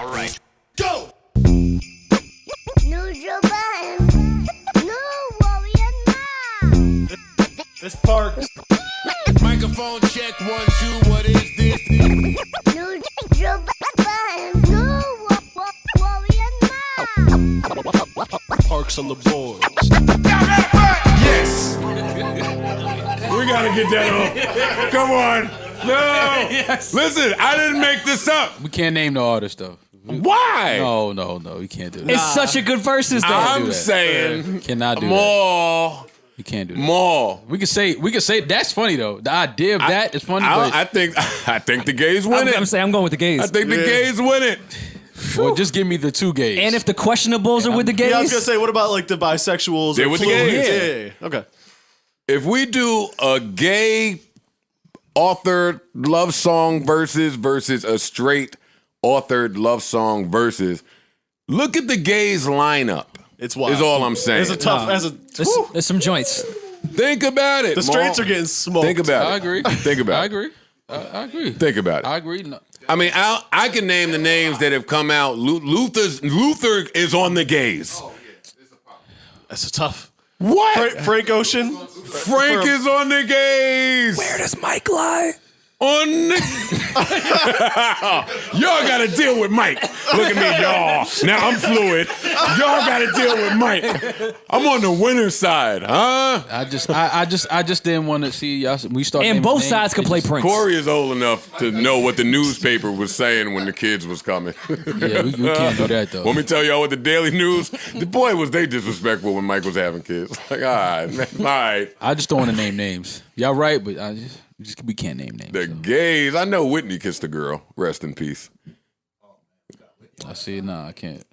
All right. Go! This part. Microphone check 1, 2. What is this? Parks on the board. Yes. We gotta get that off. Come on. No. Yes. Listen, I didn't make this up. We can't name no artist though. Why? No, you can't do that. It's such a good versus though. I'm saying Cannot do that. more. You can't do that. More. We could say that's funny though. The idea of that is funny. But I think the gays win it. I'm saying I'm going with the gays. I think the gays win it. well, just give me the two gays. And if the questionables are with the gays, Yeah, I was gonna say, what about like the bisexuals? They're or with the fluids? gays. Yeah. Okay. If we do a gay authored love song versus a straight authored love song versus, look at the gays lineup. It's wild. Is all I'm saying. It's a tough. there's some joints. Think about it. The straights Mom. are getting smoked. Think about it. I agree. Think about I it. agree. I agree. Think about it. I agree. No. I mean, I can name the names that have come out. Luther is on the gays. That's a tough. What? Frank Ocean. Frank is on the gays. Where does Mike lie? On the y'all gotta deal with Mike. Look at me, y'all. Now I'm fluid. Y'all gotta deal with Mike. I'm on the winner's side, huh? I just didn't want to see y'all. We start And naming both names. sides can play Prince. Corey is old enough to know what the newspaper was saying when the kids was coming. Yeah, we can't do that though. Let me tell y'all what the Daily News. The boy was they disrespectful when Mike was having kids. Like, all right, man, all right. I just don't want to name names. Y'all right, but we can't name names. The gays. I know Whitney kissed a girl. Rest in peace. I see. Nah, I can't.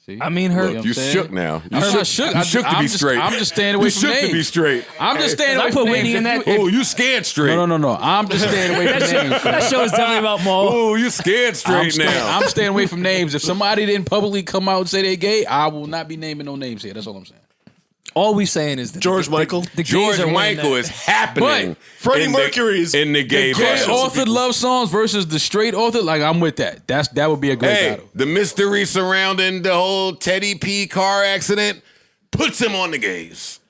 See, I mean, her. Look, you shook now. You I'm shook. not shook. You shook to be straight. I'm just staying away you from shook names. to be straight. I'm just staying away I from put names. Whitney in that. Oh, you scared straight. No. I'm just staying away from names. That show is definitely about Maul. Oh, you scared straight now. I'm staying away from names. If somebody didn't publicly come out and say they're gay, I will not be naming no names here. That's all I'm saying. All we saying is that George Michael. the George gays are winning Michael that. is happening. But Freddie in Mercury's in the gay Gay battle. authored love songs versus the straight author, like I'm with that. That would be a great Hey, battle. the mystery surrounding the whole Teddy P car accident puts him on the gays.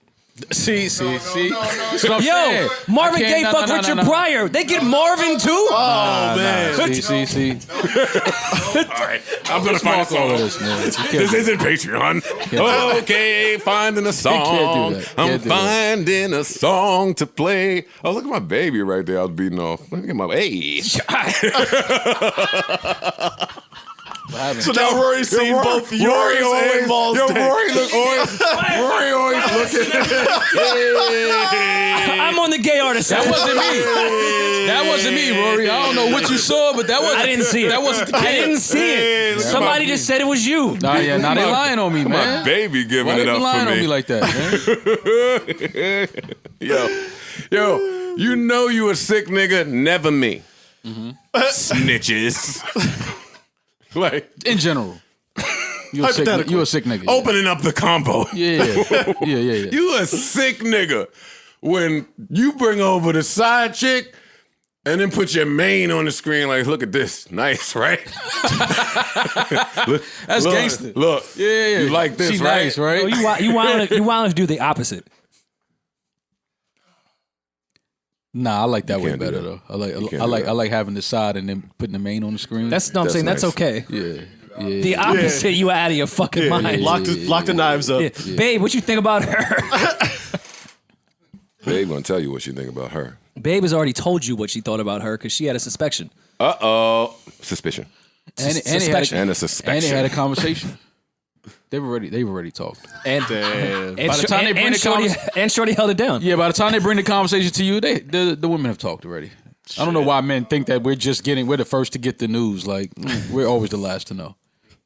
See. That's what I'm Yo, saying. Marvin I Gaye can't- fuck Richard Pryor. They get Marvin too. Oh man. See. All right, I'm gonna find a All of song. this, man. You can't This do isn't Patreon. Okay, finding a song. can't do that. I'm Can't do that. finding a song to play. Oh, look at my baby right there. I was beating off. Look at my hey. So now Rory's seen both yours and Maul's dick. Rory look always. Rory always looking. I'm on the gay artist side. That wasn't me. That wasn't me, Rory. I don't know what you saw, but that wasn't. I didn't see it. That wasn't the I didn't case. see it. look at Somebody my- just said it was you. Nah, they lying on me, My man. baby giving Why it you up lying for on me me. like that, man? Yo, you know you a sick nigga. Never me. Snitches. Like In general, you a sick nigga. opening up the combo. Yeah. You a sick nigga when you bring over the side chick and then put your main on the screen like, look at this. Nice, right? That's gangster. Look. Yeah. You like this, She right? nice, right? Oh, you want to do the opposite. Nah, I like that way can't do better that. though. I can't do like having the side and then putting the main on the screen. That's no, I'm That's saying that's nice. okay. yeah. The opposite, you out of your fucking mind. Lock the knives up. Yeah. Babe, what you think about her? Babe gonna tell you what you think about her. Babe has already told you what she thought about her because she had a suspicion. Suspicion. And Suspicion. And a and suspicion. they had a conversation. They've already talked. And Damn. and, By the time they bring the Shorty held it down. Yeah, by the time they bring the conversation to you, the women have talked already. I don't know why men think that we're the first to get the news. Like we're always the last to know.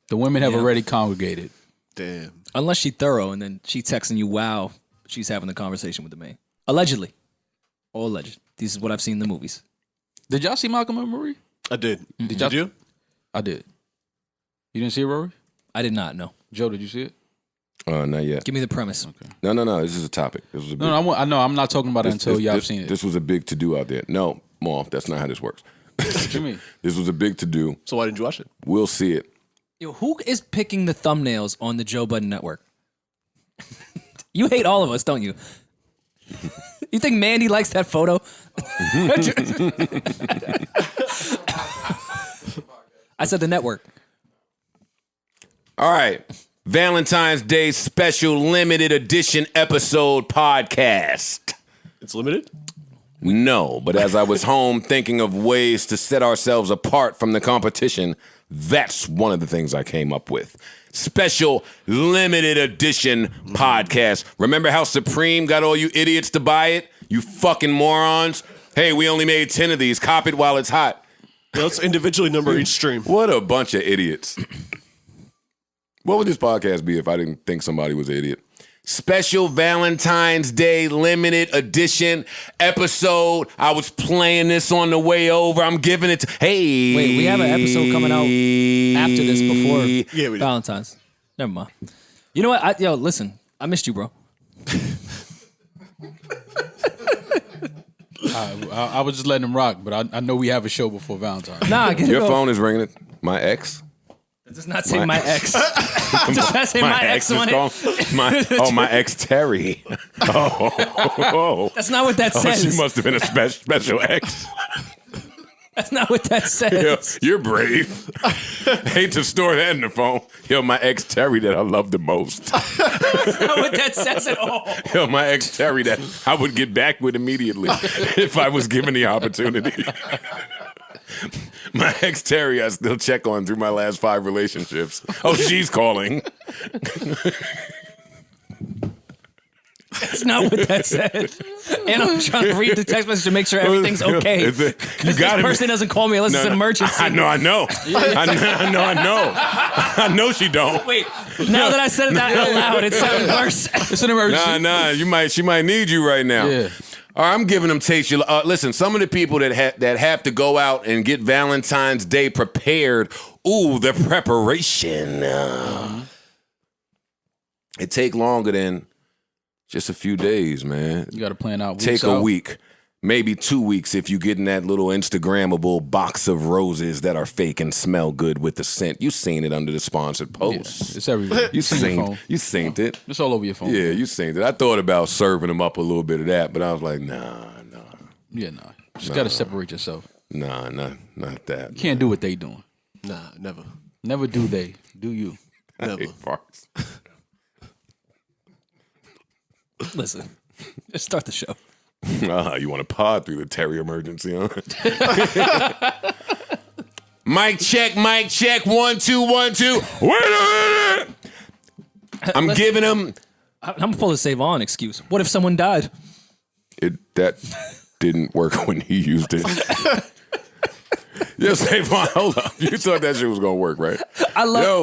The women have already congregated. Damn. Unless she thorough and then she texting you, wow, she's having the conversation with the man. Allegedly. All alleged. This is what I've seen in the movies. Did y'all see Malcolm and Marie? I did. Did y'all- you? I did. You didn't see it, Rory? I did not know. Joe, did you see it? Not yet. Give me the premise. Okay. No. This is a topic. This was a big, No, I'm not talking about it until y'all have seen it. This was a big to do out there. No, Mom, that's not how this works. What you mean? This was a big to do. So why didn't you watch it? We'll see it Yo, who is picking the thumbnails on the Joe Budden Network? You hate all of us, don't you? You think Mandy likes that photo? I said the network. All right. Valentine's Day special limited edition episode podcast. It's limited? No, but as I was home thinking of ways to set ourselves apart from the competition, that's one of the things I came up with. Special limited edition podcast. Remember how Supreme got all you idiots to buy it? You fucking morons. Hey, we only made 10 of these. Cop it while it's hot. Yeah, let's individually number each stream. What a bunch of idiots. What would this podcast be if I didn't think somebody was an idiot? Special Valentine's Day limited edition episode. I was playing this on the way over. I'm giving it to... Hey. Wait, we have an episode coming out after this before Yeah, we do. Valentine's. Never mind. You know what? Yo, listen. I missed you, bro. I was just letting him rock, but I know we have a show before Valentine's. Nah, get Your it phone is ringing. My ex? It does not say my ex. It does not say my ex on it. My ex Terry. Oh. That's not what that says. She must have been a special ex. That's not what that says. Yo, you're brave. Hate to store that in the phone. Yo, my ex Terry that I love the most. That's not what that says at all. Yo, my ex Terry that I would get back with immediately if I was given the opportunity. My ex Terry, I still check on through my last 5 relationships. Oh, she's calling. That's not what that said. And I'm trying to read the text message to make sure everything's okay. You got this person doesn't call me unless it's an emergency. I know. I know she don't. Wait, now that I said it out loud, it sounded worse. It's an emergency. Nah. She might need you right now. Yeah. All right, I'm giving them taste. Listen, some of the people that have to go out and get Valentine's Day prepared. Ooh, the preparation. It take longer than just a few days, man. You got to plan out. Take a week, maybe 2 weeks if you get in that little Instagrammable box of roses that are fake and smell good with the scent. You seen it under the sponsored posts. Yeah, it's everywhere. You It's in your seen phone. You seen it. It's all over your phone. Yeah, you seen it. I thought about serving them up a little bit of that, but I was like, nah. Yeah, nah. Just got to separate yourself. Nah, not that. You can't do what they doing. Nah, never. Never do they. Do you. Never. Hey, farts. Listen, just start the show. You want to pod through the Terry emergency, huh? Mic check. 1 2 1 2. Wait a minute. I'm giving them. I'm gonna pull the save on excuse. What if someone died? That didn't work when he used it. Just say, hold up. You thought that shit was gonna work, right?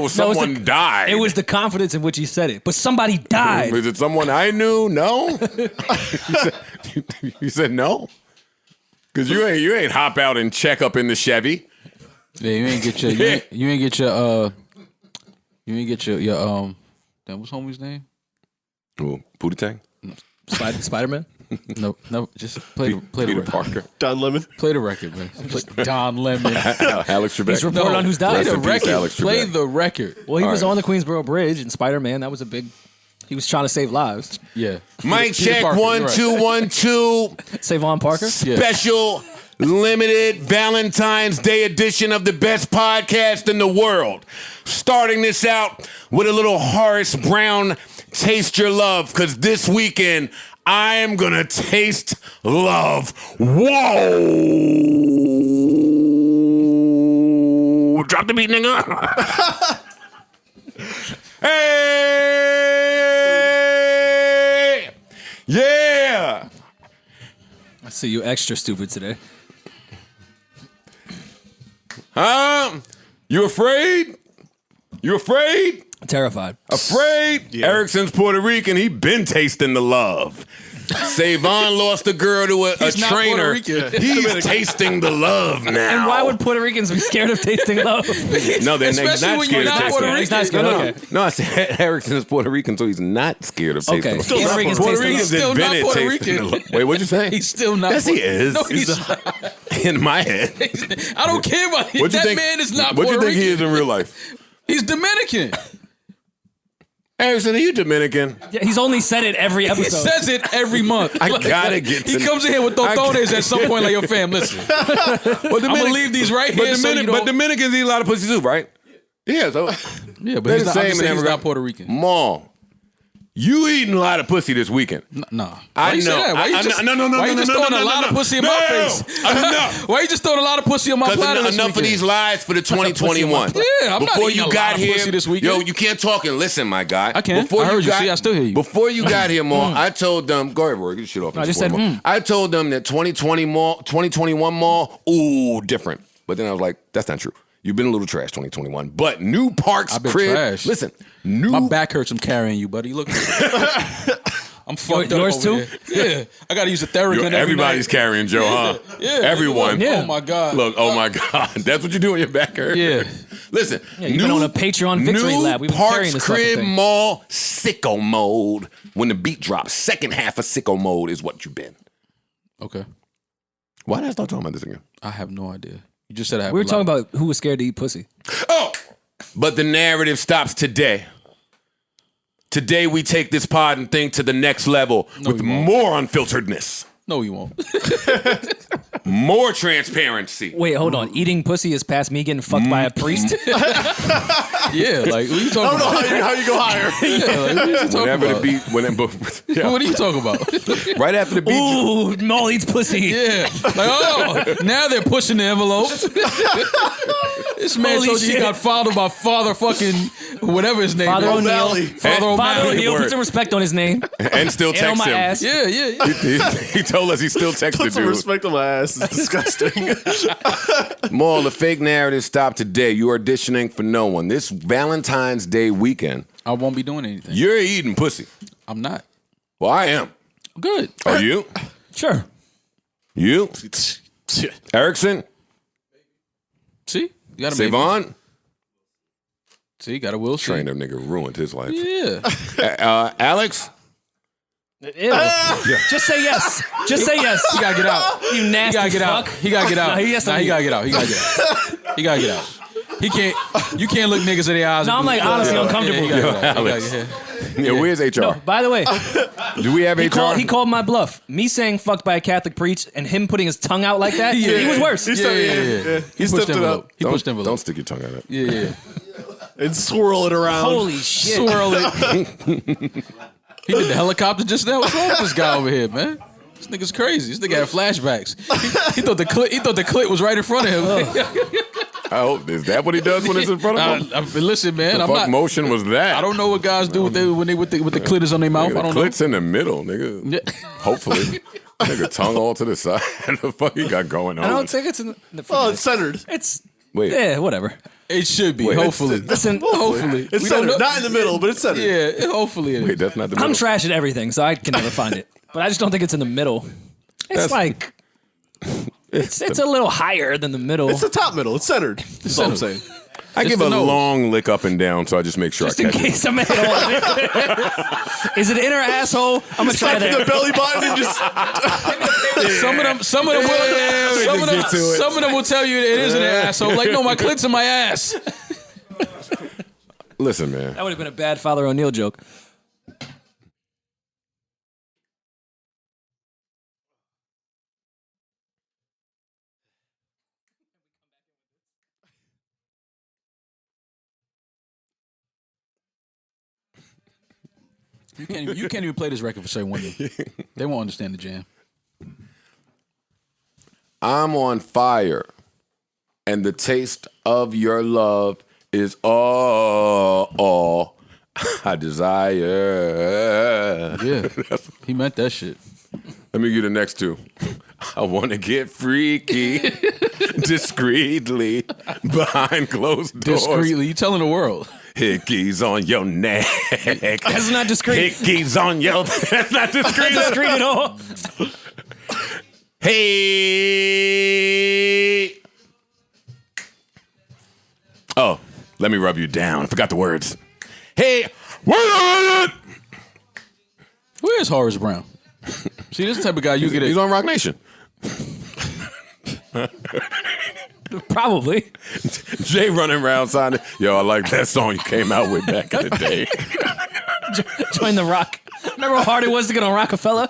Someone died. It was the confidence in which he said it. But somebody died. Was it someone I knew? No. You said no. Because you ain't hop out and check up in the Chevy. Yeah, you ain't get your damn, what's homie's name? Ooh, Booty Tang? Spider-Man? No, just play the Peter record. Parker. Don Lemon. Play the record, man. Don Lemon. Alex Trebek. He's reporting on who's died. Play the Rest in peace, record. Alex Play Trebek. the record. Well, he was All right. on the Queensboro Bridge in Spider-Man. That was a big... He was trying to save lives. Yeah. Mic Peter check. Parker, 1 you're right. 2 1 2. Savon Parker? Yeah. Special limited Valentine's Day edition of the best podcast in the world. Starting this out with a little Horace Brown Taste Your Love, because this weekend I am gonna taste love. Whoa! Drop the beat, nigga. Hey! Yeah! I see you extra stupid today. You afraid? You afraid? Terrified. Afraid? Yeah. Erickson's Puerto Rican. He been tasting the love. Savon lost a girl to a He's not trainer. Puerto Rican. He's tasting the love now. And why would Puerto Ricans be scared of tasting love? No, they're Especially not when scared you're of not tasting Puerto it. Rican. He's not scared. No, Okay. no, I said Erickson is Puerto Rican, so he's not scared of tasting Okay. love. Puerto Ricans Puerto tasting Ricans love. Still not invented Puerto tasting Rican. the love. Wait, what'd you say? He's still not. Yes, he is. No, he's not. In my head. I don't care about it. What'd you That think? man is not What'd Puerto you think he Rican. is in real life? He's Dominican. Harrison, are you Dominican? Yeah, he's only said it every He episode. says it every month. I gotta get to He comes in here with totones at some point, like, yo, fam, listen. But I'm gonna leave these right here. But Dominicans eat a lot of pussy too, right? Yeah, so Yeah, but they're he's the not, I'm same just saying in he's every not Puerto Rican. Mom, you eating a lot of pussy this weekend. Nah. I Why you say know. that? Why you just, why you just throwing a lot of pussy in my face? Enough. Why you just throwing a lot of pussy on my platter this Enough of weekend? these lies for the 2021. Yeah, I'm not Before eating you a got lot of here, pussy this weekend. yo, you can't talk and listen, my guy. I can. Before I heard you. got, See, I still hear you. Before you got here, Maul, I told them, go ahead, Rory, get your shit off. I just said, I told them that 2021 Maul, ooh, different. But then I was like, that's not true. You've been a little trash 2021. But new Parks I've been crib. trash. Listen, new. My back hurts from carrying you, buddy. Look. I'm fucked up yours over too? here. Yeah, I gotta use a Theragun. Everybody's carrying Joe, huh? Yeah, everyone. Yeah. Oh my god. Look, oh my God. That's what you do when your back hurt? Yeah. Listen. Yeah, you've been on a Patreon victory lap. We've been carrying Parks this fucking Crib thing. Mall sicko mode. When the beat drops, second half of sicko mode is what you've been. Okay. Why did I start talking about this again? I have no idea. You just said I have. We were a lot. talking about who was scared to eat pussy. Oh, but the narrative stops today. Today we take this pod and thing to the next level with you won't. more unfilteredness, No, you won't. more transparency. Wait, hold on. Eating pussy is past me getting fucked by a priest? Yeah, like what are you I talking don't know about? how you go higher. Yeah, like, what are you talking Whenever about? the beat, What are you talking about? right after the beat, Ooh, Maul eats pussy. Yeah, like oh, now they're pushing the envelope. This man Holy told you he shit. got filed by Father fucking whatever his name Father is. O'Neill. O'Malley. Father Father O'Malley. O'Neill, Word. put some respect on his name. and still And on text my him. ass. Yeah, yeah. He told us he still texted Put some dude. respect on my ass. It's disgusting. Maul, the fake narrative stopped today. You are auditioning for no one. This Valentine's Day weekend, I won't be doing anything. you're eating pussy. I'm not. Well, I am. Good. Are you? Sure. You? Erickson? See, you got a baby. Savon? See, got a Will Smith. Trainer nigga ruined his life. Yeah. Alex? Ew. Just say yes. Just say yes. He gotta get out. You He nasty gotta get fuck. out. He gotta get out. No, he has to He leave. gotta get out. He gotta get out. He gotta get out. He can't. You can't look niggas in the eyes. No, and I'm be like honestly yeah, uncomfortable. he gotta get out. He Alex. gotta get out. Yeah, where's HR? No, by the way, Do we have HR? he called my bluff. Me saying fucked by a Catholic priest and him putting his tongue out like that, he was worse. He's Yeah, still- yeah, yeah, yeah. yeah. He pushed stepped it envelope. up He pushed Don't envelope. stick your tongue out. Yeah, yeah. and swirl it around. Holy shit. Swirl it. He did the helicopter just now. What's wrong with this guy over here, man? This nigga's crazy. This nigga had flashbacks. He thought the clit was right in front of him. I hope, is that what he does when it's in front of him? Listen, man, The I'm fuck not. motion was that? I don't know what guys do with the clitters on their mouth. Nigga, I don't the know. clit's in the middle, nigga. Yeah. Hopefully. Nigga, tongue all to the side. The fuck he got going on? I don't think it's in the Oh, it's centered. it's Wait. yeah, whatever. It should be. Wait, hopefully. Listen, Hopefully. It's We don't centered. know. Not in the middle, but it's centered. Yeah, hopefully it is. Wait, that's not the middle. I'm trash at everything, so I can never find it. But I just don't think it's in the middle. It's That's- like it's a little higher than the middle. It's the top middle. It's centered. That's all I'm saying. I give the a nose. long lick up and down, so I just make sure Just I in catch it. case I'm at all. Is it inner asshole? I'm gonna try From the that. belly button and just Some of them some of them will tell you it is an asshole. Like, no, my clit's in my ass. Listen, man. That would have been a bad Father O'Neill joke. You can't even play this record for certain women. They won't understand the jam. I'm on fire, and the taste of your love is all I desire. Yeah, he meant that shit. Let me get the next two. I want to get freaky, discreetly, behind closed doors. Discreetly, you telling the world. Hickeys on your neck. That's not discreet. Hickeys on your... That's not discreet. Not discreet at all. Hey. Oh, let me rub you down. I forgot the words. Hey. Where's Horace Brown? See, this is the type of guy you get He's it. on Rock Nation. Probably. Jay running around signing. Yo, I like that song you came out with back in the day. Join the rock. Remember how hard it was to get on Rockefeller?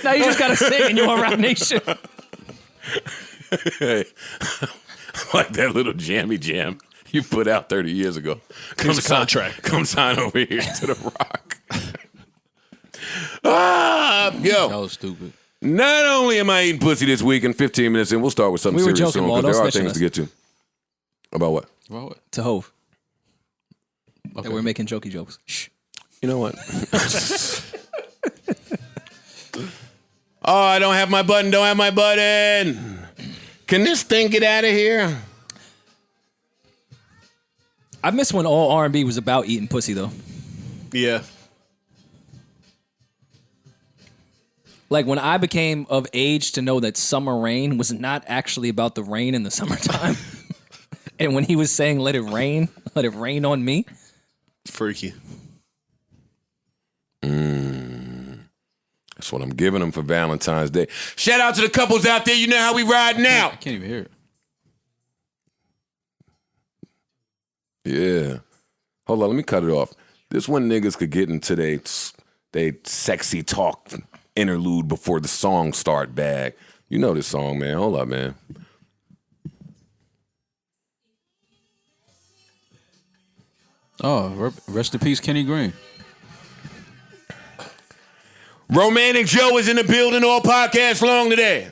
Now you just gotta sing and you're on Rock Nation. Hey, like that little jammy jam you put out 30 years ago. Come sign over here to the Rock. Yo. That was stupid. Not only am I eating pussy this week in 15 minutes, and we'll start with something serious soon because there are things to get to. About what? About what? To Hove. Okay. That we're making jokey jokes. Shh. You know what? Oh, I don't have my button. Don't have my button. Can this thing get out of here? I miss when all R&B was about eating pussy, though. Yeah. Like when I became of age to know that Summer Rain was not actually about the rain in the summertime. And when he was saying, let it rain on me. Freaky. That's what I'm giving them for Valentine's Day. Shout out to the couples out there. You know how we ride now. I can't even hear it. Yeah. Hold on, let me cut it off. This one niggas could get into they sexy talk interlude before the song start bag. You know this song, man. Hold up, man. Oh, rest in peace, Kenny Green. Romantic Joe is in the building all podcast long today.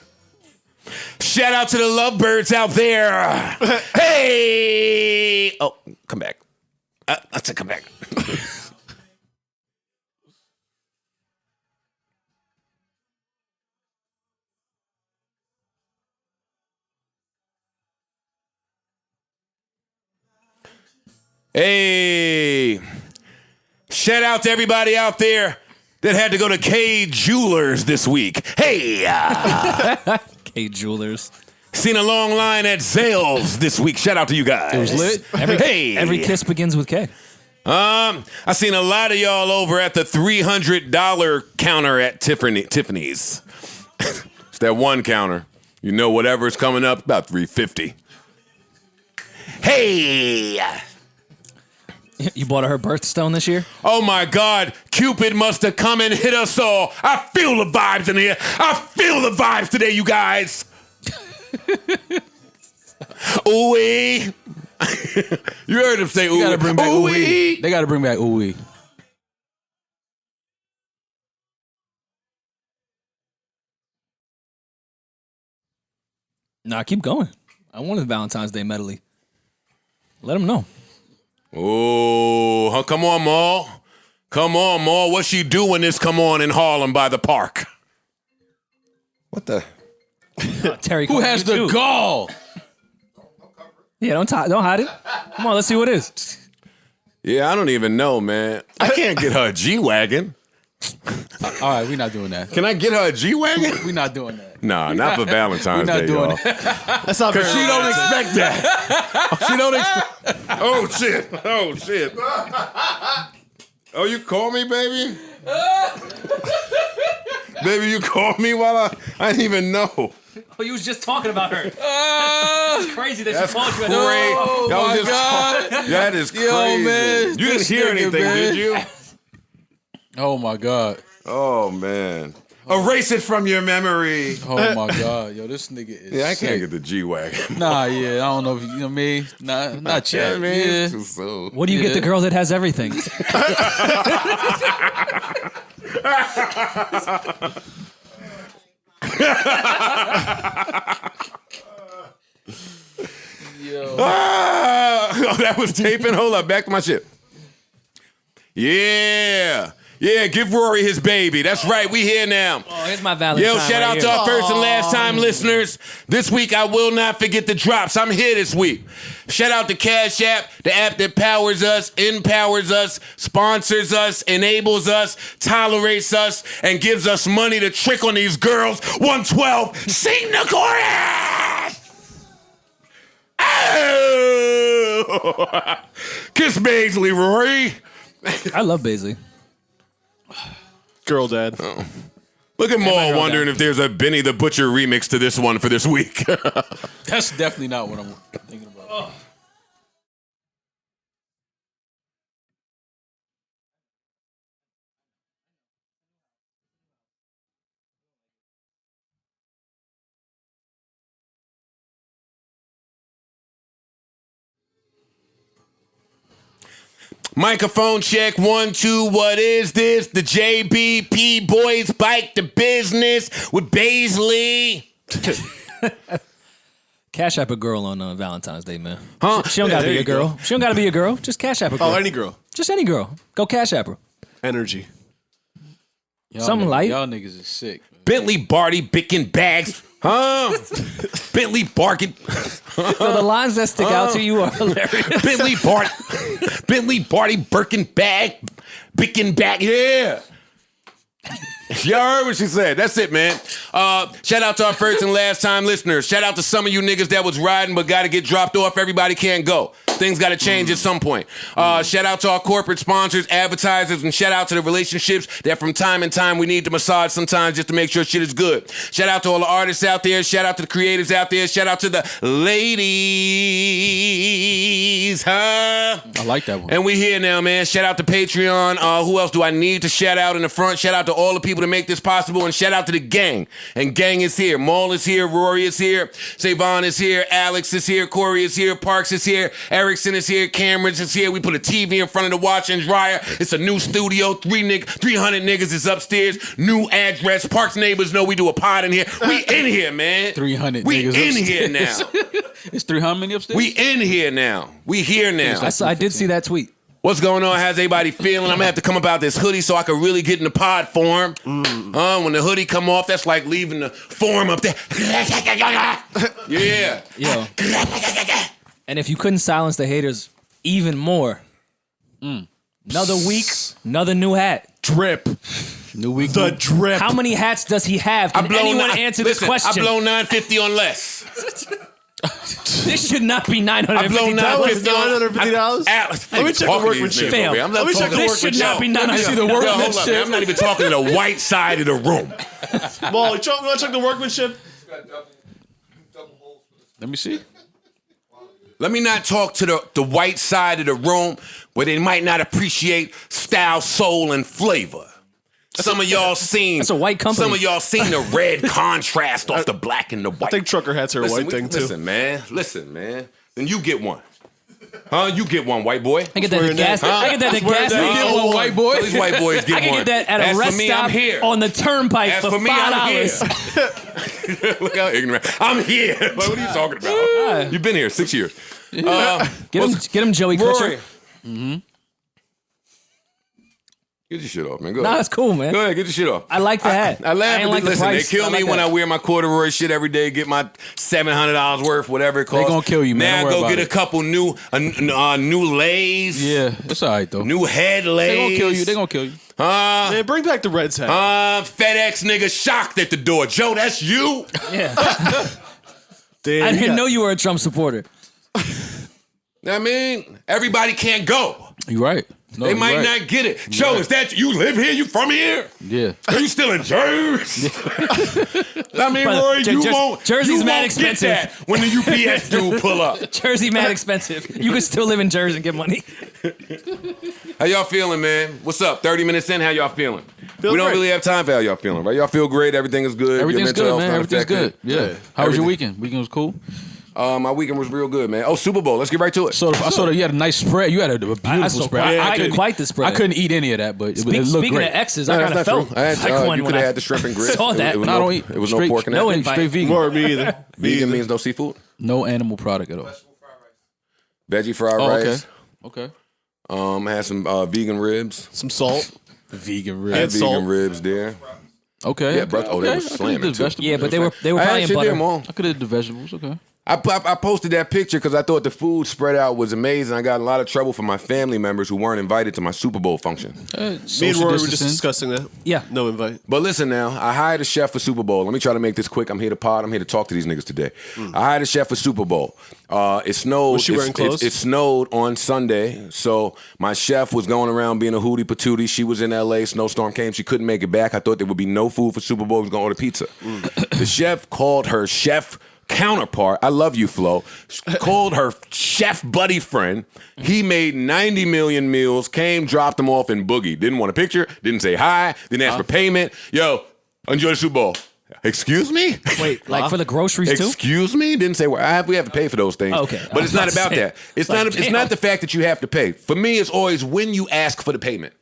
Shout out to the lovebirds out there. Hey! Oh, come back. I said come back. Hey! Shout out to everybody out there that had to go to K Jewelers this week. Hey! K Jewelers. Seen a long line at Zales this week. Shout out to you guys. It was lit. Every kiss begins with K. I seen a lot of y'all over at the $300 counter at Tiffany's. It's that one counter. You know whatever's coming up, about $350. Hey! You bought her birthstone this year? Oh my God, Cupid must have come and hit us all. I feel the vibes in here. I feel the vibes today, you guys. Ooh-wee. You heard him say ooh. They gotta bring back ooh-wee. ooh-wee. They gotta bring back ooh-wee. Nah, keep going. I wanted Valentine's Day medley. Let them know. Oh, come on, Maul. Come on, Maul. What's she doing this come on in Harlem by the park? What the? Terry, Who has the gall? Yeah, don't hide it. Come on, let's see what it is. Yeah, I don't even know, man. I can't get her a G-Wagon. All right, we're not doing that. Can I get her a G-Wagon? We're not doing that. Nah, not for Valentine's We're not Day, doing y'all. that. That's not Because very she don't romantic. expect that. She don't expect. Oh, shit. Oh, shit. Oh, you call me, baby? Baby, you called me while I didn't even know. Oh, you was just talking about her. That's crazy that That's she called you. crazy. Oh, Y'all my just God. that is crazy. Yo, man. You didn't This hear nigga, anything, man. did you? Oh, my God. Oh, man. Erase it from your memory. Oh, my God. Yo, this nigga is Yeah, I sick. can't get the G-Wagon. Nah, yeah, I don't know if you know me. Nah, not yet. Yeah, man. Yeah. It's too soon. What do you get the girl that has everything? Oh, that was taping? Hold up, back to my shit. Yeah. Yeah, give Rory his baby. That's right, we here now. Oh, here's my Valentine. Yo, shout out to our first and last time listeners. This week, I will not forget the drops. I'm here this week. Shout out to Cash App, the app that powers us, empowers us, sponsors us, enables us, tolerates us, and gives us money to trick on these girls. 112, sing the chorus! Oh! Kiss Baisley, Rory. I love Baisley. Girl dad. Look at Maul wondering if there's a Benny the Butcher remix to this one for this week. That's definitely not what I'm thinking about. Oh. Microphone check 1 2. What is this? The JBP boys bike to business with Baisley. Cash app a girl on Valentine's Day, man. Huh? She don't gotta be a girl. She don't gotta be a girl. Just cash app a girl. Oh, any girl. Just any girl. Go cash app her. Energy. Something light. Y'all niggas is sick. Man. Bentley Barty Bickin bags. Huh? Bentley Barkin. Yo, the lines that stick out to you are hilarious. Bentley Barty Birkin bag. Bickin bag. Yeah. Y'all heard what she said. That's it, man. Shout out to our first and last time listeners. Shout out to some of you niggas that was riding but got to get dropped off. Everybody can't go. Things got to change at some point. Shout out to our corporate sponsors, advertisers, and shout out to the relationships that from time to time we need to massage sometimes just to make sure shit is good. Shout out to all the artists out there. Shout out to the creators out there. Shout out to the ladies. Huh? I like that one. And we here now, man. Shout out to Patreon. Who else do I need to shout out in the front? Shout out to all the people that make this possible, and shout out to the gang. And gang is here. Maul is here. Rory is here. Savon is here. Alex is here. Corey is here. Parks is here. Erickson is here. Cameron is here. We put a TV in front of the washer and dryer. It's a new studio. 300 niggas is upstairs. New address. Parks neighbors know we do a pod in here. We in here, man. 300 we niggas in upstairs. here now. It's 300 many upstairs? We in here now. We here now. I did see that tweet. What's going on? How's everybody feeling? I'm gonna have to come about this hoodie so I can really get in the pod form. When the hoodie come off, that's like leaving the form up there. Yeah. Yo. And if you couldn't silence the haters even more, another week, another new hat. Drip. New week. The drip. How many hats does he have? Can anyone answer this question? I blow $950 on less. This should not be $950. I blow $950. Let me check the workmanship. Fail. Let me check the This should not be I see the $950. Hold up, man. workmanship. I'm not even talking to the white side of the room. Well, you want to check the workmanship? Let me see. Let me not talk to the white side of the room where they might not appreciate style, soul, and flavor. Some of y'all seen. That's a white company. Some of y'all seen the red contrast off the black and the white. I think trucker hats are a white thing, too. Listen, man. Then you get one. Huh? You get one, white boy. I get that at the gas station. I get that at the gas You station. get one, white boy. These white boys get I can one. get that at a As rest for me, stop I'm here. on the turnpike As for for me, I'm here. $5. Look how ignorant. I'm here. Like, what are you talking about? You've been here 6 years. Get him, Joey Rory. Kutcher. Get your shit off, man. Go Nah, ahead. that's cool, man. Go ahead, get your shit off. I like the hat. I laugh. ain't like the Listen, they price. kill I me like when that. I wear my corduroy shit every day. Get my $700 worth, whatever it costs. They gonna kill you, man. Now Don't I worry go about get it. a couple new lays. Yeah, it's all right, though. New head lays. They gonna kill you. They gonna kill you. Man, bring back the Reds hat. FedEx nigga shocked at the door. Joe, that's you. Yeah. Damn, I you didn't got- know you were a Trump supporter. I mean, everybody can't go. You right. No, They you might right. not get it. Joe, is that you live here? You from here? Yeah. Are you still in Jersey? I mean, But Rory, you won't. Jersey's you mad won't expensive. Get that when the UPS dude pull up. Jersey mad expensive. You can still live in Jersey and get money. How y'all feeling, man? What's up? 30 minutes in, how y'all feeling? Feel We don't great. really have time for how y'all feeling, right? Y'all feel great. Everything is good. Your Everything's mental good, health's man. not Everything's good. affected. Yeah. How was your Everything. weekend? Weekend was cool. My weekend was real good, man. Oh, Super Bowl. Let's get right to it. So I saw that you had a nice spread. You had a beautiful I saw spread. Yeah, I I did quite the spread. I couldn't eat any of that, but it looked Speaking great. of X's, No, I that's kind of not felt true. I had, like one you when could have I had the shrimp and grits. saw that. It was No, I no, don't eat. it was no straight, pork in no that. invite. Straight vegan. More me either. Vegan means no seafood. No animal product at all. Veggie fried Oh, rice. Okay. I had some vegan ribs. Some salt. Vegan I ribs. had And salt. vegan ribs there. Okay. Yeah, bro. Oh, they were I could've slamming, did too. vegetables. Yeah, but they were I probably had in shit there, butter. Mom. I could have did the vegetables. Okay. I posted that picture because I thought the food spread out was amazing. I got in a lot of trouble from my family members who weren't invited to my Super Bowl function. Me and Rory were just discussing that. Yeah. No invite. But listen now, I hired a chef for Super Bowl. Let me try to make this quick. I'm here to pod. I'm here to talk to these niggas today. I hired a chef for Super Bowl. It snowed. Was she wearing clothes? It snowed on Sunday, so my chef was going around being a hootie patootie. She was in L.A. Snowstorm came. She couldn't make it back. I thought there would be no food for Super Bowl. He was going to order pizza. The chef called her chef counterpart, I love you, Flo, called her chef buddy friend. He made 90 million meals, came, dropped them off in Boogie. Didn't want a picture, didn't say hi, didn't ask for payment. Yo, enjoy the Super Bowl. Excuse me? Wait, like for the groceries too? Excuse me? Didn't say, well, we have to pay for those things. Okay. But it's not about that. It's not the fact that you have to pay. For me, it's always when you ask for the payment.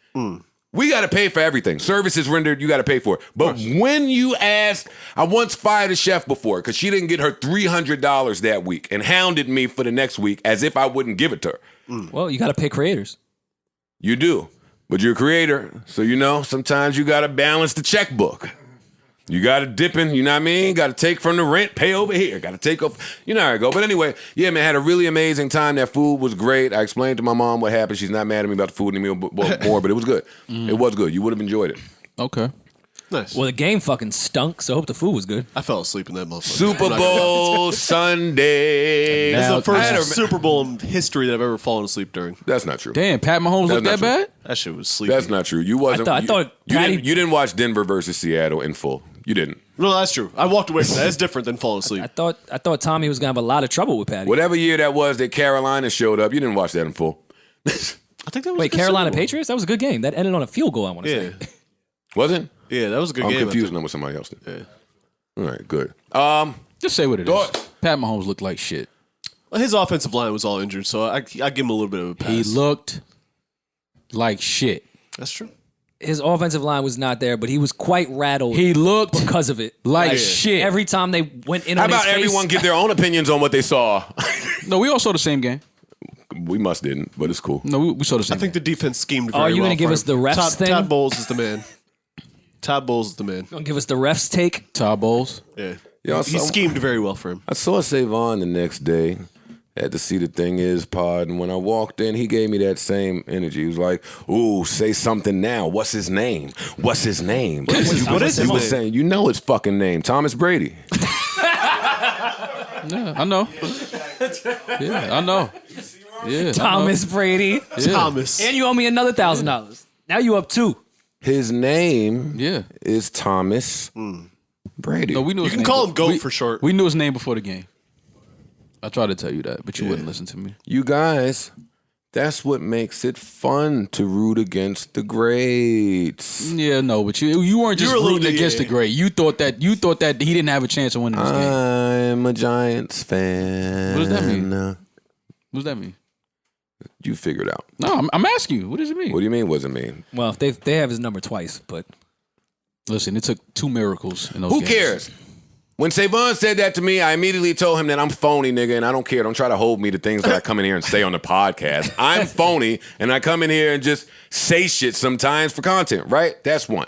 We got to pay for everything. Services rendered, you got to pay for it. But when you ask, I once fired a chef before because she didn't get her $300 that week and hounded me for the next week as if I wouldn't give it to her. Well, you got to pay creators. You do. But you're a creator. So, sometimes you got to balance the checkbook. You got to dip in, you know what I mean? Got to take from the rent, pay over here. Got to take off, you know how it go. But anyway, yeah, man, had a really amazing time. That food was great. I explained to my mom what happened. She's not mad at me about the food anymore, but it was good. It was good. You would have enjoyed it. Okay. Nice. Well, the game fucking stunk, so I hope the food was good. I fell asleep in that motherfucker. Super Bowl Sunday. It's the I had first Super Bowl in history that I've ever fallen asleep during. That's not true. Damn, Pat Mahomes looked that not true. bad? That shit was sleepy. That's not true. You wasn't. I thought you Patty- didn't watch Denver versus Seattle in full. You didn't. No, that's true. I walked away from that. That's different than falling asleep. I thought Tommy was gonna have a lot of trouble with Patty. Whatever year that was that Carolina showed up, you didn't watch that in full. I think that was Wait, a good Carolina Super Bowl. Patriots? That was a good game. That ended on a field goal, I want to Yeah. say. Wasn't? Yeah, that was a good I'm game. confusing them with somebody else. Then. Yeah. All right, good. Just say what it is. Thought- Pat Mahomes looked like shit. Well, his offensive line was all injured, so I give him a little bit of a pass. He looked like shit. That's true. His offensive line was not there, but he was quite rattled He looked because of it. like shit. Every time they went in How on his about face, everyone give their own opinions on what they saw? No, we all saw the same game. We must didn't, but it's cool. No, we saw the same I think the defense schemed very Are you well gonna give for us him. the refs Todd, thing? Todd Bowles is the man. Todd Bowles is the man. Gonna give us the refs take. Todd Bowles. Yeah. Yo, He schemed very well for him. I saw Savon the next day. Had to see the thing is pod, and when I walked in, he gave me that same energy. He was like, "Ooh, say something now. What's his name? What's his name?" What is his He was name? saying, "You know his fucking name, Thomas Brady." Yeah, I know. Yeah, I know. Yeah, Thomas Brady. Thomas. And you owe me another $1,000. Now you up 2. His name Yeah. is Thomas Brady. No, we knew You his can name. call him GOAT for short. We knew his name before the game. I tried to tell you that, but you wouldn't listen to me. You guys, that's what makes it fun to root against the greats. Yeah, no, but you weren't just You were a little rooting against the yeah. great. You thought that he didn't have a chance of winning this game. I'm a Giants fan. What does that mean? What does that mean? You figure it out. No, I'm asking you. What does it mean? What do you mean? What does it mean? Well, they have his number twice, but Listen, it took 2 miracles in those Who games. cares? When Savon said that to me, I immediately told him that I'm phony, nigga, and I don't care. Don't try to hold me to things that I come in here and say on the podcast. I'm phony, and I come in here and just say shit sometimes for content, right? That's one.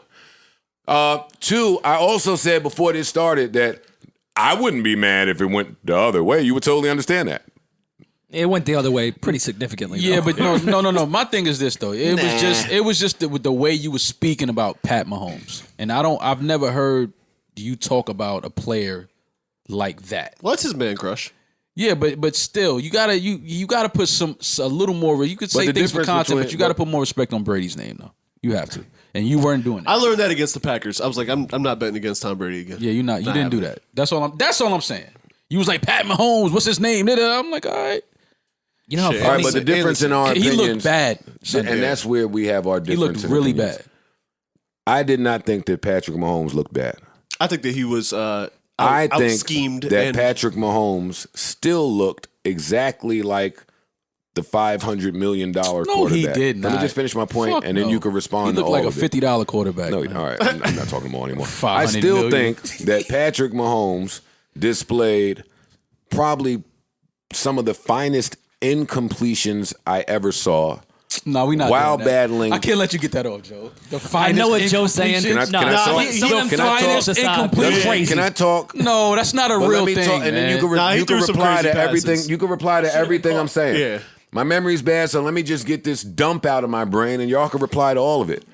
2, I also said before this started that I wouldn't be mad if it went the other way. You would totally understand that. it went the other way pretty significantly. Yeah, though. but no. My thing is this though. It was just the way you were speaking about Pat Mahomes, and I've never heard you talk about a player like that. Well, that's his man crush. Yeah, but still, you gotta put a little more. You could say the things for difference content, between- but you gotta put more respect on Brady's name though. You have to, and you weren't doing it. I learned that against the Packers. I was like, I'm not betting against Tom Brady again. Yeah, you're not. You Not didn't do happening. that. That's all I'm saying. You was like Pat Mahomes. What's his name? I'm like, all right. You know how Shit. All right, funny but the difference in our He opinions, looked bad. and that's where we have our He difference. looked in really opinions. bad. I did not think that Patrick Mahomes looked bad. I think that he was I think schemed that and Patrick Mahomes still looked exactly like the $500 million quarterback. No, he did Let me not. just finish my point, Fuck and then no. you can respond He to looked all like a of it. $50 quarterback. No, man. all right, I'm not talking more anymore. 500 I still million. think that Patrick Mahomes displayed probably some of the finest incompletions I ever saw No, we not while doing that. battling. I can't let you get that off, Joe. The I finest know what Joe's saying. incompletions. Can I talk? Can I talk? Crazy. Can I talk? No, that's not a But real let me thing, talk, and then you Nah, he can threw some reply crazy to passes. everything. You can reply to everything I'm saying. Yeah. My memory's bad, so let me just get this dump out of my brain, and y'all can reply to all of it.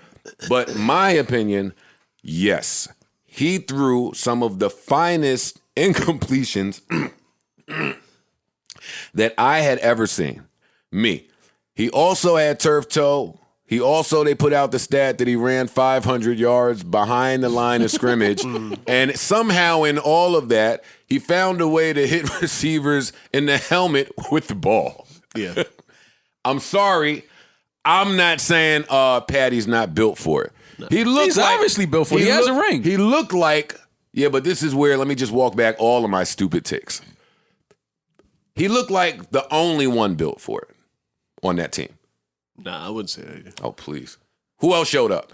But my opinion, yes, he threw some of the finest incompletions that I had ever seen. Me. He also had turf toe. They put out the stat that he ran 500 yards behind the line of scrimmage. And somehow in all of that, he found a way to hit receivers in the helmet with the ball. Yeah. I'm sorry. I'm not saying Patty's not built for it. No. He's obviously built for it. He has a ring. He looked like, yeah, but this is where, let me just walk back all of my stupid takes. He looked like the only one built for it on that team. Nah, I wouldn't say that. Oh, please. Who else showed up?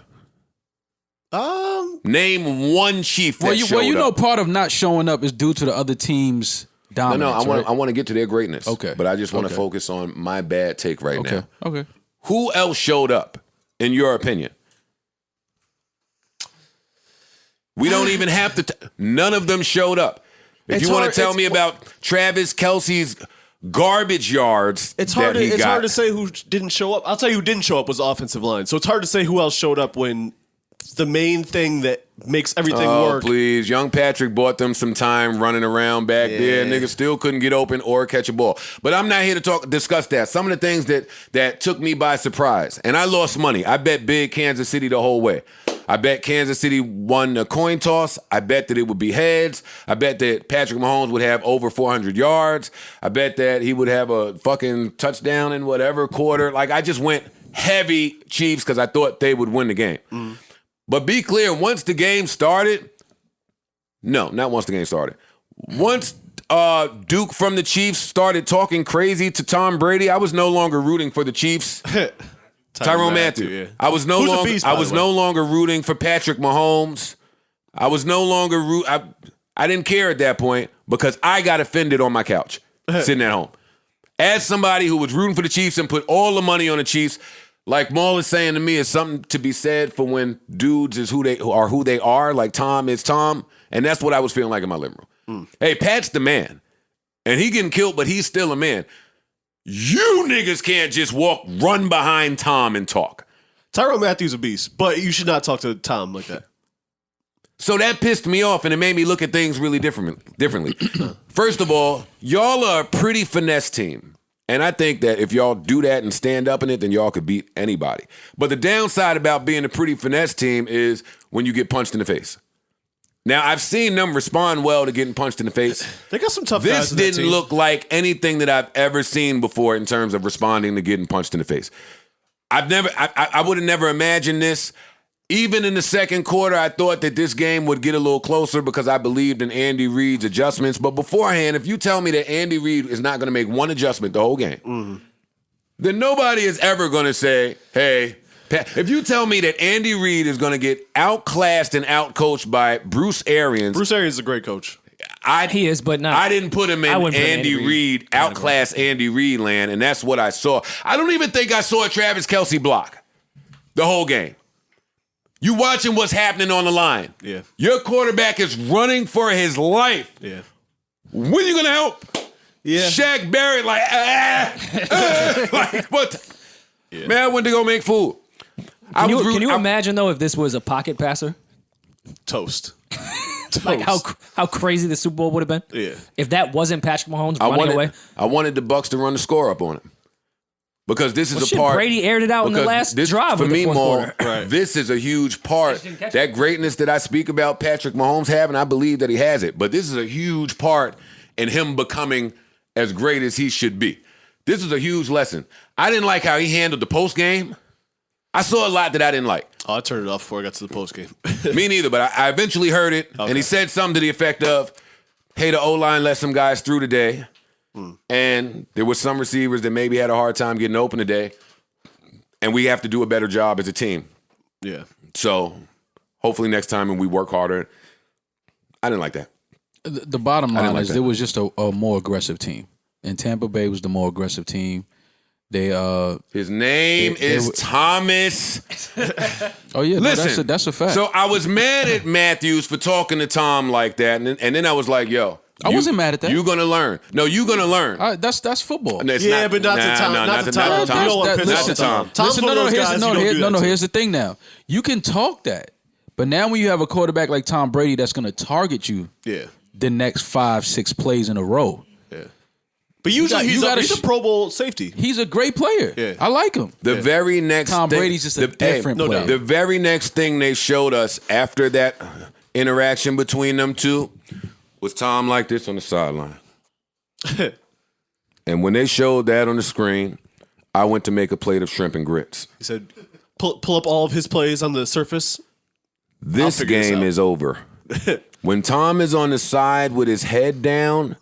Name one Chief that showed up. Well, you know, part of not showing up is due to the other team's dominance. No, I want to get to their greatness. Okay. But I just want to focus on my bad take right now. Okay. Who else showed up, in your opinion? We don't even have to. None of them showed up. If you want to tell me about Travis Kelce's garbage yards, it's hard to say who didn't show up. I'll tell you who didn't show up was the offensive line. So it's hard to say who else showed up when the main thing that makes everything work. Please, young Patrick bought them some time running around back there. Niggas still couldn't get open or catch a ball. But I'm not here to discuss that. Some of the things that took me by surprise, and I lost money. I bet big Kansas City the whole way. I bet Kansas City won the coin toss. I bet that it would be heads. I bet that Patrick Mahomes would have over 400 yards. I bet that he would have a fucking touchdown in whatever quarter. Like, I just went heavy Chiefs because I thought they would win the game. But be clear, once the game started, no, not once the game started. Once Duke from the Chiefs started talking crazy to Tom Brady, I was no longer rooting for the Chiefs. Tyrann Mathieu. Yeah. I was no longer rooting for Patrick Mahomes. I was no longer I didn't care at that point because I got offended on my couch sitting at home. As somebody who was rooting for the Chiefs and put all the money on the Chiefs, like Maul is saying to me, is something to be said for when dudes is who they are. Like Tom is Tom, and that's what I was feeling like in my living room. Hey, Pat's the man, and he getting killed, but he's still a man. You niggas can't just run behind Tom and talk. Tyrann Mathieu's a beast, but you should not talk to Tom like that. So that pissed me off, and it made me look at things really differently. First of all, y'all are a pretty finesse team. And I think that if y'all do that and stand up in it, then y'all could beat anybody. But the downside about being a pretty finesse team is when you get punched in the face. Now, I've seen them respond well to getting punched in the face. They got some tough guys. This didn't look like anything that I've ever seen before in terms of responding to getting punched in the face. I would have never imagined this. Even in the second quarter, I thought that this game would get a little closer because I believed in Andy Reid's adjustments. But beforehand, if you tell me that Andy Reid is not going to make one adjustment the whole game, then nobody is ever going to say, hey, if you tell me that Andy Reid is going to get outclassed and outcoached by Bruce Arians. Bruce Arians is a great coach. He is, but not. I didn't put him in Andy Reid, outclass Andy Reid land, and that's what I saw. I don't even think I saw a Travis Kelce block the whole game. You watching what's happening on the line. Yeah. Your quarterback is running for his life. Yeah. When are you going to help? Yeah. Shaq Barrett like, what? Yeah. Man, I went to go make food. Can you imagine, though, if this was a pocket passer? Toast. Like how crazy the Super Bowl would have been? Yeah. If that wasn't Patrick Mahomes running away? I wanted the Bucs to run the score up on him. Because this is a part. Brady aired it out in the last drive for of the me, fourth quarter. Right. This is a huge part. That greatness that I speak about Patrick Mahomes having, I believe that he has it. But this is a huge part in him becoming as great as he should be. This is a huge lesson. I didn't like how he handled the post game. I saw a lot that I didn't like. Oh, I turned it off before I got to the post game. Me neither, but I eventually heard it, and he said something to the effect of, hey, the O-line let some guys through today. And there were some receivers that maybe had a hard time getting open today. And we have to do a better job as a team. Yeah. So hopefully next time when we work harder. I didn't like that. The bottom line is it was just a more aggressive team. And Tampa Bay was the more aggressive team. His name is Thomas. Oh yeah, Listen, no, that's a fact. So I was mad at Matthews for talking to Tom like that, and then I was like, yo. I wasn't mad at that. You're gonna learn. No, you're gonna learn. That's football. And it's Yeah, but not to Tom. Not to Tom. You don't want to piss Not to Tom. Tom's Listen, one of those guys you don't do that to. Here's the thing now. You can talk that, but now when you have a quarterback like Tom Brady that's going to target you the next 5-6 plays in a row. Yeah. But usually he's a Pro Bowl safety. He's a great player. Yeah. I like him. The very next Tom thing, Brady's just a different player. The very next thing they showed us after that interaction between them two was Tom like this on the sideline. And when they showed that on the screen, I went to make a plate of shrimp and grits. He said, pull up all of his plays on the surface. This game is over. When Tom is on the side with his head down,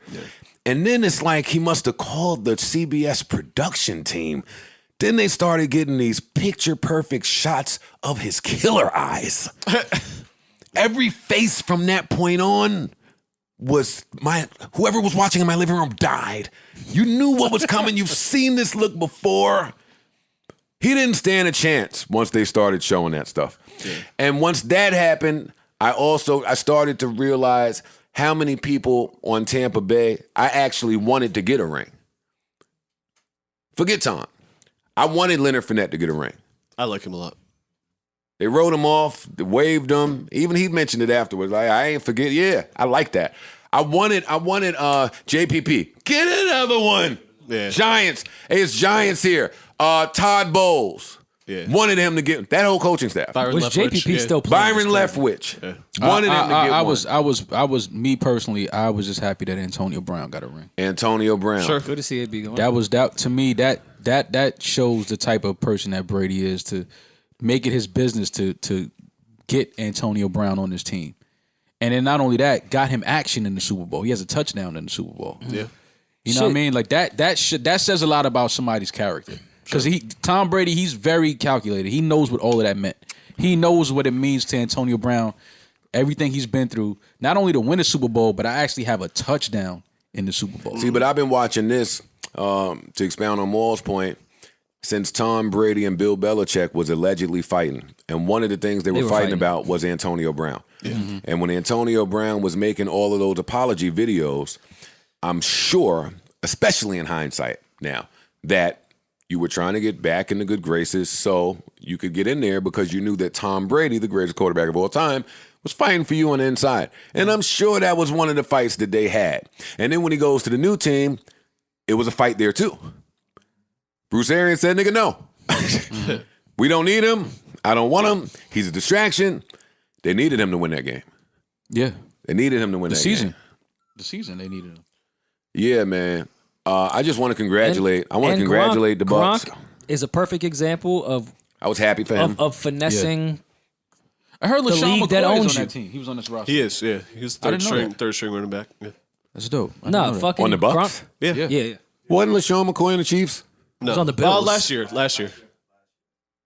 and then it's like he must have called the CBS production team. Then they started getting these picture-perfect shots of his killer eyes. Every face from that point on was whoever was watching in my living room died. You knew what was coming. You've seen this look before. He didn't stand a chance once they started showing that stuff. Yeah. And once that happened, I started to realize how many people on Tampa Bay I actually wanted to get a ring. Forget Tom. I wanted Leonard Fournette to get a ring. I like him a lot. They wrote him off, they waved him. Even he mentioned it afterwards. Like, I ain't forget. Yeah, I like that. I wanted JPP. Get another one. Yeah. Giants. Hey, it's Giants here. Todd Bowles. Yeah. Wanted him to get that whole coaching staff. Was JPP still playing? Byron Leftwich. Wanted him to get one. I was me personally. I was just happy that Antonio Brown got a ring. Antonio Brown. Sure. Good to see it be going. That to me that shows the type of person that Brady is, to make it his business to get Antonio Brown on his team. And then not only that, got him action in the Super Bowl. He has a touchdown in the Super Bowl. Yeah. You know what I mean? Like that says a lot about somebody's character. Because Tom Brady, he's very calculated. He knows what all of that meant. He knows what it means to Antonio Brown, everything he's been through, not only to win a Super Bowl, but I actually have a touchdown in the Super Bowl. See, but I've been watching this, to expound on Maul's point, since Tom Brady and Bill Belichick was allegedly fighting. And one of the things they were fighting about was Antonio Brown. Yeah. Mm-hmm. And when Antonio Brown was making all of those apology videos, I'm sure, especially in hindsight now, that you were trying to get back in the good graces so you could get in there because you knew that Tom Brady, the greatest quarterback of all time, was fighting for you on the inside. And I'm sure that was one of the fights that they had. And then when he goes to the new team, it was a fight there too. Bruce Arians said, nigga, no. We don't need him. I don't want him. He's a distraction. They needed him to win that game. Yeah. They needed him to win that game. The season, they needed him. Yeah, man. I just want to congratulate. I want to congratulate the Bucs. Gronk is a perfect example of. I was happy for him. Of finessing. Yeah. I heard LaShawn league that McCoy owns is on you. that team. He was on this roster. He is, yeah. He was third string running back. Yeah. That's dope. No, fucking on the Bucs. Gronk. Yeah. Wasn't LaShawn McCoy on the Chiefs? No. Was on the Bills. Last year.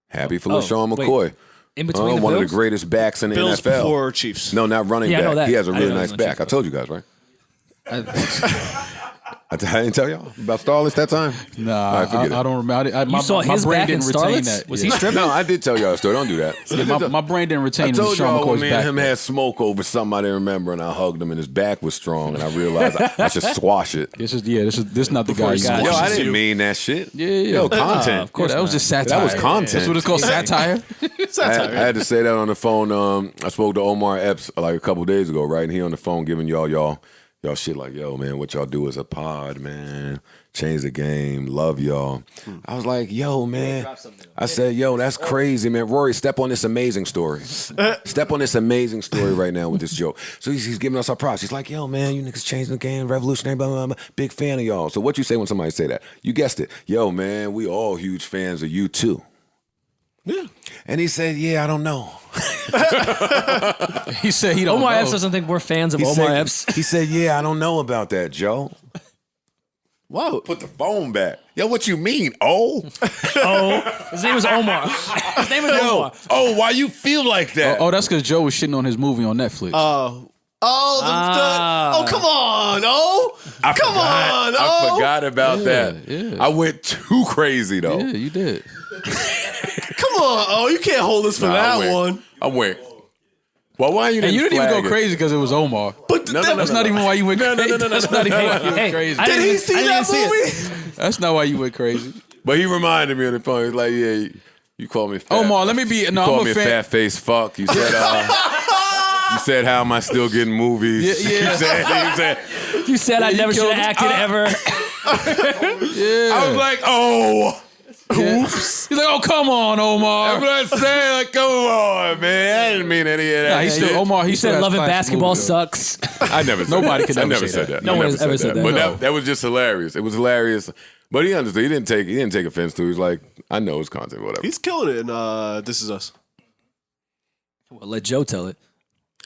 Happy for LaShawn McCoy. In between the one Bills? of the greatest backs in the Bills NFL. before Chiefs. No, not running Yeah, I know back. that. He has a I really know nice he's on back. Chiefs. I told you guys, right? I didn't tell y'all about Starless that time? Nah, Right, forget it. I don't remember. You saw his brain back in didn't retain Starlets? that. Was Yeah. he stripping? No, I did tell y'all a story. Don't do that. Yeah, my brain didn't retain I told LaShawn y'all when McCoy's me back. and him had smoke over something I didn't remember, and I hugged him, and his back was strong, and I realized I should squash it. This is not the guy. he you squashed Yo, want. I you. didn't mean that shit. Yeah. Yo, content. Of course that was not. just satire. That was content. That's what it's called, satire. I had to say that on the phone. I spoke to Omar Epps like a couple days ago, right? And he on the phone giving y'all shit like, yo, man, what y'all do as a pod, man. Change the game. Love y'all. I was like, yo, man. I said, yo, that's crazy, man. Rory, step on this amazing story. Step on this amazing story right now with this joke. So he's giving us our props. He's like, yo, man, you niggas changing the game, revolutionary, blah, blah, blah. Big fan of y'all. So what you say when somebody say that? You guessed it. Yo, man, we all huge fans of you too. Yeah. And he said, yeah, I don't know. He said he don't Omar know. Epps doesn't think we're fans of He Omar said- Epps. He said, yeah, I don't know about that, Joe. Wow. Put the phone back. Yo, what you mean? Oh? His name is Omar. His name is Omar. Oh, why you feel like that? Oh, that's because Joe was shitting on his movie on Netflix. Oh, come on, I forgot about that. Yeah. I went too crazy though. Yeah, you did. Come on, you can't hold us for Nah, that one. I went. Well, why you didn't? And you didn't even flag go it? crazy because it was Omar. But That's not even why you went crazy. That's not even why you went crazy. Did he see that movie? That's not why you went crazy. But he reminded me on the phone. He's like, yeah, you called me fat. Omar, let me be. You No, called I'm me a fan. fat face fuck. You said, you said, how am I still getting movies? Yeah. You said I you never should killed have him. acted ever. Yeah. I was like, oh. Oops. He's like, oh, come on, Omar. That's what I said. Like, come on, man. I didn't mean any of that. Nah, he still, Omar, he You still said has loving classic basketball movies, though. sucks. I never said Nobody that. could I never never say said that. that. No I one never has ever said that. But No. that was just hilarious. It was hilarious. But he understood. He didn't take offense to it. He was like, I know his content, whatever. He's killing it in This Is Us. Well, let Joe tell it.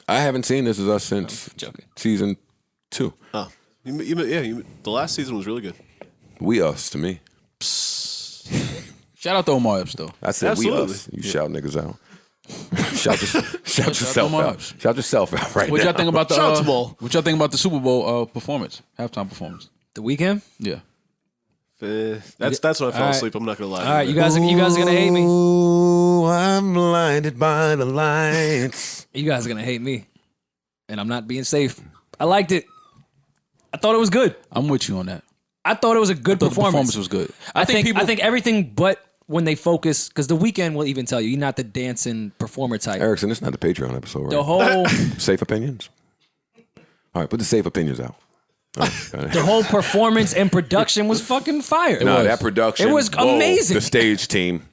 I haven't seen This Is Us since Joking. season 2. Oh, the last season was really good. We Us to me. Shout out to Omar Epps, though. I said Absolutely. we us. You shout niggas out. shout yourself Omar out. Epps. Shout yourself out right What now. y'all think about the Shout out to Ball. What y'all think about the Super Bowl performance, halftime performance? The Weeknd? Yeah. That's when I fell Alright. asleep. I'm not gonna lie. All right, you guys are gonna hate me. Ooh, I'm blinded by the lights. You guys are gonna hate me, and I'm not being safe. I liked it. I thought it was good. I'm with you on that. I thought it was a good The performance. performance was good. I think everything but when they focus, because the Weeknd will even tell you, you're not the dancing performer type. Erickson, this is not the Patreon episode, right? The whole Safe opinions? All right, put the safe opinions out. All right, got it. the whole performance and production was fucking fire. No, that production. It was whoa, amazing. The stage team.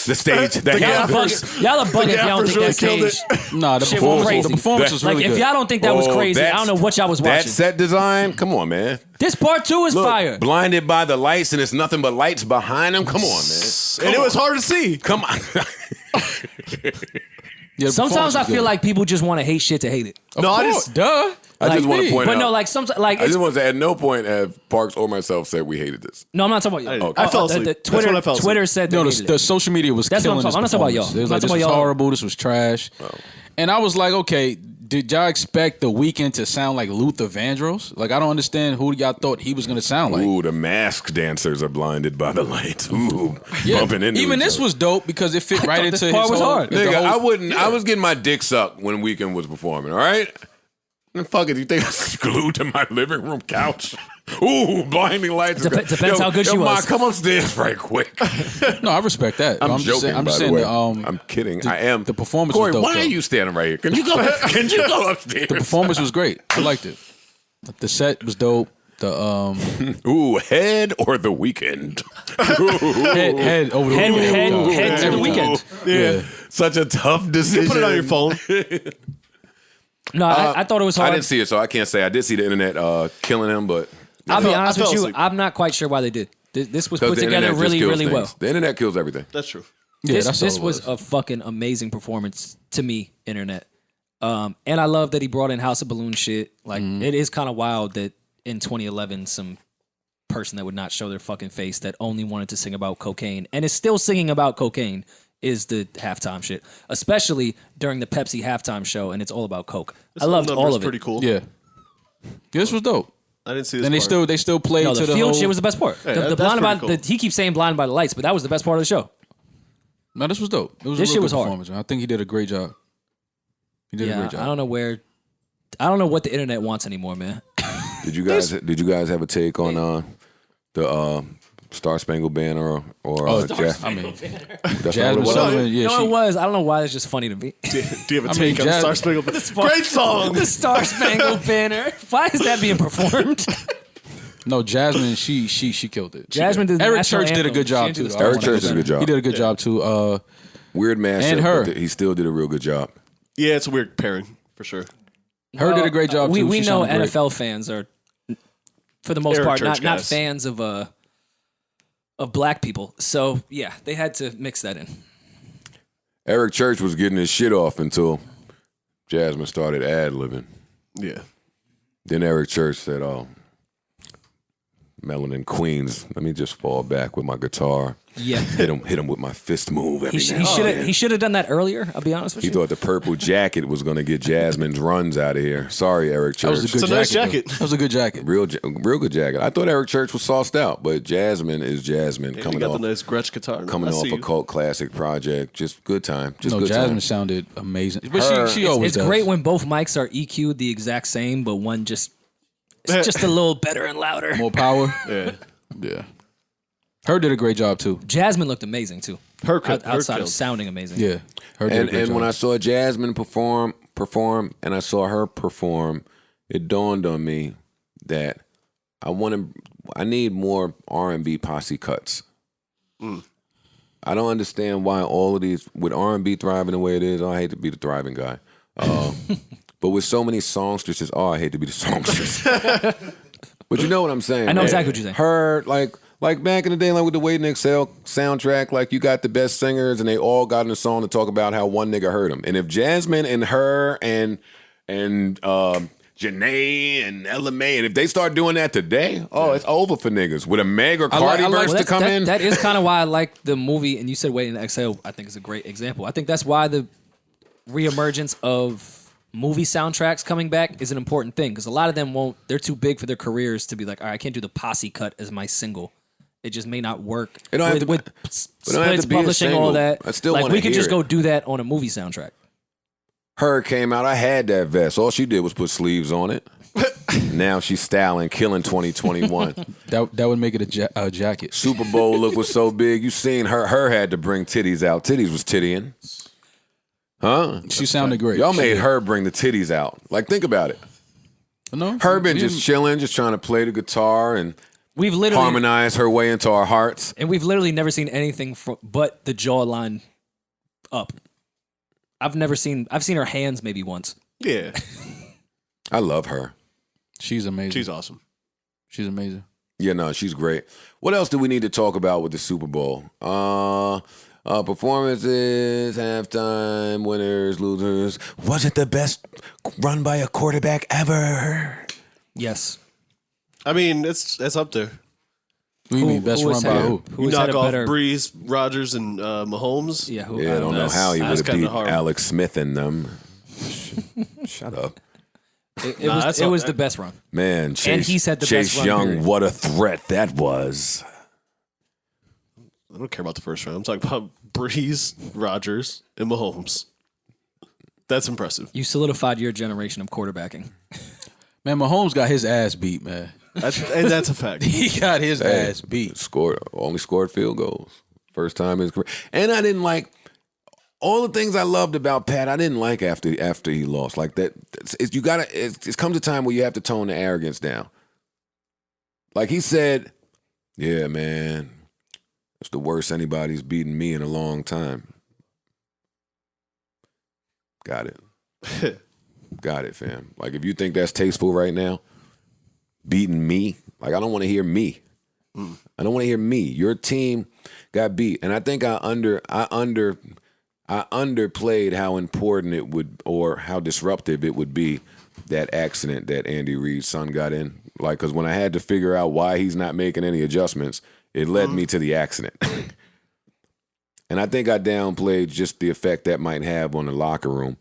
The stage. The Y'all are gaffers. bugging. Y'all are bugging if y'all don't think that really killed stage. Nah, the Shit performance, was crazy. the performance was Like really if good. y'all don't think that was Oh, crazy, I that's- don't know what y'all was That watching. set design? Come on, man. This part 2 is Look, fire. blinded by the lights and it's nothing but lights behind them. Come on, man. And it was hard to see. Come on. Yeah, the Sometimes performance I was feel good. like people just want to hate shit to hate it. Of No, I course, just- duh. I just want to point But out. no, like sometimes, like I it's, just want to say, at no point have Parks or myself said we hated this. no, I'm not talking about y'all. I fell asleep. That's Twitter, when I fell asleep. Twitter said they No, hated the it. social media was That's what I'm killing this talking- I'm not talking about performance. y'all. It was I'm like, not this talking was about y'all. horrible. This was trash. And I was like, okay, did y'all expect the Weeknd to sound like Luther Vandross? Like, I don't understand who y'all thought he was going to sound like. Ooh, the mask dancers are blinded by the lights. Ooh, Yeah, bumping into even each this other. was dope because it fit right this into part his was whole. hard. the Nigga, whole- I wouldn't. I was getting my dick sucked when Weeknd was performing. All right. And fuck it, you think I was glued to my living room couch? Ooh, blinding lights. Depends how good she Ma, was. come upstairs right quick. No, I respect that. I'm just joking. saying, I'm just by saying. the way. I'm kidding. I am. the performance Corey, was dope, why though. are you standing right here? Can you go? Can you go upstairs? The performance was great. I liked it. The set was dope. The Ooh, head or the weekend? head over the Head- weekend. head to the Every time. weekend. Yeah. Such a tough decision. Put it on your phone. No, I thought it was hard. I didn't see it, so I can't say. I did see the internet killing him, but I'll be I honest fell with you. asleep. I'm not quite sure why they did. This was because put the together internet just really, kills really things. well. The internet kills everything. That's true. Yeah, This that's all this it was a fucking amazing performance to me, internet. And I love that he brought in House of Balloon shit. Like it is kind of wild that in 2011 some person that would not show their fucking face that only wanted to sing about cocaine and is still singing about cocaine is the halftime shit, especially during the Pepsi halftime show, and it's all about coke. I loved Number's all of pretty it. cool. Yeah. This was dope. I didn't see this. And part. they still played No, to the the field whole. shit was the best part. Hey, the that's blinded by pretty cool. he keeps saying blinded by the lights, but that was the best part of the show. No, this was dope. It was This a shit real was good hard. performance. Man. I think he did a great job. He did a Yeah, great job. I don't know what the internet wants anymore, man. Did you guys have a take on the Star Spangled Banner or Jack? I mean, That's Jasmine not what it was. Sullivan. Yeah, No, it was. I don't know why it's just funny to me. Do you have a I take mean, on Jazz- Star Spangled Banner? Great song. The Star Spangled Banner. Why is that being performed? No, Jasmine, she killed it. Jasmine did the Eric national Church did a anthem. good She job didn't do too. the though. Star Eric Church did a good job. He did a good job too. Weird mashup, And her. but he still did a real good job. Yeah, it's a weird pairing for sure. Her did a great job too. We She know sounded great. NFL fans are, for the most Eric part, Church not guys. fans of black people. So yeah, they had to mix that in. Eric Church was getting his shit off until Jasmine started ad-libbing. Yeah. Then Eric Church said, "Oh, Melanin Queens. Let me just fall back with my guitar. Yeah. Hit him with my fist move every now and then. He should have done that earlier, I'll be honest with He you. thought the purple jacket was going to get Jasmine's runs out of here. Sorry, Eric Church. That was a good It's a nice jacket. jacket. That was a good jacket. Real good jacket. I thought Eric Church was sauced out, but Jasmine is Jasmine You coming got off the nice Gretsch guitar. coming I off see a you. cult classic project. Just good time. Just No, good Jasmine time. sounded amazing. But she always It's does. great when both mics are EQ'd the exact same, but one it's just a little better and louder. More power. Yeah. Yeah. Her did a great job too. Jasmine looked amazing too. Her Outside of killed. sounding amazing. Yeah. Her did a great And job. when I saw Jasmine perform, and I saw her perform, it dawned on me that I need more R&B posse cuts. I don't understand why all of these, with R&B thriving the way it is, I hate to be the thriving guy. But with so many songstresses, I hate to be the songstress. But you know what I'm saying. I know man. exactly what you're saying. Her, like back in the day, like with the Wait and Excel soundtrack, like you got the best singers and they all got in a song to talk about how one nigga hurt them. And if Jasmine and her and Janae and Ella May, and if they start doing that today, it's over for niggas. With a Meg or Cardi verse to come in. That is kind of why I like the movie, and you said Wait and Exhale, I think is a great example. I think that's why the reemergence of movie soundtracks coming back is an important thing, because a lot of them they're too big for their careers to be like, all right, I can't do the posse cut as my single. It just may not work. It don't have to- with it don't have splits, to be a publishing, all single. that. I still like wanna we could hear just it. go do that on a movie soundtrack. Her came out. I had that vest. All she did was put sleeves on it. Now she's styling, killing 2021. that would make it a jacket. Super Bowl look was so big. You seen her. Her had to bring titties out. Titties was tittying. Huh? She sounded great. Y'all She made did. her bring the titties out. Like, think about it. No, Her been we just didn't- chilling, just trying to play the guitar and We've literally harmonize her way into our hearts. And we've literally never seen anything but the jawline up. I've seen her hands maybe once. Yeah. I love her. She's amazing. She's awesome. She's amazing. Yeah, no, she's great. What else do we need to talk about with the Super Bowl? Performances, halftime, winners, losers. Was it the best run by a quarterback ever? Yes. I mean, it's up there. What do you mean best who run has by had- who? Who You has had knock a off better? Breeze, Rodgers, and Mahomes. Yeah, who? Yeah, I don't know That's- how he would that's have kinda beat hard. Alex Smith and them. Shut up. It Nah, was that's it up was there. the best run. Man, Chase, he's had the Chase best run, Young, period. what a threat that was. I don't care about the first round. I'm talking about Breeze, Rodgers, and Mahomes. That's impressive. You solidified your generation of quarterbacking. Man, Mahomes got his ass beat, man. And that's a fact. He got his ass beat. Only scored field goals. First time in his career. And I didn't like all the things I loved about Pat. I didn't like after he lost. Like that, it comes a time where you have to tone the arrogance down. Like he said, "Yeah, man, it's the worst anybody's beaten me in a long time." Got it. Got it, fam. Like if you think that's tasteful right now, beating me, like I don't want to hear me. I don't want to hear me. Your team got beat, and I think I underplayed how important it would, or how disruptive it would be, that accident that Andy Reid's son got in. Like, because when I had to figure out why he's not making any adjustments, it led me to the accident. And I think I downplayed just the effect that might have on the locker room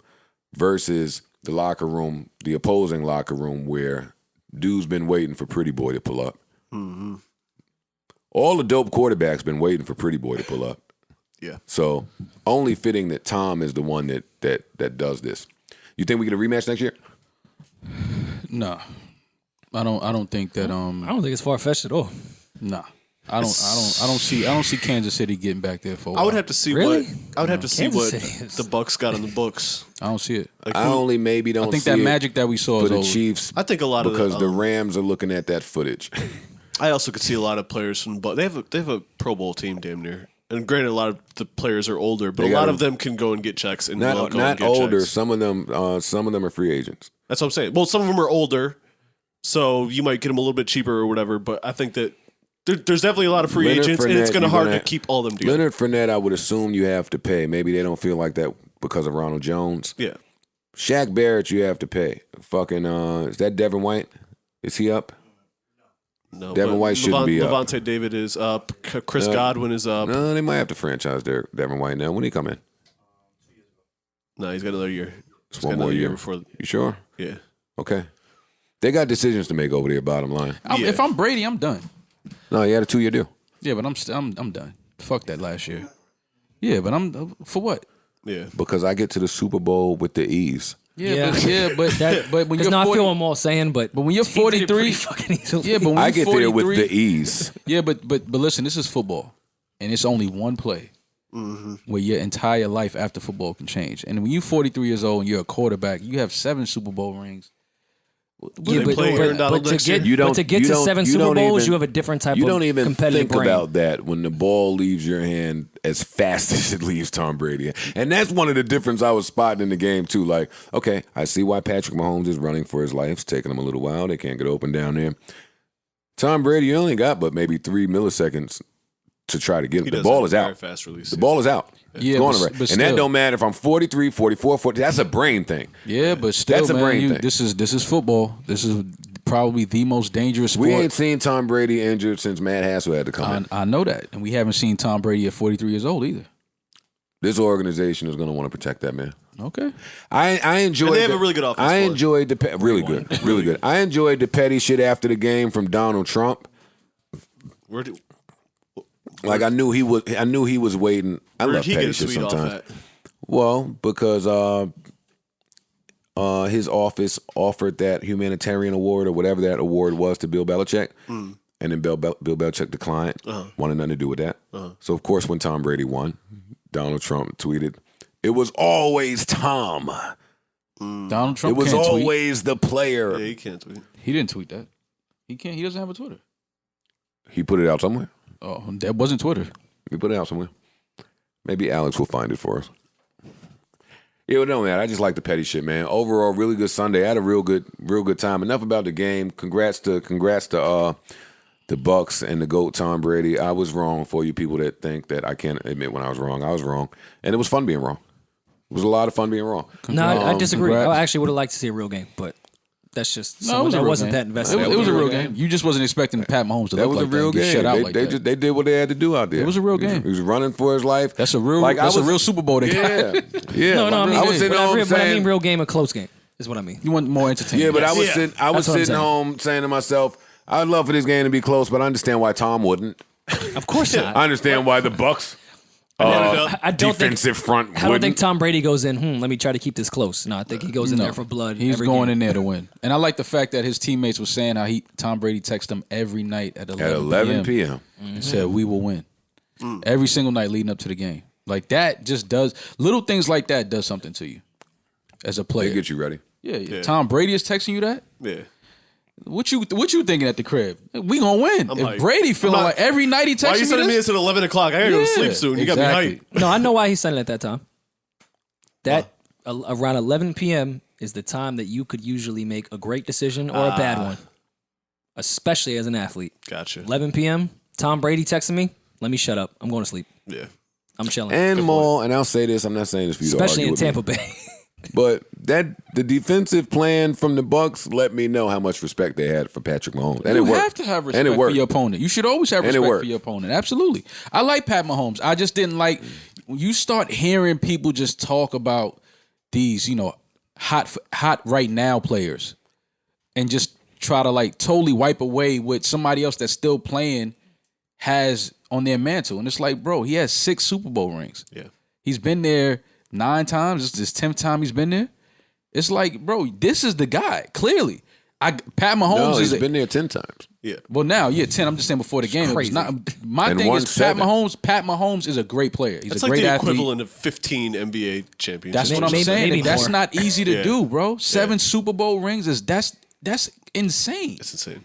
versus the locker room, the opposing locker room, where dude's been waiting for Pretty Boy to pull up. Mm-hmm. All the dope quarterbacks been waiting for Pretty Boy to pull up. Yeah. So only fitting that Tom is the one that does this. You think we get a rematch next year? No. I don't think that I don't think it's far fetched at all. nah. I don't see Kansas City getting back there for a while. I would have to see Really? I would have to see Kansas what City is- the Bucks got on the books. I don't see it. Like, I only maybe don't I think see that it magic that we saw for is the over. Chiefs I think a lot of because the Rams are looking at that footage. I also could see a lot of players from, but they have a Pro Bowl team damn near. And granted, a lot of the players are older, but They a lot gotta- of them can go and get checks and will Not go and get older. checks. Some of them are free agents. That's what I'm saying. Well, some of them are older, so you might get them a little bit cheaper or whatever. But I think that there's definitely a lot of free Leonard agents, and it's Fournette, going to you're hard gonna- to keep all them together. Leonard Fournette, I would assume you have to pay. Maybe they don't feel like that because of Ronald Jones. Yeah, Shaq Barrett, you have to pay. Fucking, is that Devin White? Is he up? No, Devin but White shouldn't be up. Levante David is up. Chris Godwin is up. No, they might have to franchise Devin White now. When he come in? No, he's got another year. It's one more year. Before. You sure? Yeah. Okay. They got decisions to make over there, bottom line. If I'm Brady, I'm done. No, he had a 2-year deal. Yeah, but I'm done. Fuck that last year. Yeah, but I'm for what? Yeah. Because I get to the Super Bowl with the ease. But when It's you're not 40, feel I'm all saying, but when you're he did it 43, pretty fucking easily. yeah, but when I you're get 43, there with the ease. Yeah, but listen, this is football, and it's only one play where your entire life after football can change. And when you're 43 years old and you're a quarterback, you have 7 Super Bowl rings. Yeah, but to get to 7 Super Bowls, you have a different type of You don't even competitive think brain. about that when the ball leaves your hand as fast as it leaves Tom Brady. And that's one of the difference I was spotting in the game, too. Like, okay, I see why Patrick Mahomes is running for his life. It's taking him a little while. They can't get open down there. Tom Brady, you only got but maybe 3 milliseconds to try to get him. The ball is out. Fast release. The ball is out. Yeah, It's going but around. And still. that don't matter if I'm 43, 44, 40. That's a brain thing. Yeah, but still, That's a man, brain thing. this is football. This is probably the most dangerous sport. We ain't seen Tom Brady injured since Matt Hassel had to come in. I know that, and we haven't seen Tom Brady at 43 years old either. This organization is going to want to protect that man. Okay. I enjoyed. And they have a really good offense I for it. enjoyed the really good. I enjoyed the petty shit after the game from Donald Trump. Like I knew he was waiting. I Where love did he petty get a shit tweet off sometimes. at? Well, because his office offered that humanitarian award or whatever that award was to Bill Belichick, and then Bill Belichick declined. Wanted nothing to do with that. So of course, when Tom Brady won, Donald Trump tweeted, "It was always Tom. Donald Trump. It was can't tweet. always the player." Yeah, he can't tweet. He didn't tweet that. He can't. He doesn't have a Twitter. He put it out somewhere. Oh, that wasn't Twitter. He put it out somewhere. Maybe Alex will find it for us. Yeah, well, no, man. I just like the petty shit, man. Overall, really good Sunday. I had a real good time. Enough about the game. Congrats to the Bucks and the GOAT Tom Brady. I was wrong for you people that think that I can't admit when I was wrong. I was wrong, and it was fun being wrong. It was a lot of fun being wrong. No, I disagree. Congrats. I actually would have liked to see a real game, but that's just No, it was a that real wasn't game. that invested. It was a real game. You just wasn't expecting Pat Mahomes to That look was like a real that and get game. shut out like that. They did what they had to do out there. It was a real He game. was running for his life. That's a real. Like, That's a real Super Bowl. They got. Yeah. No, I mean, I was sitting home when I saying, mean real game, a close game is what I mean. You want more entertainment. yeah, but I was Yeah. sitting That's what I'm saying. home saying to myself, I'd love for this game to be close, but I understand why Tom wouldn't. Of course not. I understand why the Bucks I don't defensive front I don't wouldn't. think Tom Brady goes in. Let me try to keep this close. No, I think he goes in there for blood. He's every going game. in there to win. And I like the fact that his teammates were saying how Tom Brady texted him every night at 11 At 11 p.m. and said, "We will win." Every single night leading up to the game. Like that just does little things like that does something to you as a player. They get you ready. Yeah. Tom Brady is texting you that? Yeah. What you thinking at the crib? We gonna win. I'm If hyped. Brady feeling I'm not- like every night he Why are you texting sending me this? this at 11 o'clock? I gotta go to sleep Yeah, soon. You exactly. got me hyped. No, I know why he sent it at that time. That around 11 p.m. is the time that you could usually make a great decision or a bad one, especially as an athlete. Gotcha. 11 p.m. Tom Brady texting me. Let me shut up. I'm going to sleep. Yeah. I'm chilling. And more, and I'll say this, I'm not saying this for you especially to in argue with me. Tampa Bay. But the defensive plan from the Bucks let me know how much respect they had for Patrick Mahomes. And You it worked. have to have And respect it for worked. your opponent. You should always have And it respect for worked. your opponent. Absolutely. I like Pat Mahomes. I just didn't like when you start hearing people just talk about these, hot right now players and just try to like totally wipe away what somebody else that's still playing has on their mantle. And it's like, bro, he has 6 Super Bowl rings. Yeah. He's been there 9 times. It's his 10th time he's been there. It's like, bro, this is the guy. Clearly, Pat Mahomes No, is he's been there 10 times. Yeah. well now, 10. I'm just saying before the game. It was crazy. not my And thing won is Pat 7. Mahomes. Pat Mahomes is a great player. He's It's a like great the athlete. equivalent of 15 NBA championships. That's what I'm Maybe- saying. maybe And that's more. not easy to Yeah. do, bro. 7 Super Bowl rings is that's insane. It's insane.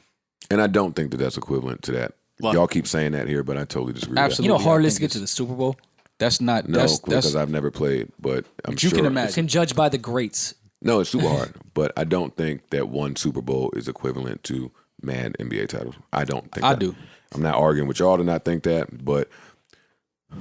And I don't think that that's equivalent to that. Why? Y'all keep saying that here, but I totally disagree Absolutely. You know, I how hard it is think to get to the Super Bowl. That's not. with that. No, that's because I've never played, but I'm you sure. can You imagine. can judge by the greats. No, it's super hard, but I don't think that one Super Bowl is equivalent to mad NBA titles. I don't think I that. do. I'm not arguing with y'all to not think that, but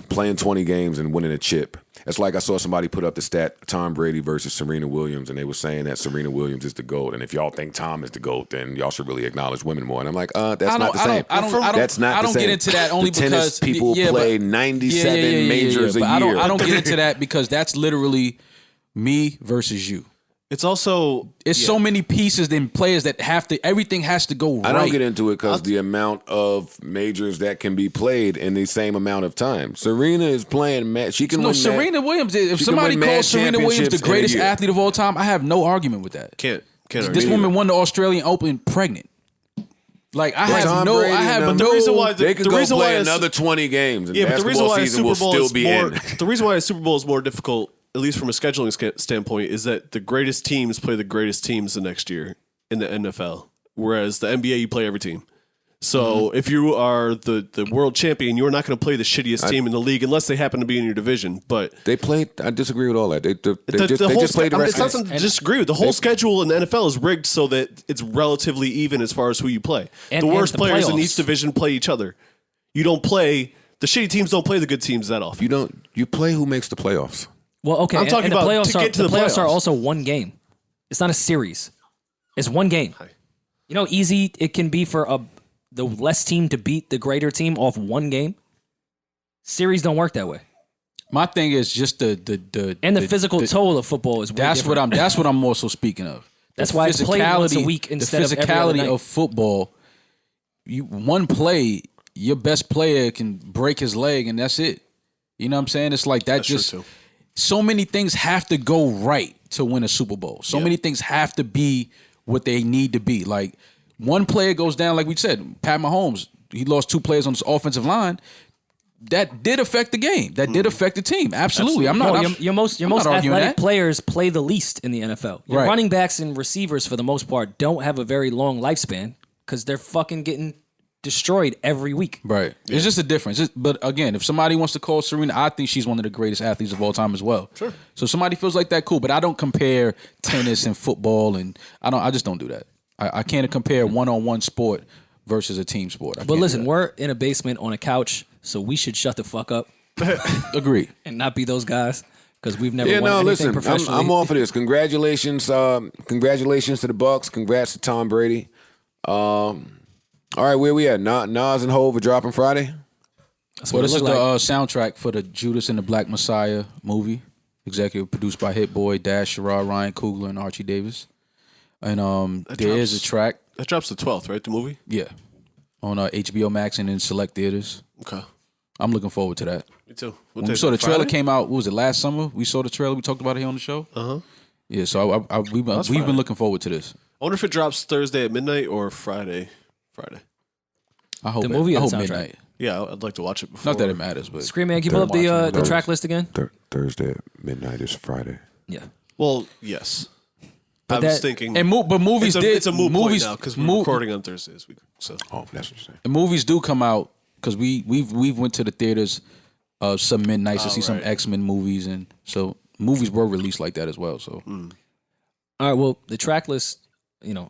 playing 20 games and winning a chip. It's like I saw somebody put up the stat Tom Brady versus Serena Williams, and they were saying that Serena Williams is the GOAT. And if y'all think Tom is the GOAT, then y'all should really acknowledge women more. And I'm like, that's not the same. That's not the same. I don't get into that only the tennis because people play 97 majors a year. I don't get into that because that's literally me versus you. It's also so many pieces and players that everything has to go right. I don't get into it because the amount of majors that can be played in the same amount of time. Serena is playing. She can win. Serena Williams. If somebody calls Serena Williams the greatest athlete of all time, I have no argument with that. Can't. This woman won the Australian Open pregnant. Like I have no. But the reason why they could go play another 20 games, and basketball season will still be in. The reason why a Super Bowl is more difficult, at least from a scheduling standpoint, is that the greatest teams play the greatest teams the next year in the NFL. Whereas the NBA, you play every team. So if you are the world champion, you're not going to play the shittiest team in the league unless they happen to be in your division. But they played. I disagree with all that. They just played the rest. It's not something to disagree with. The whole schedule in the NFL is rigged so that it's relatively even as far as who you play. The worst players in each division play each other. You don't play the shitty teams. Don't play the good teams that often. You play who makes the playoffs. Well, okay. I'm talking about the playoffs are playoffs. also one game. It's not a series. It's one game. You know how easy it can be for the less team to beat the greater team off one game? Series don't work that way. My thing is just the physical toll of football is way different. That's what I'm also speaking of. That's why it's played once a week instead of every other night. The physicality of football. One play, your best player can break his leg and that's it. You know what I'm saying? It's like that. That's just true too. So many things have to go right to win a Super Bowl. So many things have to be what they need to be. Like one player goes down, like we said, Pat Mahomes, he lost 2 players on his offensive line. That did affect the game. That did affect the team. Absolutely. Your most athletic players play the least in the NFL. Your running backs and receivers, for the most part, don't have a very long lifespan because they're fucking getting destroyed every week. Right. Yeah. It's just a difference. But again, if somebody wants to call Serena, I think she's one of the greatest athletes of all time as well. Sure. So if somebody feels like that, cool. But I don't compare tennis and football, and I just don't do that. I can't compare one-on-one sport versus a team sport. But listen, we're in a basement on a couch, so we should shut the fuck up. Agree. And not be those guys. Because we've never won anything professionally. I'm all for this. Congratulations to the Bucks. Congrats to Tom Brady. All right, where we at? Nas and Hov are dropping Friday? Well, this is the soundtrack for the Judas and the Black Messiah movie. Executive produced by Hit Boy, Dash, Sherrod, Ryan Coogler, and Archie Davis. And there is a track. That drops the 12th, right? The movie? Yeah. On HBO Max and in select theaters. Okay. I'm looking forward to that. Me too. When we saw the trailer came out, what was it, last summer? We saw the trailer. We talked about it here on the show. Uh-huh. Yeah, so we've been looking forward to this. I wonder if it drops Thursday at midnight or Friday. I hope the movie. I hope soundtrack. Midnight. Yeah, I'd like to watch it before. Not that it matters, but Scream Man, can you pull up the track list again? Thursday at midnight is Friday. Yeah. Well, yes. I was thinking, but movies it's a moot point now because we're recording on Thursday this week. So, that's what you're saying. And movies do come out because we've went to the theaters some midnights to see some X-Men movies, and so movies were released like that as well. So, all right. Well, the track list. You know,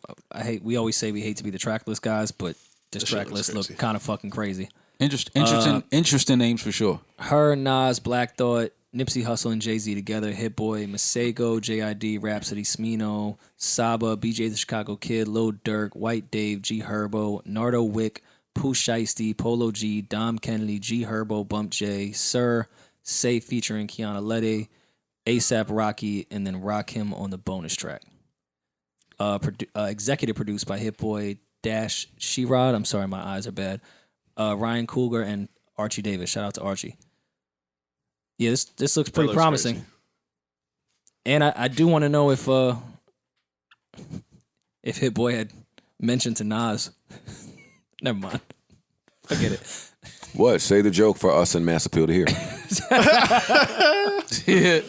we always say we hate to be the track list guys, but this track list look kind of fucking crazy. Interesting names for sure. Her, Nas, Black Thought, Nipsey Hussle and Jay-Z together, Hit Boy, Masego, JID, Rhapsody, Smino, Saba, BJ the Chicago Kid, Lil Durk, White Dave, G Herbo, Nardo Wick, Pooh Shiesty, Polo G, Dom Kennedy, G Herbo, Bump J, Sir, Safe featuring Kiana Lede, ASAP Rocky, and then Rock Him on the bonus track. Executive produced by Hit Boy, Dash Sherrod. I'm sorry, my eyes are bad. Ryan Coogler and Archie Davis. Shout out to Archie. Yeah, this looks pretty promising. Crazy. And I do want to know if Hit Boy had mentioned to Nas. Never mind. Forget it. What? Say the joke for us and Mass Appeal to hear. Yeah.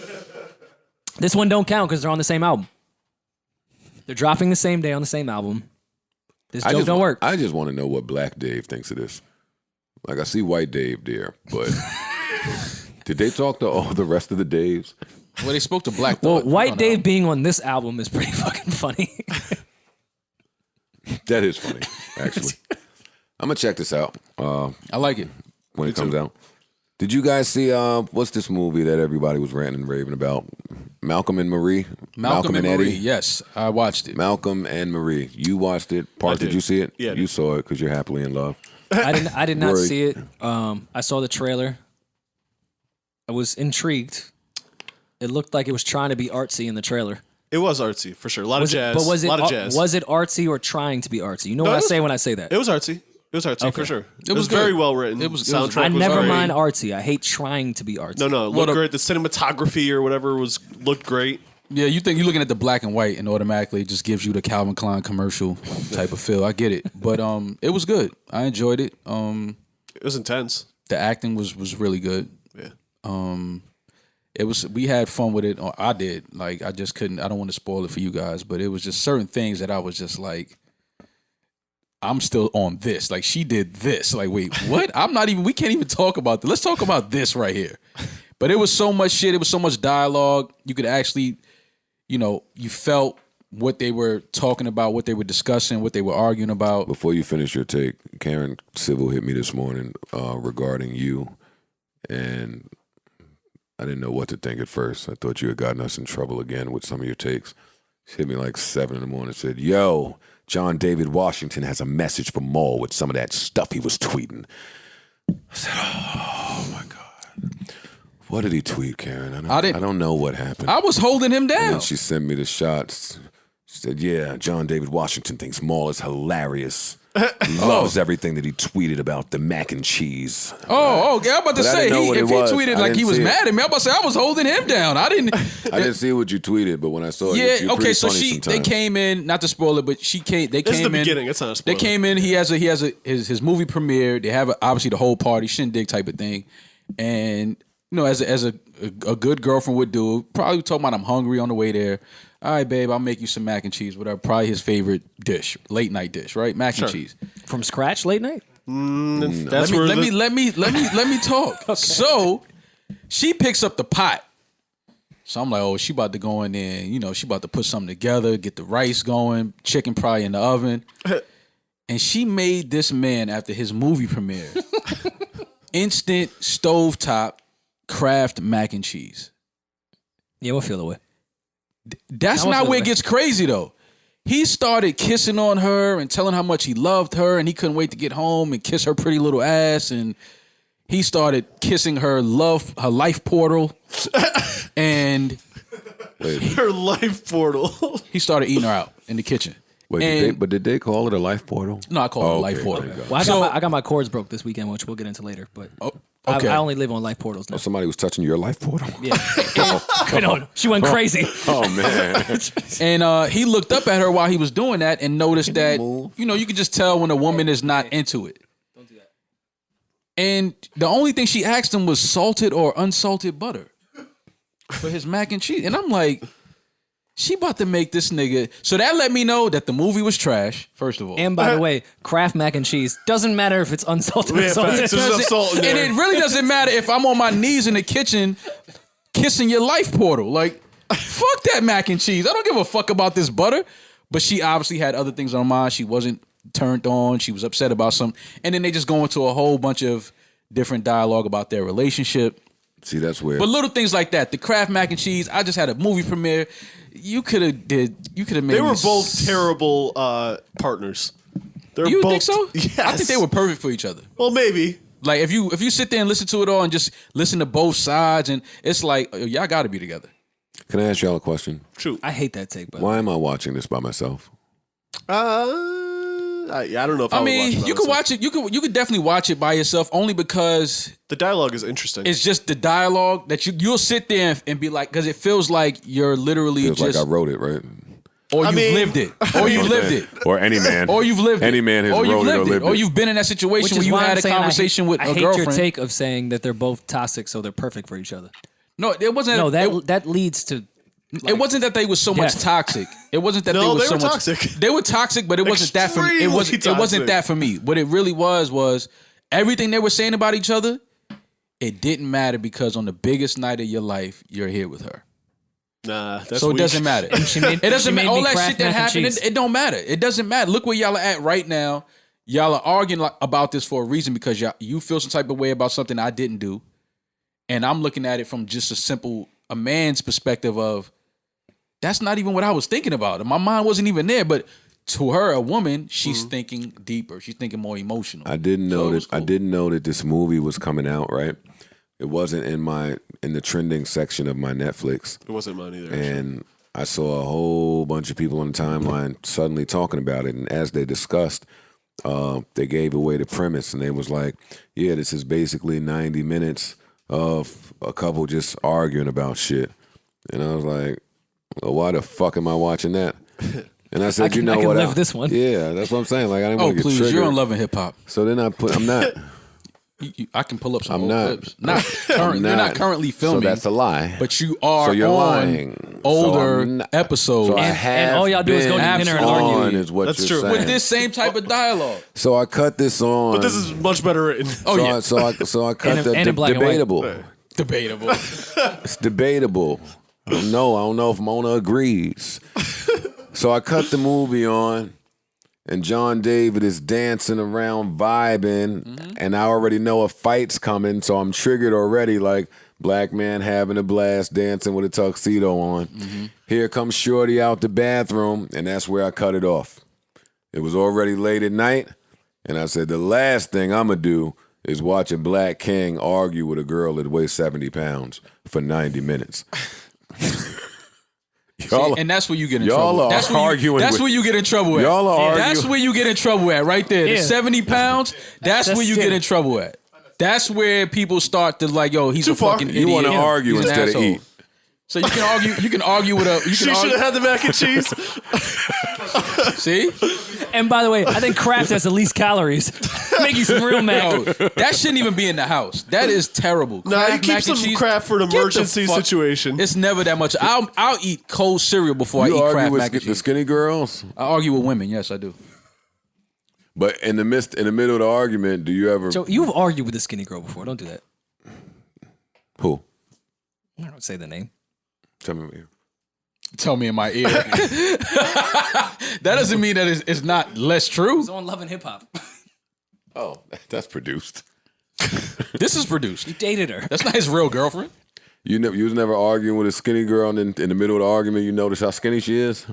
This one don't count because they're on the same album. They're dropping the same day on the same album. This joke don't work. I just want to know what Black Dave thinks of this. Like, I see White Dave there, but did they talk to all the rest of the Daves? Well, they spoke to Black Thought. Well, White Dave being on this album is pretty fucking funny. That is funny, actually. I'm going to check this out. I like it. When it comes out. Did you guys see what's this movie that everybody was ranting and raving about? Malcolm and Marie. Malcolm and Marie. Eddie. Yes, I watched it. Malcolm and Marie. You watched it. Did you see it? Yeah, you saw it because you're happily in love. I did not Rory. see it. I saw the trailer. I was intrigued. It looked like it was trying to be artsy in the trailer. It was artsy for sure. A lot of jazz. But was it a lot of jazz. was it artsy or trying to be artsy? You know what I say when I say that. It was artsy. It was artsy for sure. It was good. very well written. It was- Soundtrack I was never great. mind artsy. I hate trying to be artsy. No, it looked great. The cinematography or whatever looked great. Yeah, you think you're looking at the black and white and automatically it just gives you the Calvin Klein commercial type of feel. I get it, but it was good. I enjoyed it. It was intense. The acting was really good. Yeah. It was. We had fun with it. Or I did. Like I just couldn't. I don't want to spoil it for you guys, but it was just certain things that I was just like, I'm still on this. Like she did this. Like wait, what? I'm not even. We can't even talk about this. Let's talk about this right here. But it was so much shit. It was so much dialogue. You could actually, you felt what they were talking about, what they were discussing, what they were arguing about. Before you finish your take, Karen Civil hit me this morning regarding you, and I didn't know what to think at first. I thought you had gotten us in trouble again with some of your takes. She hit me like 7 a.m. and said, "Yo, John David Washington has a message for Maul with some of that stuff he was tweeting." I said, "Oh my God, what did he tweet, Karen? I don't know what happened." I was holding him And down. then she sent me the shots. She said, "Yeah, John David Washington thinks Maul is hilarious. He loves everything that he tweeted about the mac and cheese." Oh, okay. I'm about to But I say, didn't know what if it he was. tweeted I like he didn't was see it. mad at me, I'm about to say I was holding him down. I didn't. I didn't see what you tweeted, but when I saw it, Yeah. you're Okay. pretty So funny they sometimes. came in. Not to spoil it, but they came This is the in. beginning. It's not a They spoiler. came in. He has his movie premiere. They have obviously the whole party shindig type of thing, and as a good girlfriend would do, probably talking about I'm hungry on the way there. All right, babe, I'll make you some mac and cheese, whatever. Probably his favorite dish, late night dish, right? Mac and cheese. From scratch late night? That's Let me talk. Okay. So she picks up the pot. So I'm like, oh, she about to go in there. She about to put something together, get the rice going, chicken probably in the oven. And she made this man after his movie premiere instant stovetop Kraft mac and cheese. Yeah, we'll feel the way. That's not where it gets crazy though. He started kissing on her and telling how much he loved her and he couldn't wait to get home and kiss her pretty little ass, and he started kissing her life portal and Her life portal. he started eating her out in the kitchen. Wait, did they call it a life portal? No, I call it a life okay, portal. there you go. Well, I got my cords broke this weekend, which we'll get into later. But okay. I only live on life portals now. Oh, somebody was touching your life portal? Yeah. No, she went crazy. Oh, man. And he looked up at her while he was doing that and noticed that, you could just tell when a woman is not into it. Don't do that. And the only thing she asked him was salted or unsalted butter for his mac and cheese. And I'm like, she about to make this nigga. So that let me know that the movie was trash, first of all. And by the way, Kraft mac and cheese doesn't matter if it's unsalted or Yeah, salted. facts. There's enough salt in And there. it really doesn't matter if I'm on my knees in the kitchen kissing your life portal. Like, fuck that mac and cheese. I don't give a fuck about this butter. But she obviously had other things on her mind. She wasn't turned on. She was upset about something. And then they just go into a whole bunch of different dialogue about their relationship. See, that's weird. But little things like that. The Kraft mac and cheese. I just had a movie premiere. You could have made. They were both terrible partners. They're You both, think so? Yes. I think they were perfect for each other. Well, maybe. Like if you sit there and listen to it all and just listen to both sides, and it's like y'all got to be together. Can I ask y'all a question? True. I hate that take, but Why am I watching this by myself? I don't know if I, I mean, would watch it by you could myself. watch it. You could definitely watch it by yourself, only because The dialogue is interesting. it's just the dialogue that you'll sit there and be like, because it feels like you're literally Feels just, like I wrote it, right? or I you've mean- lived it, or you've lived it. Or any man. Or you've lived it. Any man has or you've wrote it or lived lived Or it. you've been in that which situation where is you why had I'm a saying conversation with I a hate girlfriend. your take of saying that they're both toxic, so they're perfect for each other. No, it wasn't. No, it, that leads to. it wasn't that they were so much Death. toxic. It wasn't that No, they were they so were much toxic. They were toxic, but it wasn't that for me. It wasn't. Extremely It wasn't toxic. that for me. What it really was everything they were saying about each other. It didn't matter because on the biggest night of your life, you're here with her. Nah, that's So it weak. doesn't matter. She made, It doesn't she matter. made All me that Kraft shit that mac and happened, cheese. it don't matter. It doesn't matter. Look where y'all are at right now. Y'all are arguing about this for a reason because you feel some type of way about something I didn't do. And I'm looking at it from just a man's perspective of, that's not even what I was thinking about. My mind wasn't even there. But to her, a woman, she's thinking deeper. She's thinking more emotional. I didn't know So it was I cool. didn't know that this movie was coming out, right? It wasn't in the trending section of my Netflix. It wasn't mine either. And I saw a whole bunch of people on the timeline suddenly talking about it. And as they discussed, they gave away the premise. And they was like, yeah, this is basically 90 minutes of a couple just arguing about shit. And I was like, well, why the fuck am I watching that? And I said, I can live this one. Yeah, that's what I'm saying. Like, I didn't Oh, want to get please, triggered. you're on Love and Hip Hop. So then I'm not. I can pull up some I'm old not. clips. Not current, You're not currently filming. So that's a lie. But you are So you're on lying. older So I'm not- episodes. So I And have all y'all do is go to been dinner and on, argue. is what That's you're true. saying. with this same type of dialogue. So I cut this on. But this is much better written. Oh, yeah. So I cut And the in black and white. debatable. Debatable. It's debatable. I don't know if Mona agrees. So I cut the movie on, and John David is dancing around, vibing, and I already know a fight's coming, so I'm triggered already, like black man having a blast, dancing with a tuxedo on. Here comes Shorty out the bathroom, and that's where I cut it off. It was already late at night, and I said, the last thing I'm going to do is watch a black king argue with a girl that weighs 70 pounds for 90 minutes. Y'all, and that's where you get in y'all trouble. are That's where arguing That's with- where you get in trouble at. Y'all are That's arguing- where you get in trouble at, right there. The Yeah. 70 pounds, that's where you get in trouble at. That's where people start to like, yo, he's Too a far. fucking You idiot. wanna argue He's an instead of asshole. eat. So you can argue. You can argue with a. You She can should argue, have had the mac and cheese. see, And by the way, I think Kraft has the least calories. Make you some real mac. yo, that shouldn't even be in the house. That is terrible. Nah, you Kraft keep mac and some cheese, Kraft for an get the emergency fuck- situation. It's never that much. I'll eat cold cereal before You I eat argue Kraft with mac and the cheese. skinny girls? I argue with women. Yes, I do. But in the middle of the argument, do you ever... Joe, you've argued with a skinny girl before. Don't do that. Who? I don't say the name. Tell me. Tell me in my ear. That doesn't mean that it's not less true. It's on Love and Hip Hop. Oh, that's produced. This is produced. You dated her. That's not his real girlfriend. You was never arguing with a skinny girl, and in the middle of the argument, you notice how skinny she is?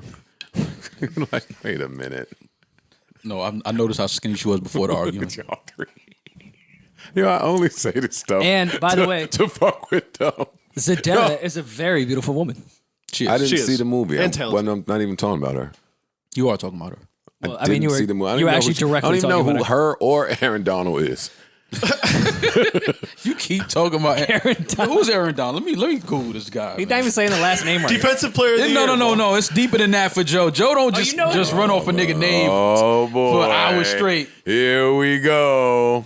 You're like, wait a minute. No, I noticed how skinny she was before the argument. Y'all three. Yo, I only say this stuff And by the way, to fuck with them. Zendaya is a very beautiful woman. She is. I didn't She see is. the movie. And I'm talented. not even talking about her. You are talking about her. Well, I mean, you Didn't were, see the movie. I don't you were even know actually who she- directly I don't even talking know who about her or Aaron Donald is. You keep talking about Aaron Donald. Who's Aaron Donald? Let me Google this guy. He's man. not even saying the last name right. Defensive player of the year. No. It's deeper than that for Joe. Joe don't just you know it? just run off a nigga name Oh boy! for hours straight. Here we go.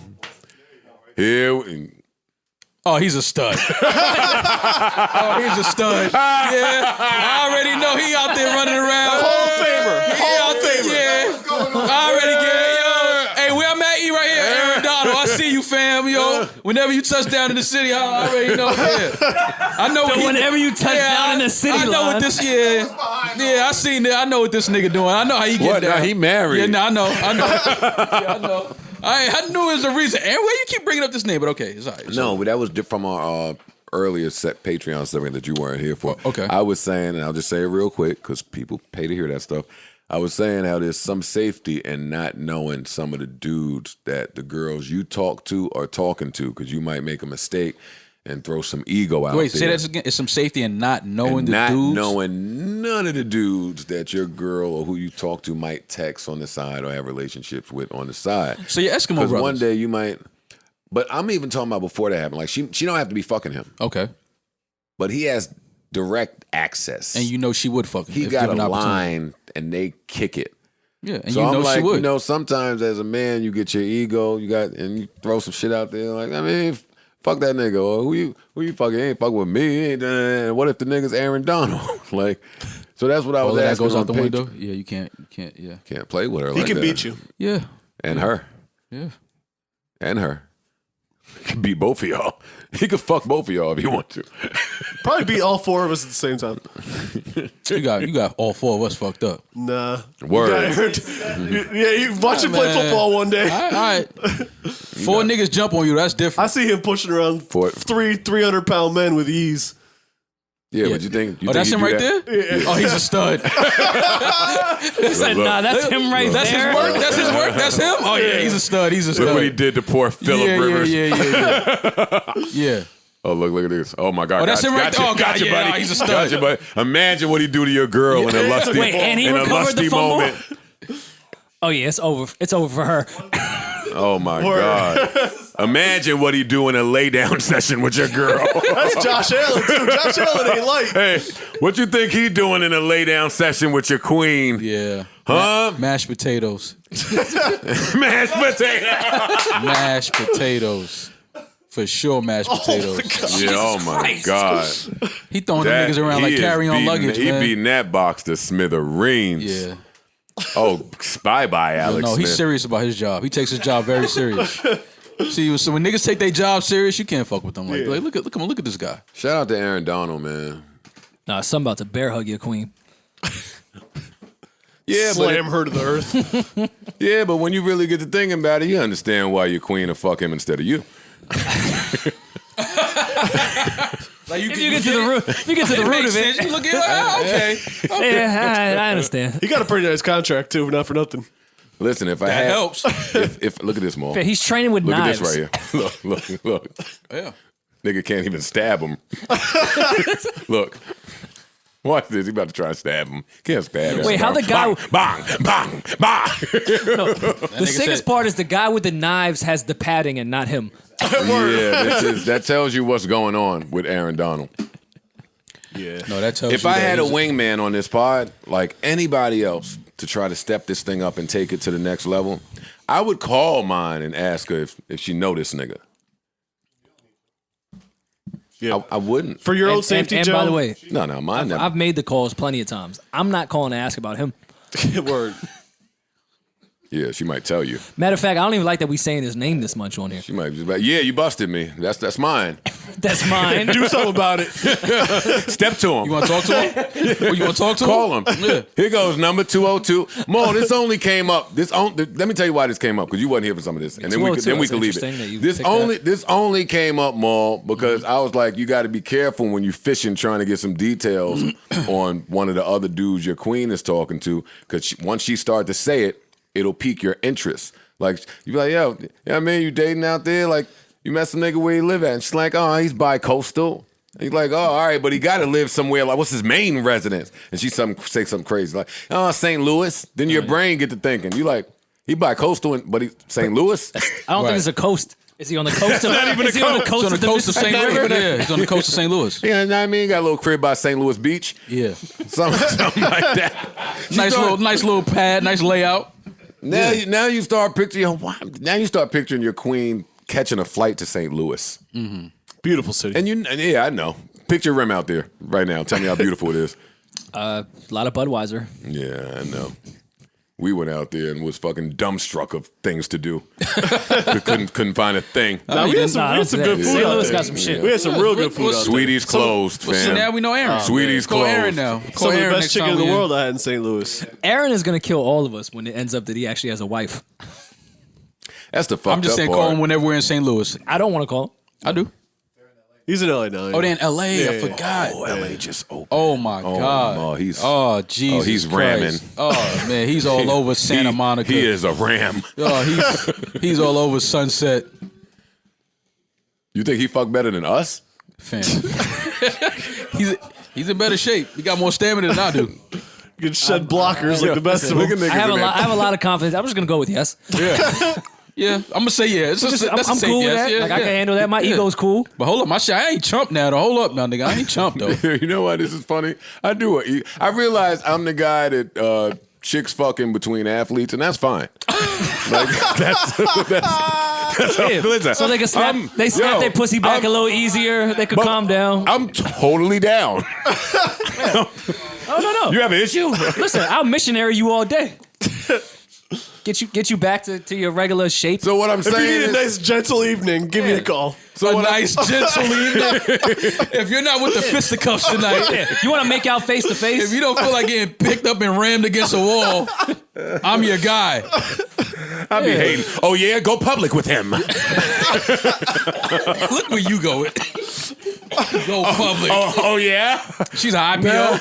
Oh, he's a stud. Oh, he's a stud. Yeah, I already know he out there running around. Hall of Famer. Hall of Famer. Yeah, I already get it. Yo, hey, where I'm at, E right here, Aaron Donald. I see you, fam. Yo, whenever you touch down in the city, I already know. Yeah. I know. So whenever you touch down in the city I know line. what this. Yeah, I seen it. I know what this nigga doing. I know how he get What? down. Now he married. Yeah, no, I know. Yeah, I know. I knew it was a reason. And why you keep bringing up this name? But okay, it's all right. It's all No, right. but that was from our earlier set Patreon segment that you weren't here for. Okay. I was saying, and I'll just say it real quick because people pay to hear that stuff. I was saying how there's some safety in not knowing some of the dudes that the girls you talk to are talking to because you might make a mistake and throw some ego out Wait, there. say that again. It's some safety in not knowing and the not dudes. knowing none of the dudes that your girl or who you talk to might text on the side or have relationships with on the side. So your Eskimo Because brothers. one day you might. But I'm even talking about before that happened. Like she don't have to be fucking him, Okay, but he has direct access. and you know she would fuck him. he if got a given opportunity. line, and they kick it. Yeah, and So you I'm know like, she would. you know, sometimes as a man, you get your ego, and you throw some shit out there. Like, I mean, fuck that nigga. Or who you fucking? He ain't fucking with me. He ain't, what if the nigga's Aaron Donald? Like, so that's what I all was of that asking. goes on out the Patreon. window. Yeah, you can't. Yeah, Can't play with her. He like can that. beat you. yeah, And her. yeah. And her. He could beat both of y'all. He could fuck both of y'all if he want to. Probably beat all 4 of us at the same time. You got all 4 of us fucked up. Nah. Word. You watch him play football one day. All right. 4 niggas jump on you. That's different. I see him pushing around 300-pound men with ease. Yeah, but you think? That's him right there? Yeah. Oh, he's a stud. He said, nah, that's him right That's there. his work? That's his work? That's him? Oh, yeah, he's a stud. He's a stud. Look what he did to poor Phillip Rivers. Yeah. Oh, look at this. Oh, my God. Oh, that's him right there? Oh, God, gotcha, yeah, buddy. he's a stud. Gotcha, buddy. Imagine what he do to your girl in a lusty, Wait, and he in a recovered the lusty fumble? moment. Oh, yeah, it's over. It's over for her. Oh, my God. Imagine what he do in a lay down session with your girl. That's Josh Allen, too. Josh Allen ain't light. Hey, what you think he doing in a lay down session with your queen? Yeah. Huh? Mashed potatoes. Mashed potato. Mashed potatoes. For sure, mashed potatoes. Yeah, oh my God. He throwing them niggas around like carry-on luggage, He man. beating that box to smithereens. Yeah. Oh, bye, Alex No, he's Smith. serious about his job. He takes his job very serious. See, so when niggas take their job serious, you can't fuck with them. Like look at this guy. Shout out to Aaron Donald, man. Nah, something about to bear hug your queen. Yeah, Slam her to the earth. Yeah, but when you really get to thinking about it, you understand why your queen will fuck him instead of you. Like If you get to the root, of it, You look at okay. yeah, I understand. He got a pretty nice contract, too, not for nothing. Listen, if I That had, helps. if look at this, Maul. He's training with Look knives. at this right here. Look. Yeah. Nigga can't even stab him. Look. Watch this. He about to try to stab him. Can't stab him. Wait, how the guy? Bang, bang, bang. The sickest part is the guy with the knives has the padding and not him. Yeah, that tells you what's going on with Aaron Donald. Yeah. No, that tells If you I that had a he's wingman on this pod, like anybody else, to try to step this thing up and take it to the next level, I would call mine and ask her if she know this nigga. Yeah. I wouldn't. For your own safety, and Joe. by the way, No, mine never. I've made the calls plenty of times. I'm not calling to ask about him. Word. Yeah, she might tell you. Matter of fact, I don't even like that we saying his name this much on here. She might just be like, yeah, you busted me. That's mine. That's mine. Do something about it. Step to him. You want to talk to him? Oh, you want to talk to him? Call him. Yeah. Here goes number 202. Mo, this only came up. Let me tell you why this came up because you wasn't here for some of this, and then we could 202, leave that's interesting that you it. picked This only came up, Mo, because I was like, you got to be careful when you fishing trying to get some details on one of the other dudes your queen is talking to, because once she start to say it, it'll pique your interest. Like you be like, yo, I mean, you dating out there? Like you met some nigga where he live at? And she's like, oh, he's bi-coastal. And he's like, oh, all right, but he got to live somewhere. Like, what's his main residence? And she say something crazy like, oh, St. Louis. Then your brain get to thinking, you like, he bi-coastal, but he St. Louis. I don't think it's a coast. Is he on the coast of? Is he on the coast He's on of the coast of St. Mississippi Louis. River? Yeah, he's on the coast of St. Louis. Yeah, you know what I mean? Got a little crib by St. Louis Beach. Yeah. Something like that. Nice little pad, nice layout. Now you start picturing your queen catching a flight to St. Louis. Mm-hmm. Beautiful city. And yeah, I know. Picture Rim out there right now. Tell me how beautiful it is. A lot of Budweiser. Yeah, I know. We went out there and was fucking dumbstruck of things to do. We couldn't find a thing. we had some good food St. out Louis there. got some shit. We had some real good food out there. Sweetie's closed, So fam. now we know Aaron. Sweetie's Call closed. Aaron now. Some Call of the Aaron best next chicken time in the we in. world I had in St. Louis. Aaron is gonna kill all of us when it ends up that he actually has a wife. That's the fucked I'm just up saying, part. call him whenever we're in St. Louis. I don't want to call him. I do. He's in LA now. Oh, they're in L.A. I Yeah. forgot. Oh, LA just opened. Oh my God. Oh, he's Jesus. he's Christ. ramming. Oh man, he's all over Santa Monica. He is a ram. Oh, he's all over Sunset. You think he fucked better than us? Fam. he's in better shape. He got more stamina than I do. You can shed blockers like the best of Look them. at niggas I in there. have a lot of confidence. I'm just gonna go with yes. Yeah, I'm gonna say yeah. It's just, that's a I'm safe cool with yes. that. Yeah, Like I yeah. can handle that. My Yeah. ego's cool. But hold up, my shit. I ain't chump now. Though. Hold up now, nigga. I ain't chump though. You know why this is funny? I realize I'm the guy that chicks fucking between athletes, and that's fine. Like that's listen, So they can snap. They snap their pussy back a little easier. They could calm down. I'm totally down. Oh no. You have an issue? Listen, I'll missionary you all day. get you back to your regular shape. So what I'm If you saying need a is, nice, gentle evening, give me a call. So a nice, gentle evening. If you're not with the fisticuffs tonight, You want to make out face to if face? you don't feel like getting picked up and rammed against a wall, I'm your guy. I be hating. Oh yeah, go public with him. Look where you go. Go public. Oh yeah. She's an IPO.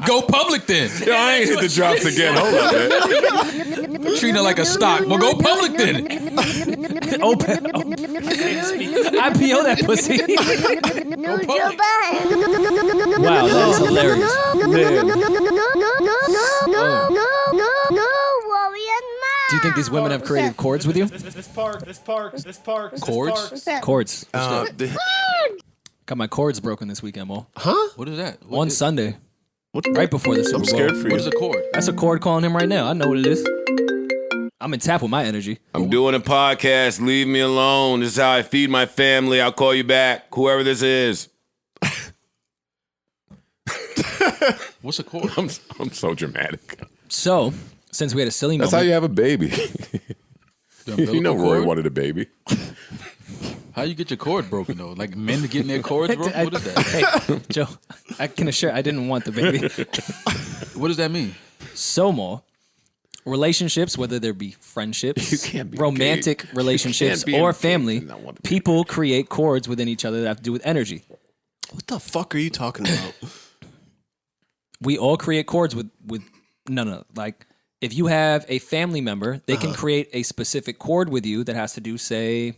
Go public then. Yo, I ain't hit the drops again. Hold on, man. Treat her like a stock. Well, go public then. IPO that pussy. Wow, that is hilarious. Do you think these women have created chords with you? This park. Chords? Chords. The- Got my chords broken this weekend, Mo. What is that? On Sunday, What? right before the Super I'm Bowl. scared for you. What is a chord? That's a chord calling him right now. I know what it is. I'm in tap with my energy. I'm doing a podcast. Leave me alone. This is how I feed my family. I'll call you back, whoever this is. What's a chord? I'm so dramatic. So, since we had a silly That's moment, how you have a baby. You know Rory wanted a baby. How you get your cord broken though? Like men getting their cords broken? What is that? Hey, Joe, I can assure I didn't want the baby. What does that mean? So more relationships, whether there be friendships, You can't be romantic gay. relationships, You can't be or engaged family, and not want to be people create chords within each other that have to do with energy. What the fuck are you talking about? We all create chords with no. Like if you have a family member, they can create a specific chord with you that has to do, say,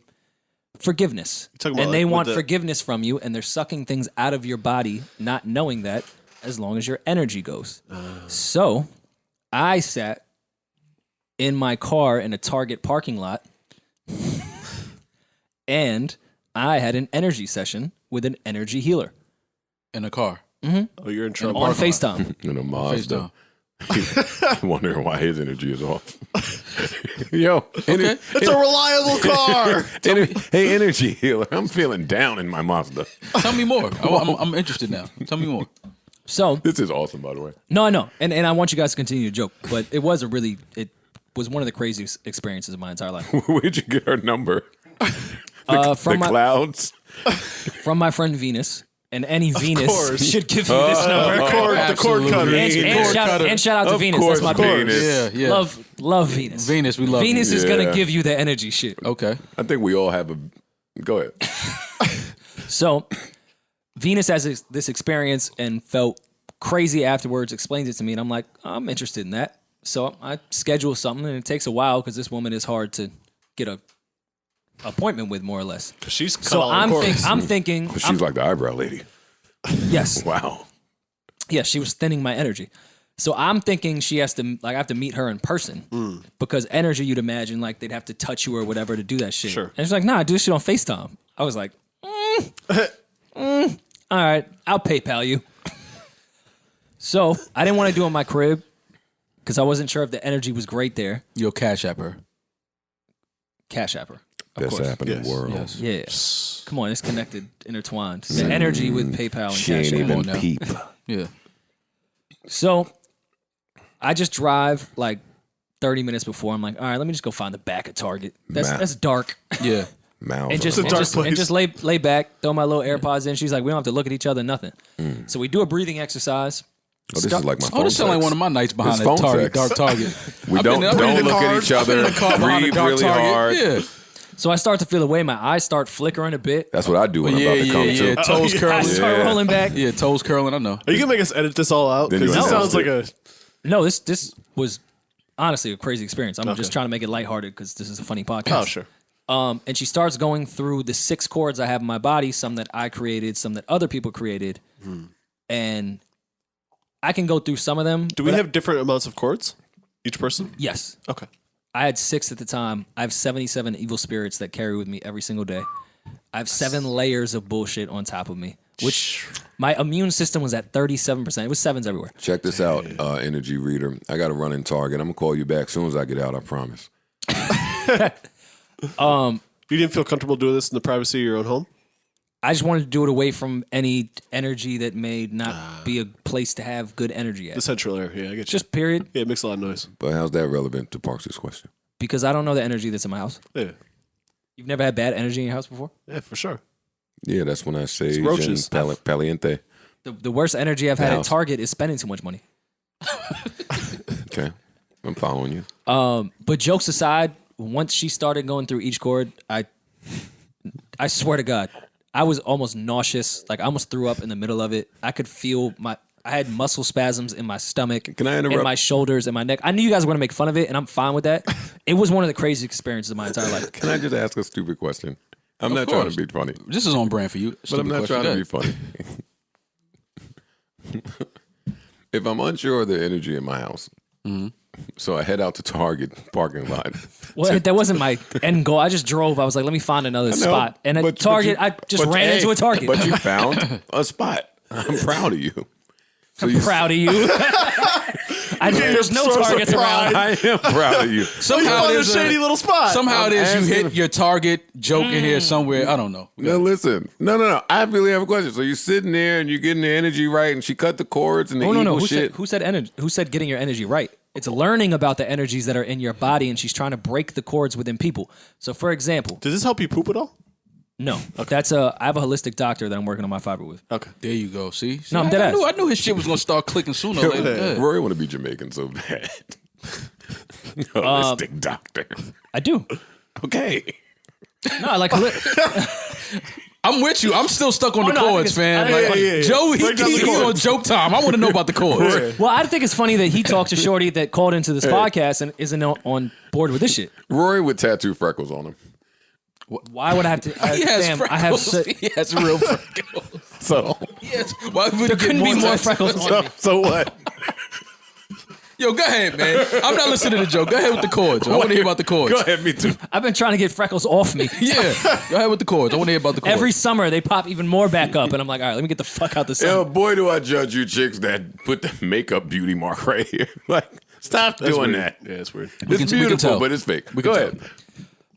forgiveness. talking about And they like want with the- forgiveness from you, and they're sucking things out of your body, not knowing that, as long as your energy goes. So I sat in my car in a Target parking lot, and I had an energy session with an energy healer In a car. Oh, you're in trouble. on FaceTime. In a Face Mazda. down. Wondering why his energy is off. Yo, Okay. It's a reliable car. hey, energy healer. I'm feeling down in my Mazda. Tell me more. I'm interested now. Tell me more. So This is awesome, by the way. no, I know, and I want you guys to continue to joke, but it was one of the craziest experiences of my entire life. Where'd you get her number? From The clouds? my friend Venus, and any Venus course. should give you this number. The cord Absolutely. cutter. And shout out to Of Venus. course, That's my Venus. girl. Yeah. Love Venus. Venus, we love Venus you. is gonna Yeah. give you the energy shit. Okay. I think we all have a. Go ahead. So Venus has this experience and felt crazy afterwards. Explains it to me, and I'm like, I'm interested in that. So I schedule something, and it takes a while because this woman is hard to get a appointment with, more or less. She's cut So all I'm the cords. thinking, She's like the eyebrow lady. yes, Wow. yeah, she was thinning my energy. So I'm thinking she has to, like, I have to meet her in person because energy, you'd imagine, like, they'd have to touch you or whatever to do that shit. Sure. And she's like, nah, do this shit on FaceTime. I was like, all right, I'll PayPal you. So I didn't want to do it in my crib because I wasn't sure if the energy was great there. You'll cash app her. Cash App her. Of That's course. happening in the world. Yes. Yeah. Come on, it's connected, intertwined. The energy with PayPal and She Cash ain't App. even now. peep. Yeah. So I just drive like 30 minutes before. I'm like, all right, let me just go find the back of Target. That's dark. Yeah. Mouths And just, on and the dark just, place. and just lay back, throw my little AirPods in. She's like, we don't have to look at each other, nothing. So we do a breathing exercise. Oh, this is like my phone Oh, this sounds like sex. one of my nights behind This that phone Target, sex. dark Target. We I've don't been- I've been in look the at car- each other. I've been in the car behind Breathe a dark really Target. hard. Yeah. So I start to feel away. My eyes start flickering a bit. That's what I do when I'm about to come yeah. to. Toes yeah. I curling. start Yeah. rolling back. Yeah, toes curling. I know. Are you gonna make us edit this all out? Then Because you this announce sounds like it. a. No, this was honestly a crazy experience. I'm just trying to make it lighthearted because this is a funny podcast. Oh, sure. And she starts going through the 6 chords I have in my body, some that I created, some that other people created. And I can go through some of them. Do we but have different amounts of chords? Each person? yes. Okay. I had 6 at the time. I have 77 evil spirits that carry with me every single day. I have 7 layers of bullshit on top of me, which my immune system was at 37%. It was 7s everywhere. Check this out, energy reader. I got to run in Target. I'm going to call you back as soon as I get out, I promise. You didn't feel comfortable doing this in the privacy of your own home? I just wanted to do it away from any energy that may not be a place to have good energy at. The central area. Yeah, I get you. Just period. Yeah, it makes a lot of noise. But how's that relevant to Parks' question? Because I don't know the energy that's in my house. Yeah. You've never had bad energy in your house before? Yeah, for sure. Yeah, that's when I say roaches. Paliente. The worst energy I've had at Target is spending too much money. Okay, I'm following you. But jokes aside, once she started going through each chord, I swear to God, I was almost nauseous. Like I almost threw up in the middle of it. I could feel I had muscle spasms in my stomach. Can I interrupt? In my shoulders and my neck. I knew you guys were going to make fun of it, and I'm fine with that. It was one of the craziest experiences of my entire life. Can I just ask a stupid question? I'm not trying to be funny. This is on brand for you. But I'm not trying to be funny. If I'm unsure of the energy in my house, so I head out to Target parking lot. Well, that wasn't my end goal. I just drove. I was like, let me find another spot. And at Target, I just ran into a Target. But you found a spot. I'm proud of you. I'm proud of you. There's no Targets around. I am proud of you. Somehow there's a shady little spot. Somehow it is you hit your Target joke in here somewhere. I don't know. No, listen. No. I really have a question. So you're sitting there and you're getting the energy right, and she cut the cords and the evil shit. Who said energy? Who said getting your energy right? It's learning about the energies that are in your body, and she's trying to break the cords within people. So, for example, Does this help you poop at all? no, I have a holistic doctor that I'm working on my fiber with. Okay. There you go. See? No, I'm dead ass. I knew his shit was gonna start clicking sooner or later. Yeah. Rory want to be Jamaican so bad. Holistic doctor. I do. Okay. No, I like. I'm with you. I'm still stuck on the no, I think chords, fam. Like, yeah. Joe, Break down the he's chords. on joke time. I want to know about the chords. Well, I think it's funny that he talked to Shorty that called into this podcast and isn't on board with this shit. Rory with tattoo freckles on him. Why would I have to? He has freckles. I have. He has real freckles. So, Yes. Why would There couldn't be more freckles on me. so what? Yo, go ahead, man. I'm not listening to Joe. Go ahead with the chords. I want to hear about the chords. Go ahead, me too. I've been trying to get freckles off me. Yeah. Go ahead with the chords. I want to hear about the chords. Every summer they pop even more back up, and I'm like, all right, let me get the fuck out the sun. Yo, boy, do I judge you chicks that put the makeup beauty mark right here. Like, stop That's doing weird. that. Yeah, it's weird. It's can beautiful, tell. but it's fake. We Go can ahead. tell.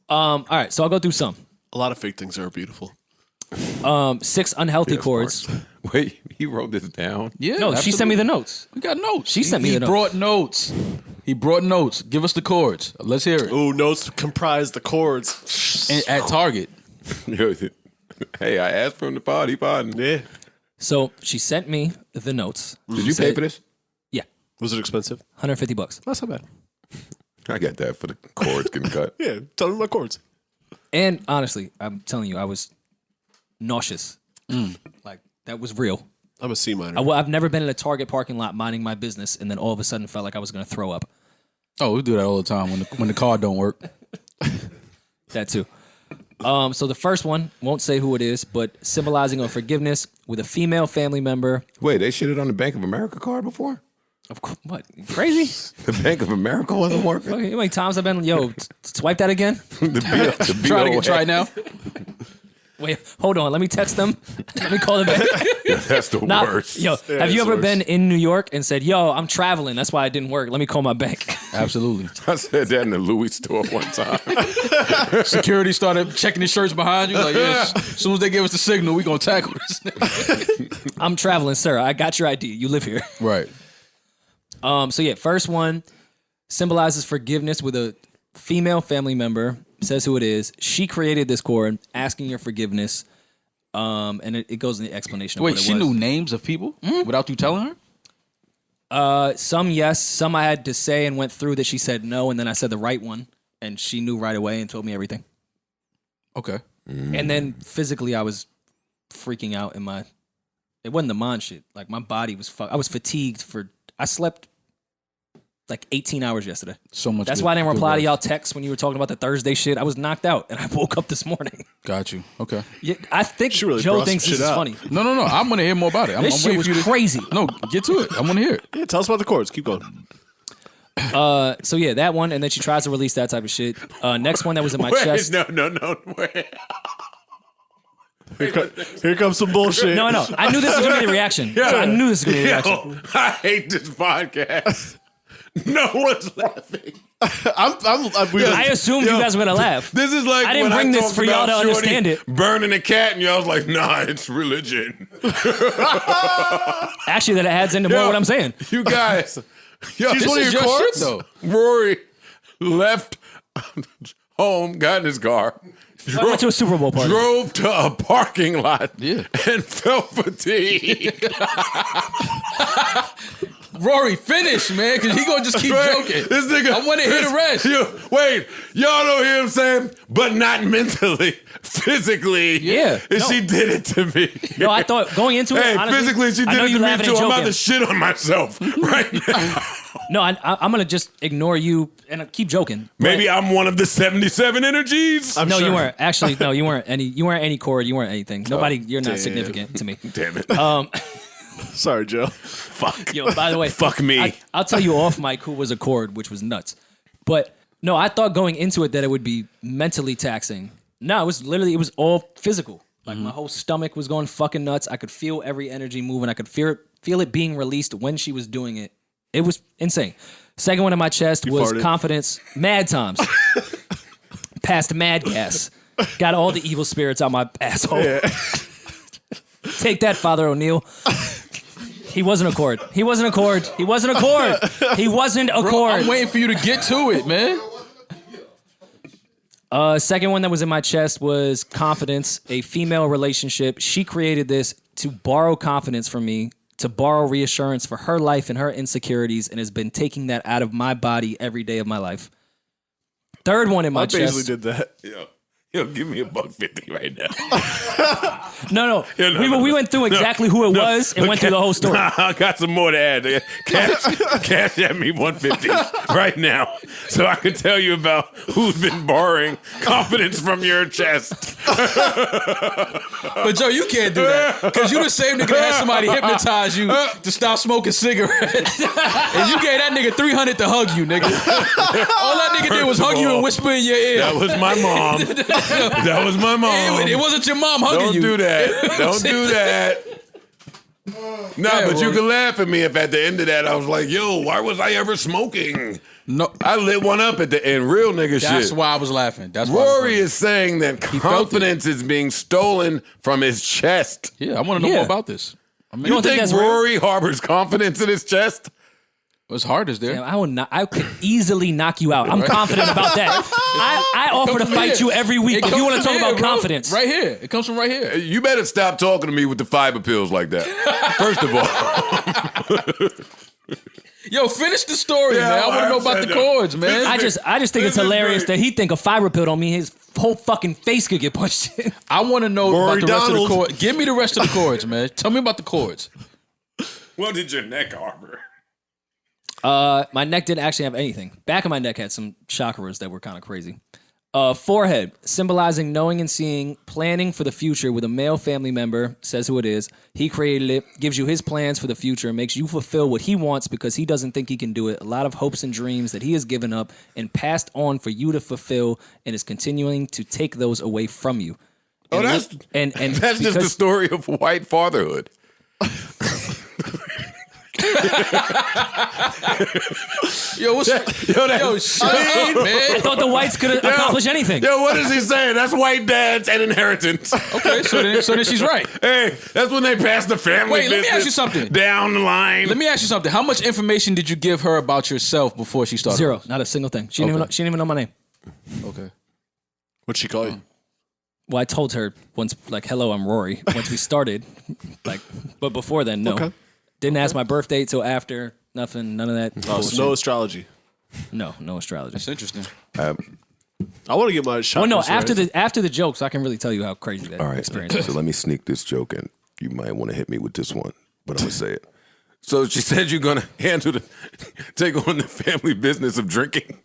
All right, so I'll go through some. A lot of fake things are beautiful. 6 unhealthy chords. Wait, he wrote this down? Yeah. No, she sent me the notes. We got notes. She sent me He the notes. brought notes. He brought notes. Give us the chords. Let's hear it. Ooh, notes comprise the chords. And at Target. Hey, I asked for him to pod. He podding. Yeah. So she sent me the notes. Did you pay for this? Yeah, Was it expensive? $150. That's not bad. I got that for the cords getting cut. Yeah, tell me my chords. And honestly, I'm telling you, I was nauseous. Like that was real. I'm a C minor. I've never been in a Target parking lot minding my business, and then all of a sudden felt like I was going to throw up. Oh, we do that all the time when the card don't work. That too. So the first one, won't say who it is, but symbolizing of forgiveness with a female family member. Wait, they shitted on the Bank of America card before? Of course, what? Crazy? The Bank of America wasn't working? Okay, how many times I've been, swipe that again? the Try it now. Wait, hold on. Let me text them. Let me call them back. That's the Nah, worst. Yo, have you ever been in New York and said, yo, I'm traveling. That's why it didn't work. Let me call my bank. Absolutely. I said that in the Louis store one time. Security started checking his shirts behind you. Like, yes, as soon as they give us the signal, we gonna tackle this. I'm traveling, sir. I got your ID. You live here. Right. So yeah, first one symbolizes forgiveness with a female family member. Says who it is. She created this chord, asking your forgiveness. And it goes in the explanation of Wait, what it she was. knew names of people without you telling her? Some yes, some I had to say and went through that she said no, and then I said the right one, and she knew right away and told me everything. Okay. And then physically, I was freaking out in my. It wasn't the mind shit. Like my body was. I was fatigued I slept like 18 hours yesterday. So much. That's why I didn't reply to y'all texts when you were talking about the Thursday shit. I was knocked out, and I woke up this morning. Got you. Okay. Yeah, I think She really Joe brought thinks some this shit is out. funny. No. I'm gonna hear more about it. I'm This shit waiting was for you to. crazy. No, get to it. I want to hear it. Yeah, tell us about the chords. Keep going. So yeah, that one, and then she tries to release that type of shit. Next one that was in my chest. No. Wait. Here comes some bullshit. No. I knew this was gonna be the reaction. So I knew this was gonna be the reaction. Yo, I hate this podcast. No one's laughing. I assumed you guys were gonna laugh. This is like I didn't when bring this talked for y'all about to Shorty understand it. burning a cat, and y'all was like, "Nah, it's religion." Actually, that adds into more what I'm saying. You guys, yo, She's one of your shit, cards? though. Rory left home, got in his car, I went to a Super Bowl party. drove to a parking lot, Yeah. and felt fatigued. Rory, finish, man, because he gonna just keep Right? joking. This nigga, I want to hear the rest. Wait, y'all don't hear him saying, but not mentally, physically. Yeah, And no. she did it to me. No, I thought going into it. Hey, honestly, physically, she I know did it you to me laughing too. and I'm about joking. to shit on myself right now. No, I'm gonna just ignore you and keep joking. Maybe I'm one of the 77 energies. No, sure. you weren't. Actually, no, you weren't any. You weren't any chord. You weren't anything. Nobody. You're not damn. significant to me. Damn it. Sorry, Joe. Fuck. Yo, by the way, Fuck me. I'll tell you off mic who was a chord, which was nuts. But no, I thought going into it that it would be mentally taxing. No, it was all physical. Like my whole stomach was going fucking nuts. I could feel every energy moving. I could feel it being released when she was doing it. It was insane. Second one in my chest was farted. confidence. Mad times. Past mad gas. Got all the evil spirits out my asshole. Take that, Father O'Neill. He wasn't a chord. He wasn't a chord. He wasn't a chord. He wasn't a chord. I'm waiting for you to get to it, man. Second one that was in my chest was confidence, a female relationship. She created this to borrow confidence from me, to borrow reassurance for her life and her insecurities, and has been taking that out of my body every day of my life. Third one in my I basically chest. did that. Yo, give me $1.50 right now. No. Yeah, no, We went through exactly who it was and went through the whole story. I got some more to add. Cash at me $1.50 right now, so I can tell you about who's been borrowing confidence from your chest. But Joe, you can't do that because you the same nigga that had somebody hypnotize you to stop smoking cigarettes, and you gave that nigga $300 to hug you, nigga. All that nigga did was hug you and whisper in your ear. That was my mom. That was my mom. It wasn't your mom hugging Don't you. do that. Don't do that. Nah, but you Rory. can laugh at me if at the end of that I was like, yo, why was I ever smoking? No, I lit one up at the end, real nigga that's shit. why I was laughing. That's why I was Rory laughing. is saying that felt confidence is being stolen from his chest. Yeah, I want to know more about this. I mean, You don't think think that's real? Rory harbors confidence in his chest? as hard as there. Damn, I could easily knock you out. I'm confident about that. I offer to Comes from fight here. you every week It if you comes want to from talk here, about bro. confidence. Right here. It comes from right here. You better stop talking to me with the fiber pills like that. First of all. Yo, finish the story, Yeah, man. I want to know I'm about saying the that. chords, man. I just think it's This is hilarious great. that he think a fiber pill don't mean his whole fucking face could get punched in. I want to know Rory about the rest of the Donald. chords. Give me the rest of the chords, man. Tell me about the chords. What did your neck harbor? My neck didn't actually have anything. Back of my neck had some chakras that were kind of crazy. Forehead, symbolizing knowing and seeing, planning for the future with a male family member, says who it is. He created it, gives you his plans for the future, makes you fulfill what he wants because he doesn't think he can do it. A lot of hopes and dreams that he has given up and passed on for you to fulfill and is continuing to take those away from you. Oh, that's And that's just the because- story of white fatherhood. Yo, what's Yo, shut up, man. I thought the whites could accomplish anything. Yo, what is he saying? That's white dads and inheritance. Okay, so then she's right. Hey, that's when they pass the family Wait, let me business ask you something. down the line. Let me ask you something. How much information did you give her about yourself before she started? Zero, not a single thing. She didn't even know my name. Okay. What'd she call you? Well, I told her once, like, hello, I'm Rory. Once we started, like, but before then, no. Okay. Didn't ask my birthday till after. Nothing, none of that. Oh, bullshit. so no astrology. no astrology. That's interesting. I want to get my shot. Well, no, after the jokes, I can really tell you how crazy that All right, experience was. so let me sneak this joke in. You might want to hit me with this one, but I'm gonna say it. So she said you're gonna take on the family business of drinking.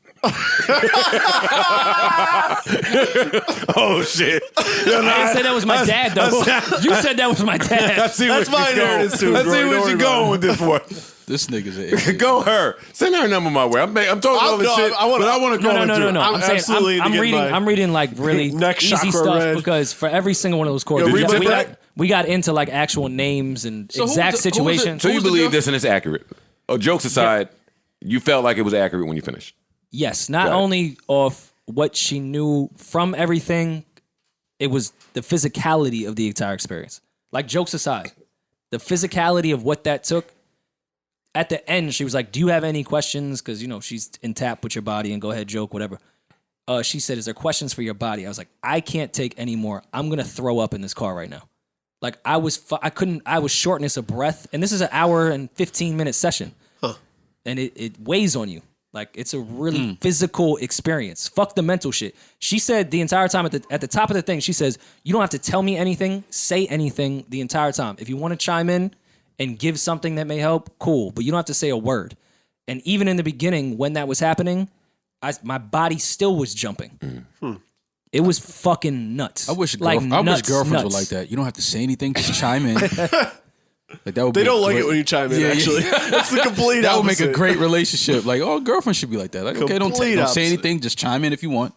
Oh shit! Yo, I didn't say that was my dad, though. You said that was my I dad. see That's where my she's going. inheritance too, I see Rory. where Don't she's worry going about with this one. This nigga's an idiot. Go her. Send her number my way. I'm talking all this shit, I wanna- but I want to call No. I'm I'm saying absolutely I'm into reading. getting my I'm reading like really neck easy chakra stuff read. because for every single one of those chords, Yo, read my neck. we got into like actual names and So who exact was the- who was it? situations. So you Who's the believe girl? this and it's accurate? Oh, jokes aside, you felt like it was accurate when you finished. Yes, not only off what she knew from everything, it was the physicality of the entire experience. Like, jokes aside, the physicality of what that took. At the end, she was like, do you have any questions? Because, you know, she's in tap with your body and go ahead, joke, whatever. She said, is there questions for your body? I was like, I can't take any more. I'm going to throw up in this car right now. Like, I was shortness of breath. And this is an hour and 15-minute session. Huh. And it weighs on you. Like, it's a really physical experience. Fuck the mental shit. She said the entire time at the top of the thing, she says, you don't have to tell me anything, say anything the entire time. If you want to chime in and give something that may help, cool. But you don't have to say a word. And even in the beginning, when that was happening, my body still was jumping. It was fucking nuts. I wish nuts, girlfriends were like that. You don't have to say anything, just chime in. Like that would they don't like it when you chime in, actually. That's the complete That opposite. would make a great relationship. Like, oh, girlfriend should be like that. Like, okay, don't say anything, just chime in if you want.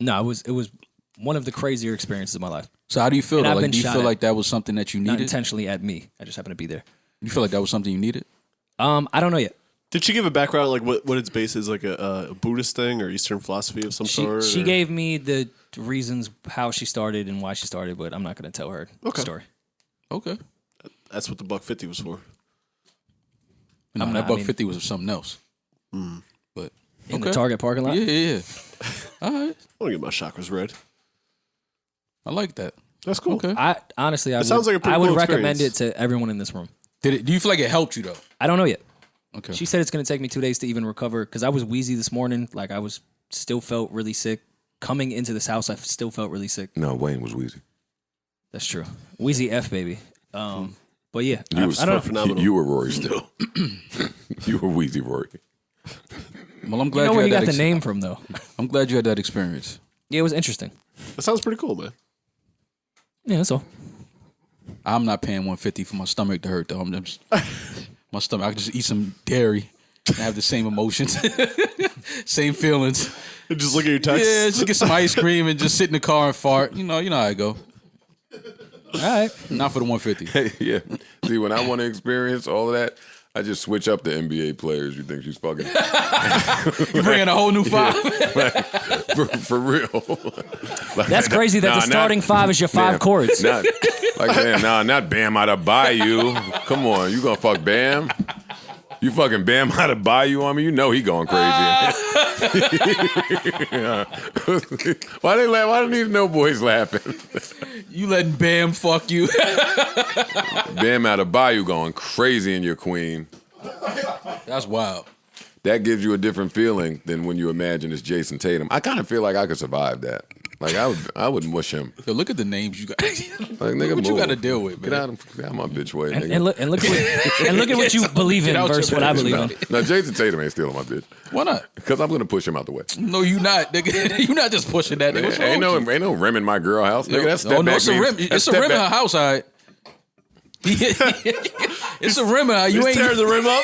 No, it was one of the crazier experiences of my life. So how do you feel? And Like, do you feel like that was something that you Not needed? intentionally at me. I just happened to be there. You feel like that was something you needed? I don't know yet. Did she give a background, like what its base is, like a Buddhist thing or Eastern philosophy of some sort? She gave me the reasons how she started and why she started, but I'm not going to tell her the story. Okay. That's what the $150 was for. No, that $150 was something else. But in the Target parking lot? Yeah. All right. I want to get my chakras read. I like that. That's cool. Okay. I sounds like a pretty I would cool recommend experience. it to everyone in this room. Do you feel like it helped you though? I don't know yet. Okay. She said it's going to take me 2 days to even recover because I was wheezy this morning. Like, I was still felt really sick. Coming into this house, I still felt really sick. No, Wayne was wheezy. That's true. Wheezy F, baby. But yeah, I don't know. You were Rory still. You were wheezy Rory. Well, I'm glad you know you where had you that got the name from, though. I'm glad you had that experience. Yeah, it was interesting. That sounds pretty cool, man. Yeah, that's all. I'm not paying $150 for my stomach to hurt though. I'm just my stomach. I can just eat some dairy and have the same emotions, same feelings. Just look at your text. Yeah, just get some ice cream and just sit in the car and fart. You know how I go. All right, not for the $150. Yeah. See, when I want to experience all of that, I just switch up the NBA players. You think she's fucking? You bringing a whole new five? For real. That's crazy that the starting five is your five chords. Not Bam out of Bayou. Come on, you gonna fuck Bam? You fucking Bam out of Bayou on me? You know he going crazy. Why they laugh? Why do these no boys laughing? You letting Bam fuck you? Bam out of Bayou going crazy in your queen. That's wild. That gives you a different feeling than when you imagine it's Jason Tatum. I kind of feel like I could survive that. Like I would mush him. Yo, look at the names you got. Like, nigga, what you got to deal with, man. Get out of my bitch way, nigga. And look at what you believe in versus what I believe in. Now Jason Tatum ain't stealing my bitch. Why not? Because I'm gonna push him out the way. No, you not, nigga. You not just pushing that. Nigga. What's wrong with you? Ain't no rim in my girl house, nigga. That's step back. It's a rim. It's a rim in her house, all right. It's a rim. You ain't tearing the rim up.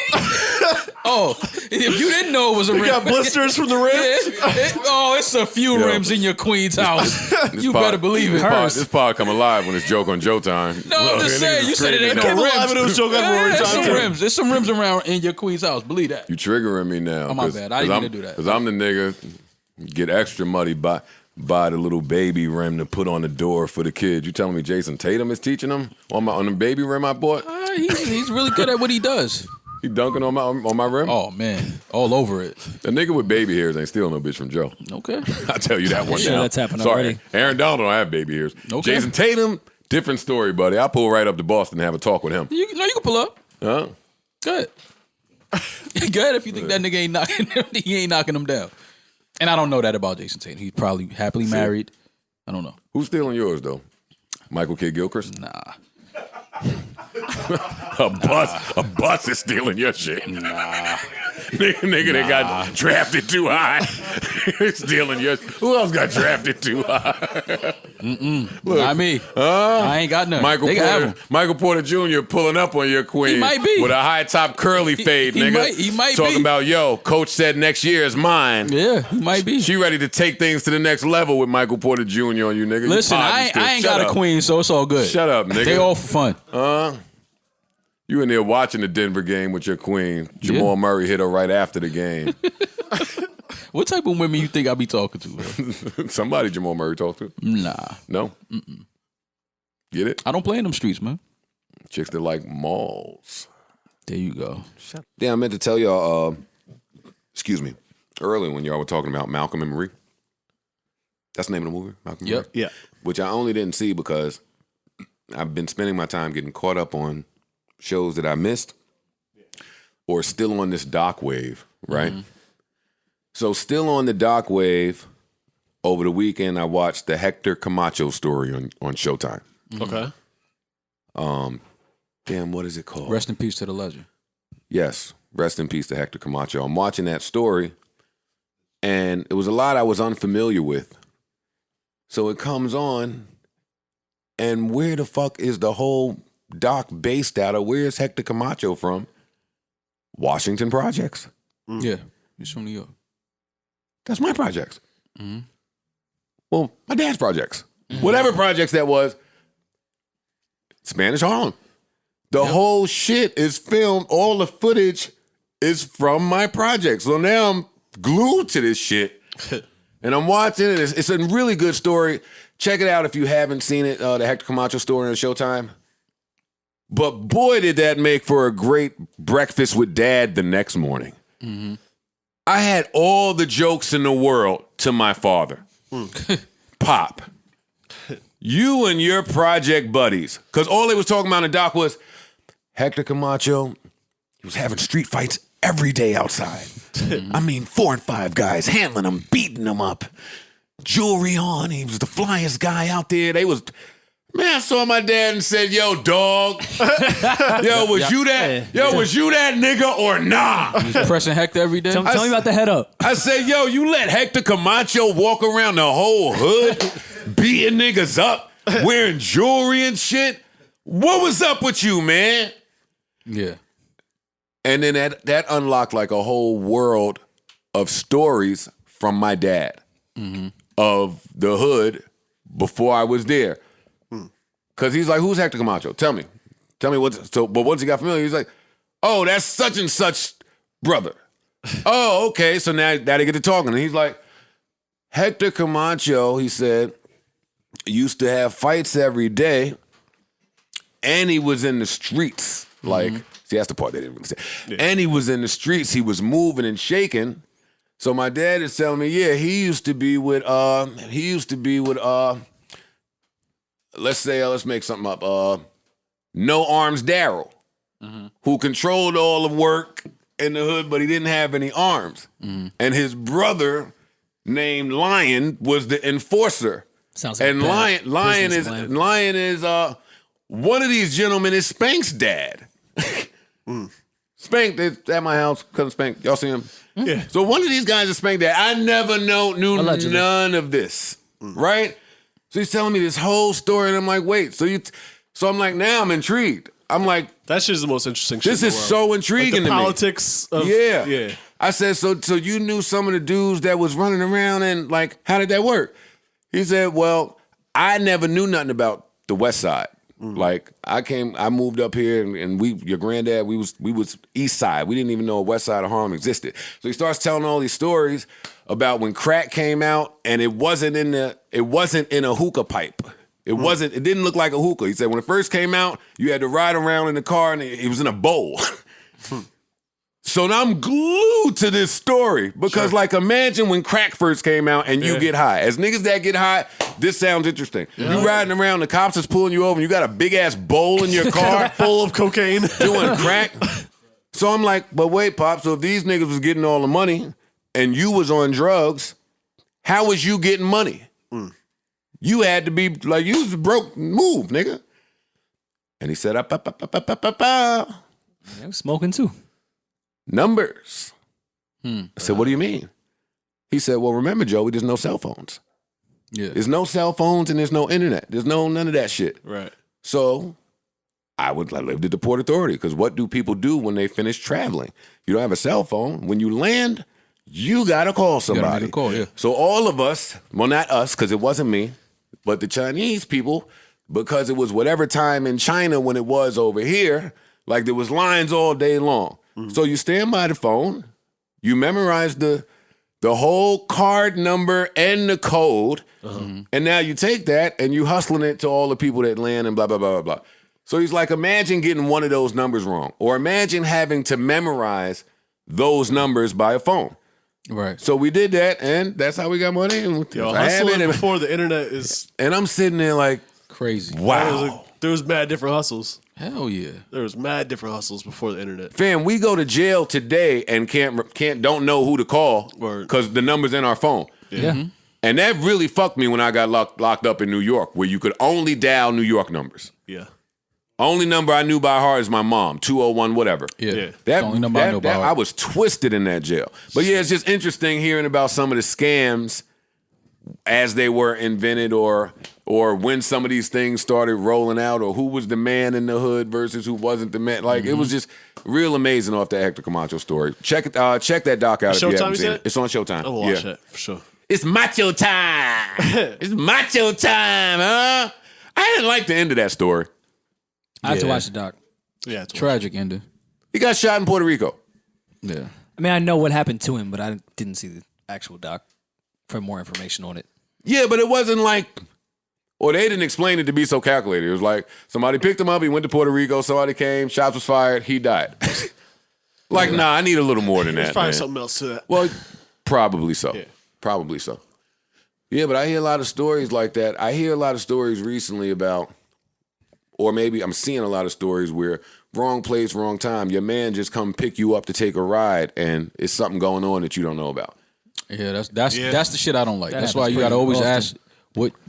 Oh, if you didn't know it was a rim, You got blisters from the rim. It's a few rims in your queen's house. You better believe it. This pod come alive when it's joke on Joe time. No, I'm just saying. You said it ain't no Came alive rims. when it was joke on Rory There's time. some rims. There's some rims around in your queen's house. Believe that. You triggering me now. Oh, my bad. I didn't mean to do that. Because I'm the nigga get extra muddy buy the little baby rim to put on the door for the kids. You telling me Jason Tatum is teaching them on the baby rim I bought? He's really good at what he does. He dunking on my rim? Oh man, all over it. The nigga with baby hairs ain't stealing no bitch from Joe. Okay. I'll tell you that one Sure, now. that's happened Sorry. already. Aaron Donald don't have baby hairs. Okay. Jason Tatum, different story, buddy. I'll pull right up to Boston and have a talk with him. You can pull up. Huh? Good. Good if you think that nigga ain't knocking him, he ain't knocking him down. And I don't know that about Jason Tatum. He's probably happily married. I don't know. Who's stealing yours though? Michael K. Gilchrist? Nah. A bus is stealing your shit. Nah. Nigga that got drafted too high. Stealing your. Who else got drafted too high? Look, not me. I ain't got none. Michael Porter Jr. pulling up on your queen. He might be. With a high top curly fade, nigga. He might Talking be. about, yo, coach said next year is mine. Yeah, he might be. She ready to take things to the next level with Michael Porter Jr. on you, nigga. Listen, I ain't got a queen, so it's all good. Shut up, nigga. They all for fun. You in there watching the Denver game with your queen. Jamal Murray hit her right after the game. What type of women you think I be talking to, bro? Somebody Jamal Murray talked to. Nah. No? Get it? I don't play in them streets, man. Chicks that like malls. There you go. Damn, I meant to tell y'all, excuse me, earlier when y'all were talking about Malcolm and Marie. That's the name of the movie, Malcolm and Marie? Yeah. Which I only didn't see because I've been spending my time getting caught up on shows that I missed or still on this doc wave, right? So still on the doc wave, over the weekend I watched the Hector Camacho story on Showtime. Okay. Damn, what is it called? Rest in peace to the legend. Yes, rest in peace to Hector Camacho. I'm watching that story, and it was a lot I was unfamiliar with. So it comes on, and where the fuck is the whole doc based out of? Where is Hector Camacho from? Washington Projects. Yeah, he's from New York. That's my projects. Well, my dad's projects. Whatever projects that was, Spanish Harlem. The whole shit is filmed. All the footage is from my project. So now I'm glued to this shit. And I'm watching it. It's a really good story. Check it out if you haven't seen it, the Hector Camacho story on Showtime. But boy, did that make for a great breakfast with dad the next morning. I had all the jokes in the world to my father. Pop, you and your project buddies, because all they was talking about in the doc was Hector Camacho, he was having street fights every day outside. I mean, 4 and 5 guys handling them, beating them up. Jewelry on, he was the flyest guy out there. Man, I saw my dad and said, yo, dog. Yo, was you that? Yo, was you that nigga or nah? He's pressing Hector every day. Tell me about the head up. I said, yo, you let Hector Camacho walk around the whole hood, beating niggas up, wearing jewelry and shit? What was up with you, man? Yeah. And then that unlocked like a whole world of stories from my dad of the hood before I was there. Because he's like, who's Hector Camacho? Tell me but once he got familiar, he's like, oh, that's such and such brother. Oh, okay. So now they get to talking. And he's like, Hector Camacho, he said, used to have fights every day, and he was in the streets. Like, see, that's the part they didn't really say. Yeah. And he was in the streets. He was moving and shaking. So my dad is telling me, yeah, he used to be with let's make something up. No Arms Daryl, who controlled all the work in the hood, but he didn't have any arms. And his brother named Lion was the enforcer. Sounds like and Lion is one of these gentlemen is Spank's dad. Spank is at my house, cousin Spank. Y'all see him? Yeah. So one of these guys is Spank dad. I never knew Allegedly. none of this, right? So he's telling me this whole story, and I'm like, wait. So I'm like, now I'm intrigued. I'm like, that shit is the most interesting shit. this in is the world. so intriguing Like the to me. politics of Yeah. I said, so you knew some of the dudes that was running around, and like, how did that work? He said, well, I never knew nothing about the West Side. Like, I moved up here, and your granddad, we was East Side. We didn't even know a West Side of Harlem existed. So he starts telling all these stories about when crack came out, and it wasn't in a hookah pipe. It didn't look like a hookah. He said when it first came out, you had to ride around in the car, and it was in a bowl. So now I'm glued to this story because, like, imagine when crack first came out and you get high. As niggas that get high, this sounds interesting. You riding around, the cops is pulling you over, and you got a big ass bowl in your car full of cocaine, doing crack. So I'm like, but wait, Pop. So if these niggas was getting all the money and you was on drugs, how was you getting money? You had to be like, you was broke. Move, nigga. And he said, I was smoking too. Numbers. I said, what do you mean? He said, well, remember, Joey, there's no cell phones. Yeah. There's no cell phones and there's no internet. There's none of that shit. right? So I lived at the Port Authority because what do people do when they finish traveling? You don't have a cell phone. When you land, you got to call somebody. make a call, yeah. So all of us, well, not us because it wasn't me, but the Chinese people, because it was whatever time in China when it was over here, like there was lines all day long. So you stand by the phone, you memorize the the whole card number and the code. And now you take that and you hustling it to all the people that land and blah, blah, blah, blah, blah. So he's like, imagine getting one of those numbers wrong. Or imagine having to memorize those numbers by a phone. Right. So we did that, and that's how we got money. And Yo, I have hustling it. before the internet is And I'm sitting there like, Crazy. wow. there was mad different hustles. Hell yeah. There was mad different hustles before the internet. Fam, we go to jail today and don't know who to call Word. because the number's in our phone. Yeah. And that really fucked me when I got locked up in New York, where you could only dial New York numbers. Yeah. Only number I knew by heart is my mom, 201 whatever. Yeah. Yeah. The only number I know that about. I was twisted in that jail. But yeah, it's just interesting hearing about some of the scams as they were invented or when some of these things started rolling out, or who was the man in the hood versus who wasn't the man. Like, it was just real amazing off the Hector Camacho story. Check that doc out if you Showtime, haven't you seen said? it. It's on Showtime. I'm gonna watch that for sure. It's macho time. It's macho time, huh? I didn't like the end of that story. I have to Yeah. watch the doc. Yeah, it's Tragic ending. He got shot in Puerto Rico. Yeah. I mean, I know what happened to him, but I didn't see the actual doc for more information on it. Yeah, but it wasn't like, or they didn't explain it to be so calculated. It was like somebody picked him up, he went to Puerto Rico, somebody came, shots was fired, he died. Like, nah, I need a little more than There's that, probably man. something else to that. Well, probably so. Yeah. Probably so. Yeah, but I hear a lot of stories like that. I hear a lot of stories recently about, or maybe I'm seeing a lot of stories where wrong place, wrong time. Your man just come pick you up to take a ride, and it's something going on that you don't know about. Yeah, that's Yeah. the shit I don't like. That That's why happens you gotta pretty always often. ask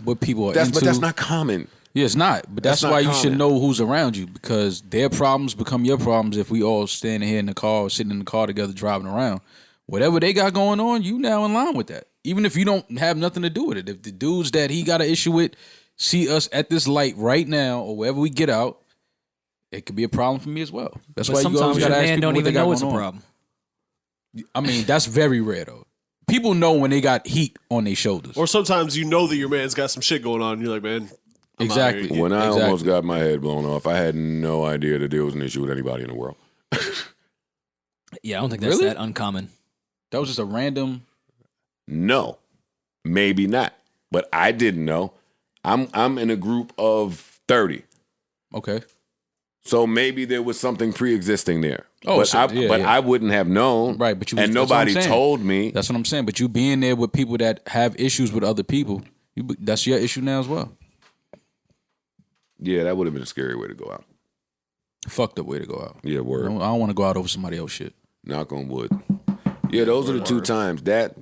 what people are But into. that's not common. Yeah, it's not. But that's That's not why you should common. know who's around you, because their problems become your problems if we all standing here in the car or sitting in the car together driving around. Whatever they got going on, you now in line with that. Even if you don't have nothing to do with it. If the dudes that he got an issue with see us at this light right now or wherever we get out, it could be a problem for me as well. That's But why you sometimes always your gotta ask man people don't what they even got know it's a going on. problem. I mean, that's very rare though. People know when they got heat on their shoulders. Or sometimes you know that your man's got some shit going on, and you're like, man, I'm out Exactly. here. When I Exactly. almost got my head blown off, I had no idea that there was an issue with anybody in the world. Yeah, I don't think that's Really? that uncommon. That was just a random. No, maybe not. But I didn't know. I'm in a group of 30. Okay. So maybe there was something pre-existing there. Oh, but so- yeah, but yeah. I wouldn't have known. Right, but you and that's what I'm nobody saying. told me. That's what I'm saying. But you being there with people that have issues with other people, that's your issue now as well. Yeah, that would have been a scary way to go out. Fucked up way to go out. Yeah, I word. don't want to go out over somebody else shit. Knock on wood. Yeah, those are the two times. That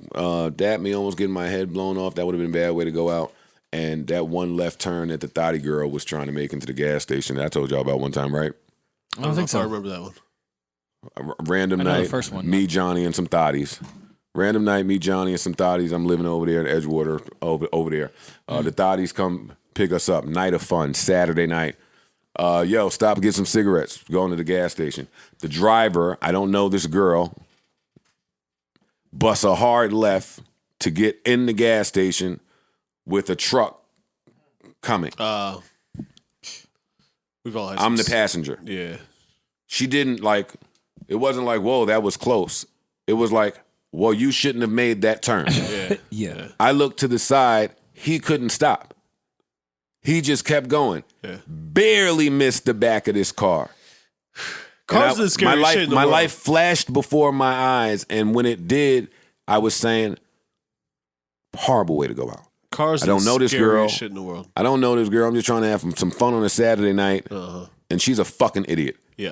me almost getting my head blown off, that would have been a bad way to go out. And that one left turn that the thotty girl was trying to make into the gas station that I told y'all about one time, right? I don't think so. I remember that one. A random I know the night, first one. me, Johnny, and some thotties. Random night, me, Johnny, and some thotties. I'm living over there in Edgewater, over there. The thotties come pick us up. Night of fun, Saturday night. Yo, stop and get some cigarettes. Going to the gas station. The driver, I don't know this girl, busts a hard left to get in the gas station with a truck coming. We've all had I'm some the passenger. Yeah. She didn't like, it wasn't like, whoa, that was close. It was like, well, you shouldn't have made that turn. Yeah. Yeah. I looked to the side. He couldn't stop. He just kept going. Yeah. Barely missed the back of this car. Cars And are the scariest shit in the my world. life flashed before my eyes, and when it did, I was saying, horrible way to go out. Cars I don't are know the this girl. scariest shit in the world. I don't know this girl. I'm just trying to have some fun on a Saturday night, and she's a fucking idiot. Yeah.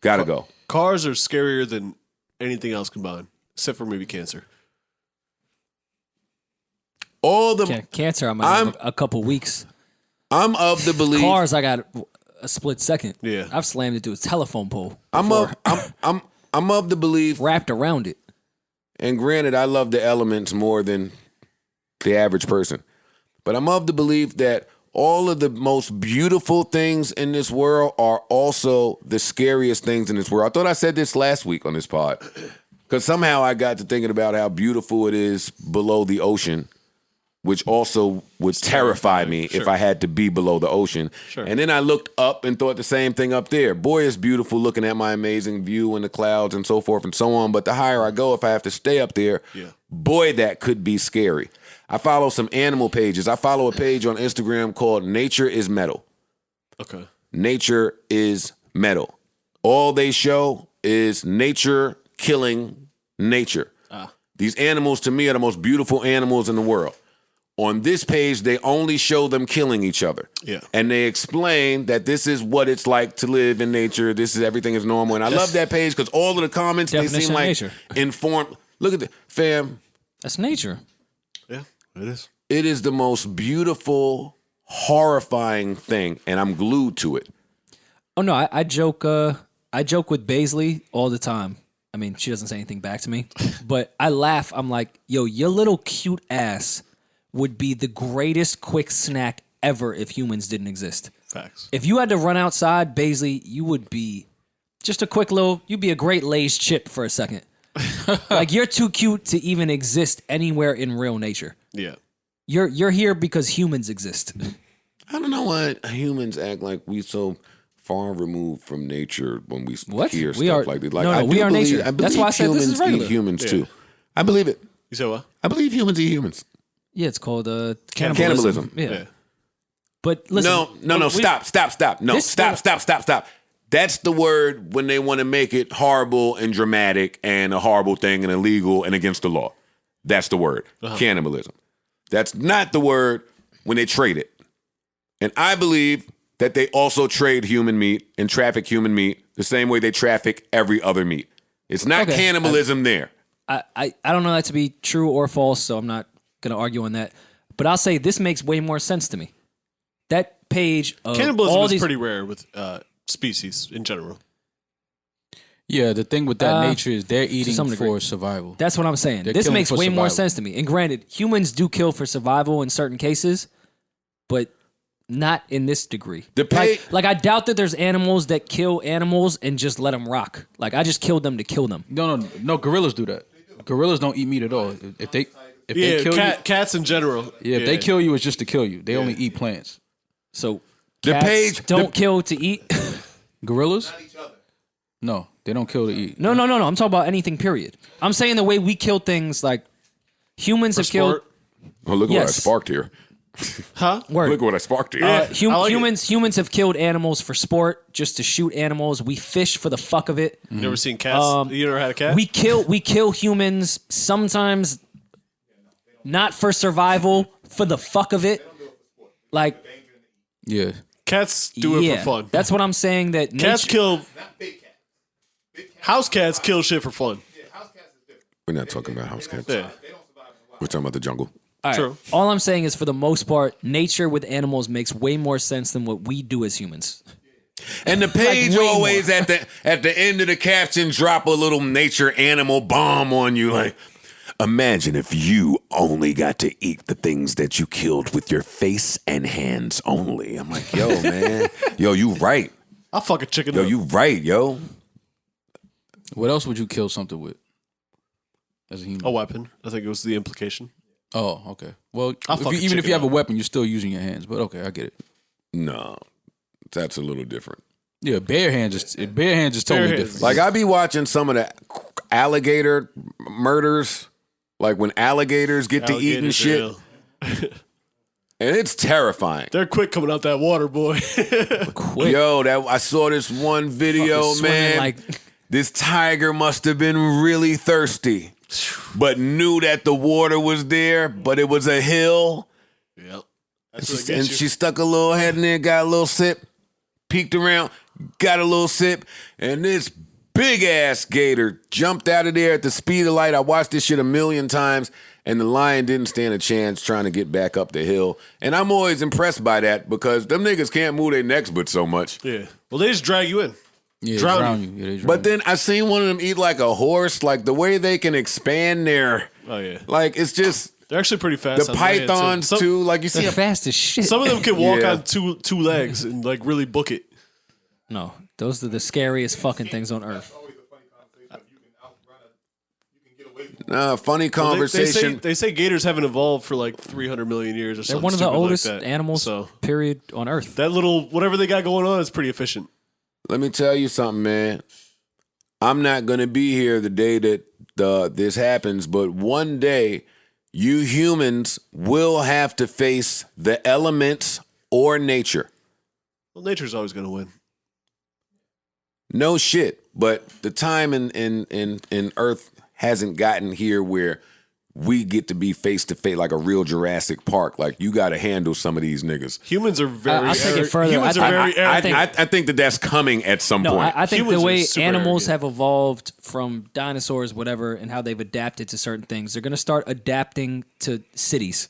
Gotta go. Cars are scarier than anything else combined, except for maybe cancer. All the Cancer, I might have a couple weeks. I'm of the belief. Cars, I got a split second. Yeah. I've slammed into a telephone pole. I'm before, of the belief. wrapped around it. And granted, I love the elements more than the average person. But I'm of the belief that all of the most beautiful things in this world are also the scariest things in this world. I thought I said this last week on this pod. Because somehow I got to thinking about how beautiful it is below the ocean which also would terrify me if I had to be below the ocean. Sure. And then I looked up and thought the same thing up there. Boy, it's beautiful looking at my amazing view in the clouds and so forth and so on. But the higher I go, if I have to stay up there, boy, that could be scary. I follow some animal pages. I follow a page on Instagram called Nature is Metal. Okay. Nature is metal. All they show is nature killing nature. These animals, to me, are the most beautiful animals in the world. On this page, they only show them killing each other. Yeah. And they explain that this is what it's like to live in nature. This is everything is normal. And I love that page because all of the comments, they Definition seem of like nature. informed. Look at the fam. That's nature. Yeah, it is. It is the most beautiful, horrifying thing, and I'm glued to it. Oh no, I joke with Baisley all the time. I mean, she doesn't say anything back to me, but I laugh. I'm like, yo, your little cute ass would be the greatest quick snack ever if humans didn't exist. Facts. If you had to run outside, Baisley, you would be just a quick little, you'd be a great Lay's chip for a second. Like, you're too cute to even exist anywhere in real nature. Yeah. You're here because humans exist. I don't know why humans act like we so far removed from nature when we What? hear We stuff are- like this. Like, no, I we do are believe, nature. I believe That's why I said this is humans regular. eat humans Yeah. too. I believe it. You said what? I believe humans eat humans. Yeah, it's called Cannibalism. Yeah. But listen. No, stop. No, This- stop. That's the word when they want to make it horrible and dramatic and a horrible thing and illegal and against the law. That's the word. Cannibalism. That's not the word when they trade it. And I believe that they also trade human meat and traffic human meat the same way they traffic every other meat. It's not Okay. cannibalism there. I don't know that to be true or false, so I'm not going to argue on that. But I'll say this makes way more sense to me. That page of Cannibalism all is these pretty rare with species in general. Yeah, the thing with that nature is they're eating some for degree. survival. That's what I'm saying. They're This killing makes for way more survival. sense to me. And granted, humans do kill for survival in certain cases, but not in this degree. Like I doubt that there's animals that kill animals and just let them rock. Like, I just killed them to kill them. No. Gorillas do that. Gorillas don't eat meat at all. If they Yeah, kill you, cats in general. if they kill you, it's just to kill you. They only eat plants. So The cats page- don't kill to eat. Gorillas? No, they don't kill to eat. No. I'm talking about anything, period. I'm saying the way we kill things, like humans have killed. Sport. Oh, look at what I Yes. sparked here. Huh? Word. Look at what I sparked here. I like humans have killed animals for sport, just to shoot animals. We fish for the fuck of it. You never seen cats? You never had a cat? We kill humans sometimes not for survival, for the fuck of it. Like, Yeah. Cats do it yeah, for fun. that's what I'm saying. That Cats nature, kill. House cats kill shit for fun. We're not talking about house cats. Yeah. We're talking about the jungle. all right, True. all I'm saying is, for the most part, nature with animals makes way more sense than what we do as humans. And the page way always at the end of the caption drop a little nature animal bomb on you, like, imagine if you only got to eat the things that you killed with your face and hands only. I'm like, yo, man. Yo, you right. I'll fuck a chicken. Yo, up. you right, yo. What else would you kill something with? As a human? A weapon. I think it was the implication. Oh, okay. Well, I'll fuck a even if chicken you have a up. weapon, you're still using your hands. But okay, I get it. No, that's a little different. Yeah, bare hands is totally hands. different. Like, I be watching some of the alligator murders, like when alligators get to eating Alligators, shit, yeah. and it's terrifying. They're quick coming out that water, boy. Quick, Yo, I saw this one video, fucking swimming man. like This tiger must have been really thirsty, but knew that the water was there, but it was a hill. Yep. That's what it And gets you. she stuck a little head in there, got a little sip, peeked around, got a little sip, and this big ass gator jumped out of there at the speed of light. I watched this shit a million times, and the lion didn't stand a chance trying to get back up the hill. And I'm always impressed by that because them niggas can't move their necks but so much. Yeah. Well, they just drag you in. Yeah, drown drown you. Yeah, they drown But you. then I seen one of them eat like a horse, like the way they can expand their, Oh yeah. like it's just They're actually pretty fast. the on land, pythons Some- too. Like you see, they're fast as shit. Some of them can walk Yeah. on two legs and like really book it. No, those are the scariest fucking things on earth. Funny conversation. They say gators haven't evolved for like 300 million years or They're something. one of the stupid oldest like that. animals, So period, on Earth. that little whatever they got going on is pretty efficient. Let me tell you something, man. I'm not going to be here the day that this happens, but one day you humans will have to face the elements or nature. Well, nature's always going to win. No shit, but the time in Earth hasn't gotten here where we get to be face to face like a real Jurassic Park. Like, you got to handle some of these niggas. Humans are very. I'll take it further. Humans are very. I arrogant. think that's coming at some No, point. I think Humans the are way super animals arrogant. have evolved from dinosaurs, whatever, and how they've adapted to certain things, they're going to start adapting to cities.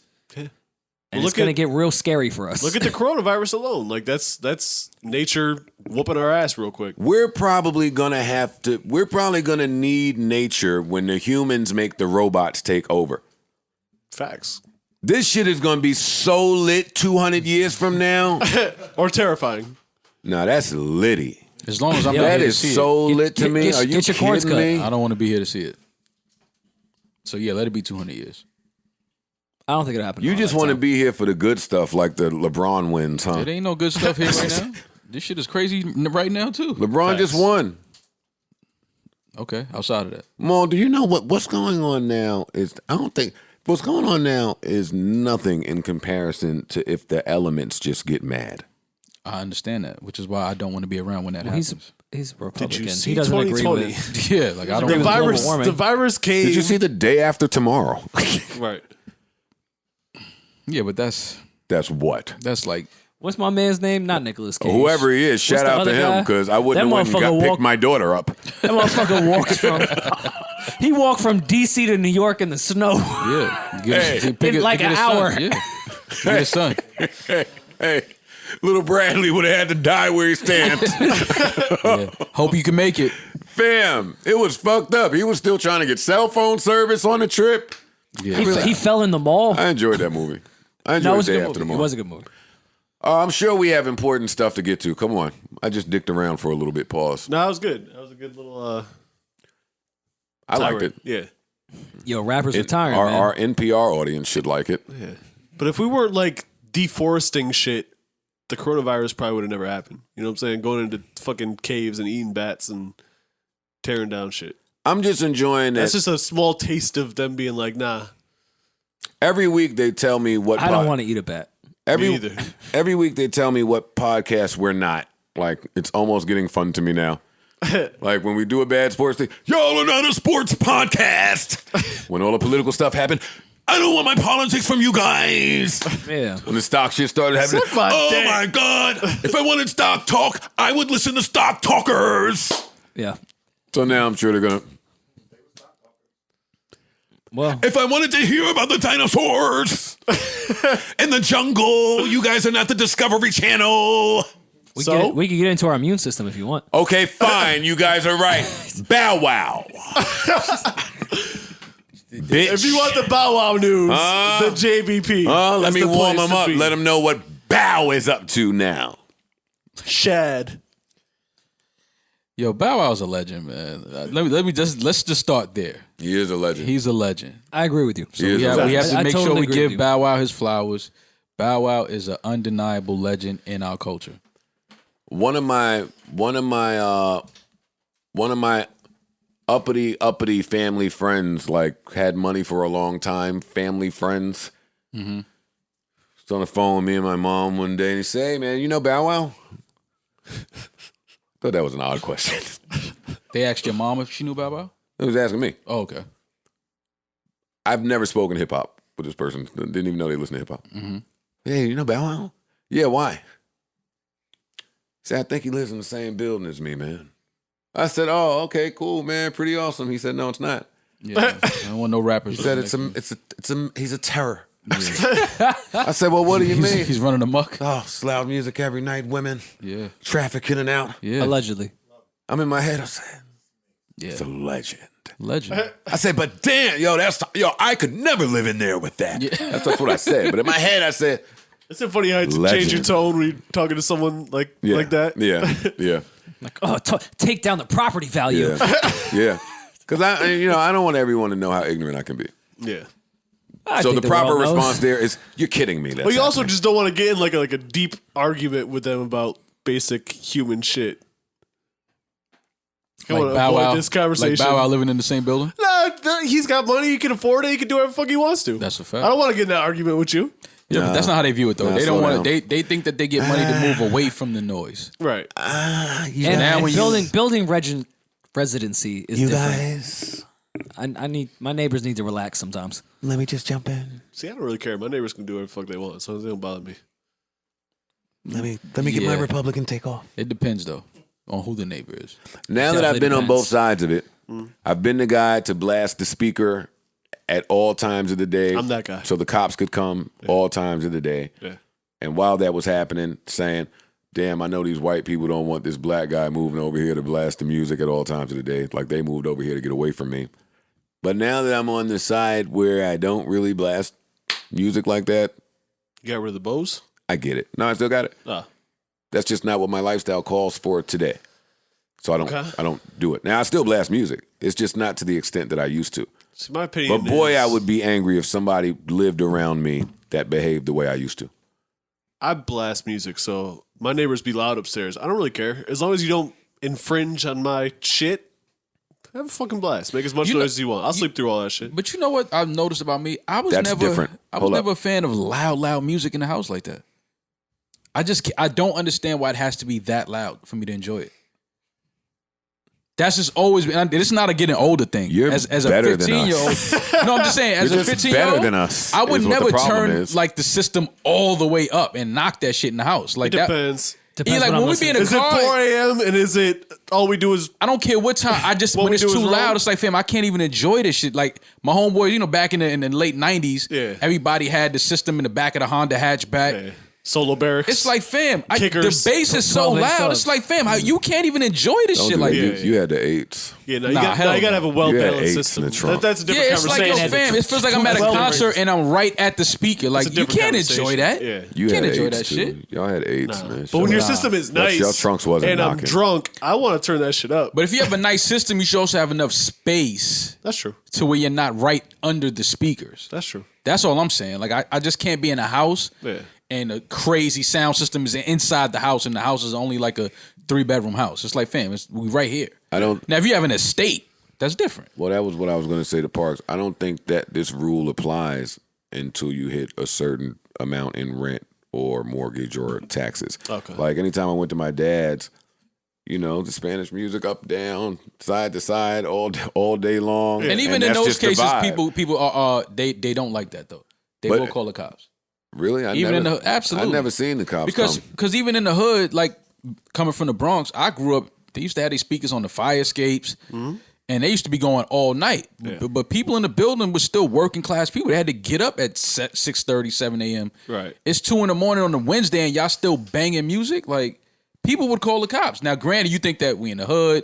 And Well, it's going to get real scary for us. Look at the coronavirus alone. Like that's nature whooping our ass real quick. We're probably gonna need nature when the humans make the robots take over. Facts. This shit is gonna be so lit 200 years from now. Or terrifying. No, that's litty. As long as I'm Yeah, not That here to is see so lit to me. Are you get your corns kidding cut. me? I don't want to be here to see it. So yeah, let it be 200 years. I don't think it'll happen. You all just that want to time. be here for the good stuff, like the LeBron wins, huh? It ain't no good stuff here right now. This shit is crazy right now too. LeBron just won. Okay, outside of that. Mo, do you know what's going on now? What's going on now is nothing in comparison to if the elements just get mad. I understand that, which is why I don't want to be around when that happens. He's a Republican. see He doesn't agree 2020? with. Yeah, like I don't. The with virus. global warming. The virus came. Did you see the day after tomorrow? Right. Yeah, but that's That's what. like What's my man's name? Not Nicolas Cage. Whoever he is, shout the out to other him guy? because I wouldn't That have went and motherfucker picked walked- my daughter up. That motherfucker walks from. He walked from DC to New York in the snow. yeah, In like an hour. Yeah, get his son. Hey, little Bradley would have had to die where he stands. Yeah. Hope you can make it. Fam, it was fucked up. He was still trying to get cell phone service on the trip. Yeah, He fell in the mall. I enjoyed that movie. I No, it enjoyed was a Day good After movie. It Tomorrow. was a good movie. I'm sure we have important stuff to get to. Come on. I just dicked around for a little bit. Pause. No, that was good. That was a good little. I liked it. Yeah. Yo, rappers retiring, man. Our NPR audience should like it. Yeah. But if we weren't like deforesting shit, the coronavirus probably would have never happened. You know what I'm saying? Going into fucking caves and eating bats and tearing down shit. I'm just enjoying that. That's just a small taste of them being like, nah. Every week they tell me what I don't want to eat a bat. Me either. Every week they tell me what podcast we're not. Like, it's almost getting fun to me now. Like when we do a bad sports thing, y'all are not a sports podcast. When all the political stuff happened, I don't want my politics from you guys. Yeah. When the stock shit started happening, Suck my dick. my God. If I wanted stock talk, I would listen to stock talkers. Yeah. So now I'm sure they're going to. Well, If I wanted to hear about the dinosaurs in the jungle, you guys are not the Discovery Channel. we So? could get into our immune system if you want. Okay, fine. You guys are right. Bow Wow. Bitch. If you want the Bow Wow news, the JBP. let That's me the warm place them to up. be. Let them know what Bow is up to now. Shad. Yo, Bow Wow's a legend, man. Let's just start there. He is a legend. He's a legend. I agree with you. He is a Yeah, legend. we have to I make sure totally we agree with give you. Bow Wow his flowers. Bow Wow is an undeniable legend in our culture. One of my uppity family friends, like, had money for a long time. Family friends. Mm-hmm. Was on the phone with me and my mom one day, and he said, "Hey, man, you know Bow Wow?" Thought that was an odd question. They asked your mom if she knew Bow Wow? He was asking me. Oh, okay. I've never spoken hip hop with this person. Didn't even know they listen to hip hop. Mm-hmm. Hey, you know Bow Wow? Yeah, why? He said, I think he lives in the same building as me, man. I said, oh, okay, cool, man, pretty awesome. He said, no, it's not. Yeah, I don't want no rappers. He said, he's a terror. I said, well, what do you mean? He's running amok. Oh, it's loud music every night, women, Yeah, traffic in and out. yeah, Allegedly. I'm in my head, I said, yeah. it's a legend. Legend. I said, but damn, I could never live in there with that. Yeah. That's what I said. But in my head, I said, It's so funny how you Legend. change your tone when you're talking to someone like yeah, that. Yeah, yeah, Like, take down the property value. yeah, yeah. Because I don't want everyone to know how ignorant I can be. Yeah. So the proper response there is, you're kidding me. But you also just don't want to get in like a deep argument with them about basic human shit. I want to avoid this conversation. Like Bow Wow living in the same building? Nah, he's got money. He can afford it. He can do whatever the fuck he wants to. That's a fact. I don't want to get in that argument with you. Yeah, but that's not how they view it though. Nah, They don't slow want to. They think that they get money to move away from the noise. Right. And building residency is You different. guys, I need my neighbors need to relax sometimes. let me just jump in. See, I don't really care. My neighbors can do whatever the fuck they want, so they don't bother me. Let me get my Yeah. Republican take off. It depends though on who the neighbor is. Now that I've Definitely been on depends. both sides of it, I've been the guy to blast the speaker at all times of the day. I'm that guy. So the cops could come all times of the day. Yeah. And while that was happening, saying, damn, I know these white people don't want this black guy moving over here to blast the music at all times of the day. Like they moved over here to get away from me. But now that I'm on the side where I don't really blast music like that, You got rid of the Bose? I get it. No, I still got it. Ah. That's just not what my lifestyle calls for today. So I don't do it. Now I still blast music. It's just not to the extent that I used to. See, my opinion But boy, is, I would be angry if somebody lived around me that behaved the way I used to. I blast music, so my neighbors be loud upstairs. I don't really care. As long as you don't infringe on my shit, have a fucking blast. Make as much noise as you want. I'll sleep through all that shit. But you know what I've noticed about me? I was That's never different. I was Hold never up. a fan of loud music in the house like that. I don't understand why it has to be that loud for me to enjoy it. That's just always been. This is not a getting older thing. You're as a better than 15-year-old. No, I'm just saying. As You're a just 15-year-old, better than us, I would is what the never problem turn is. like the system all the way up and knock that shit in the house. Like It that. depends. Depends like what when I'm we be in listening a Is it car, 4 a.m. and is it all we do is I don't care what time. I just What when we it's do is too wrong? loud, it's like, fam, I can't even enjoy this shit. Like my homeboys, back in the late '90s, Yeah. everybody had the system in the back of the Honda hatchback. solo barracks? It's like, fam, the Kickers. bass is so 12-inch loud. subs. It's like, fam, you can't even enjoy this Don't shit do like that. this. You had the 8s. yeah, no, Nah, you hell gotta have a well You had balanced 8s in system. the trunk. That's a Yeah, different it's like, conversation. yo, fam, it feels like I'm at a Well, concert and I'm right at the speaker. Like, It's a you different can't enjoy conversation. that. Yeah. You can't had enjoy 8s that too. shit. Y'all had 8s, man. But when your Shut up. system is That's- nice your trunks wasn't and I'm knocking. drunk, I want to turn that shit up. But if you have a nice system, you should also have enough space That's true. to where you're not right under the speakers. That's true. That's all I'm saying. Like, I just can't be in a house Yeah. and a crazy sound system is inside the house and the house is only like a 3-bedroom house. It's like, fam, we right here. I don't. Now, if you have an estate, that's different. Well, that was what I was going to say to Parks. I don't think that this rule applies until you hit a certain amount in rent or mortgage or taxes. Okay. Like anytime I went to my dad's, the Spanish music up, down, side to side, all day long. And even in that's those just the cases, vibe. people are they don't like that though. They But- will call the cops. Really? Even in the absolutely. I've never seen the cops because come. because even in the hood, like coming from the Bronx, I grew up. They used to have these speakers on the fire escapes, and they used to be going all night. But people in the building were still working class people. They had to get up at 6:30, 7 a.m. Right. It's 2 a.m. on a Wednesday, and y'all still banging music. Like people would call the cops. Now, granted, you think that we in the hood,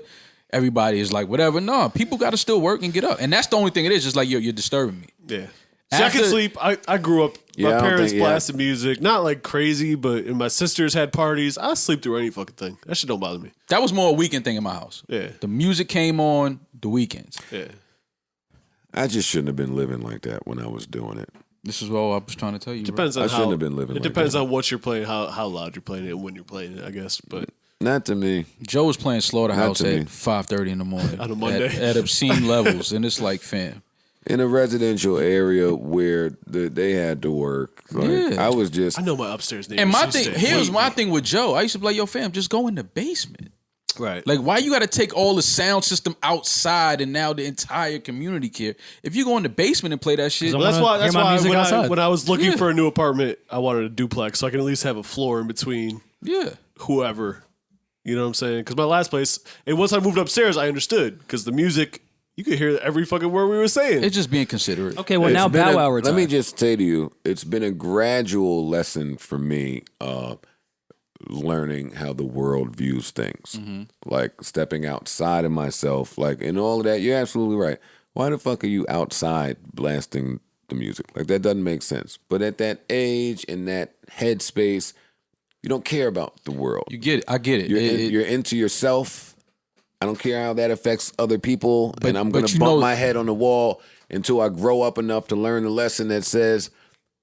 everybody is like whatever. No, people got to still work and get up, and that's the only thing it is. Just like you're disturbing me. Yeah. See, I After- can sleep. I grew up. Yeah, I My don't parents think- yeah. blasted music, not like crazy, but and my sisters had parties. I sleep through any fucking thing. That shit don't bother me. That was more a weekend thing in my house. Yeah. The music came on the weekends. Yeah. I just shouldn't have been living like that when I was doing it. This is what I was trying to tell you. bro. Depends on I how. shouldn't have been living It like depends that. on what you're playing, how loud you're playing it, and when you're playing it. I guess, but Not to me. Joe was playing Slaughterhouse Not to me. at 5:30 in the morning On a Monday. at obscene levels, and it's like, fam. In a residential area where they had to work. Like, Yeah. I was just. I know my upstairs neighbors. And my used to thing here's hate my me. thing with Joe. I used to be like, yo, fam, just go in the basement. Right. Like, why you got to take all the sound system outside and now the entire community care? If you go in the basement and play that shit, Well, that's why. That's hear my why music outside. when I was looking Yeah. for a new apartment, I wanted a duplex, so I can at least have a floor in between yeah. whoever. You know what I'm saying? Because my last place, and once I moved upstairs, I understood because the music, you could hear every fucking word we were saying. It's just being considerate. Okay, well It's now been Bow a- Wow Let me retired. just say to you, it's been a gradual lesson for me learning how the world views things. Like stepping outside of myself, like and all of that. You're absolutely right. Why the fuck are you outside blasting the music? Like that doesn't make sense. But at that age and that headspace, you don't care about the world. You get it. I get it. You're into yourself. I don't care how that affects other people, and I'm going but to you bump know- my head on the wall until I grow up enough to learn the lesson that says,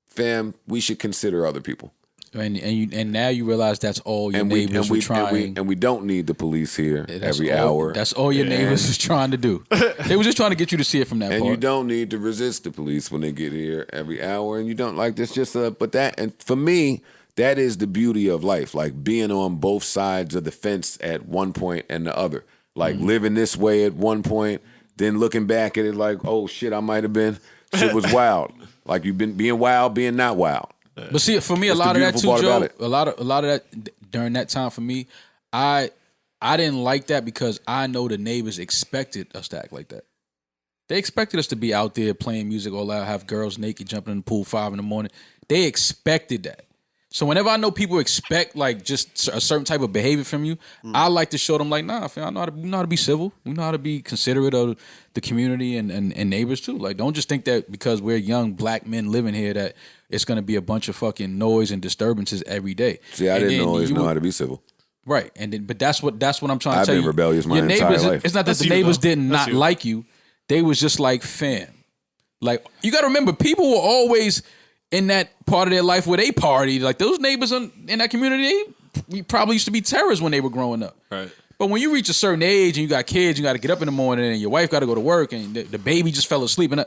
fam, we should consider other people. And now you realize that's all your And neighbors were trying. we don't need the police here That's every all- hour. That's all your neighbors was trying to do. They was just trying to get you to see it from that And part. you don't need to resist the police when they get here every hour. And you don't like this but that, and for me, that is the beauty of life. Like being on both sides of the fence at one point and the other. Like living this way at one point, then looking back at it like, oh shit, I might have been. Shit was wild. Like you've been being wild, being not wild. But see, for me, That's a lot the of that beautiful too, part Joe. about it. A lot of that during that time for me, I didn't like that because I know the neighbors expected us to act like that. They expected us to be out there playing music all out, have girls naked jumping in the pool 5 a.m. They expected that. So whenever I know people expect like just a certain type of behavior from you, I like to show them like, nah, fam, we know how to be civil. We know how to be considerate of the community and neighbors too. Like, don't just think that because we're young black men living here that it's going to be a bunch of fucking noise and disturbances every day. See, I And didn't then always you know would- how to be civil. Right, and then, but that's what I'm trying to I've tell been you. rebellious my Your entire neighbors, life. it's not that That's the you, neighbors though. did That's not you. like you. They was just like, fam. Like, you got to remember, people were always in that part of their life where they partied. Like, those neighbors in that community, they probably used to be terrorists when they were growing up. Right. But when you reach a certain age and you got kids, you got to get up in the morning and your wife got to go to work and the baby just fell asleep. And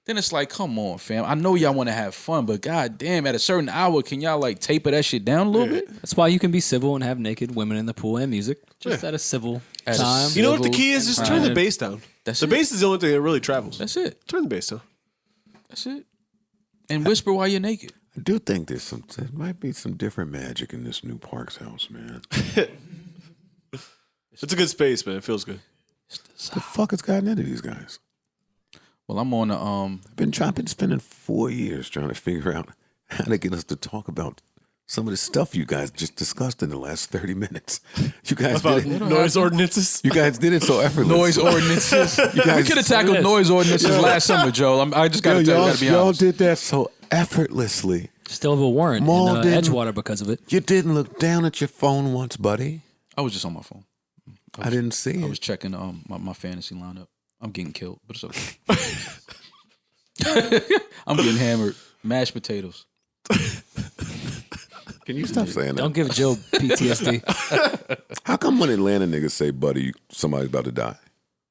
then it's like, come on, fam. I know y'all want to have fun, but goddamn, at a certain hour, can y'all like taper that shit down a little bit? That's why you can be civil and have naked women in the pool and music. Just at a civil At a time. You know what the Civil key is? Just turn the time. bass down. That's the it. bass is the only thing that really travels. That's it. Turn the bass down. That's it. And whisper while you're naked. I do think there might be some different magic in this new Parks house, man. It's a good space, man. It feels good. The fuck has gotten into these guys? Well, I'm on the I've been spending 4 years trying to figure out how to get us to talk about some of the stuff you guys just discussed in the last 30 minutes. You guys About did it. noise ordinances. You guys did it so effortlessly. noise ordinances. We guys- could have tackled noise ordinances last summer, Joe. I just got to tell you, y'all, gotta be y'all honest. did that so effortlessly. Still have a warrant Maul in didn't- Edgewater because of it. You didn't look down at your phone once, buddy. I was just on my phone. I didn't see I it. was checking my fantasy lineup. I'm getting killed, but it's okay. I'm getting hammered. Mashed potatoes. Can you stop saying that? Don't give Joe PTSD. How come when Atlanta niggas say buddy, somebody's about to die?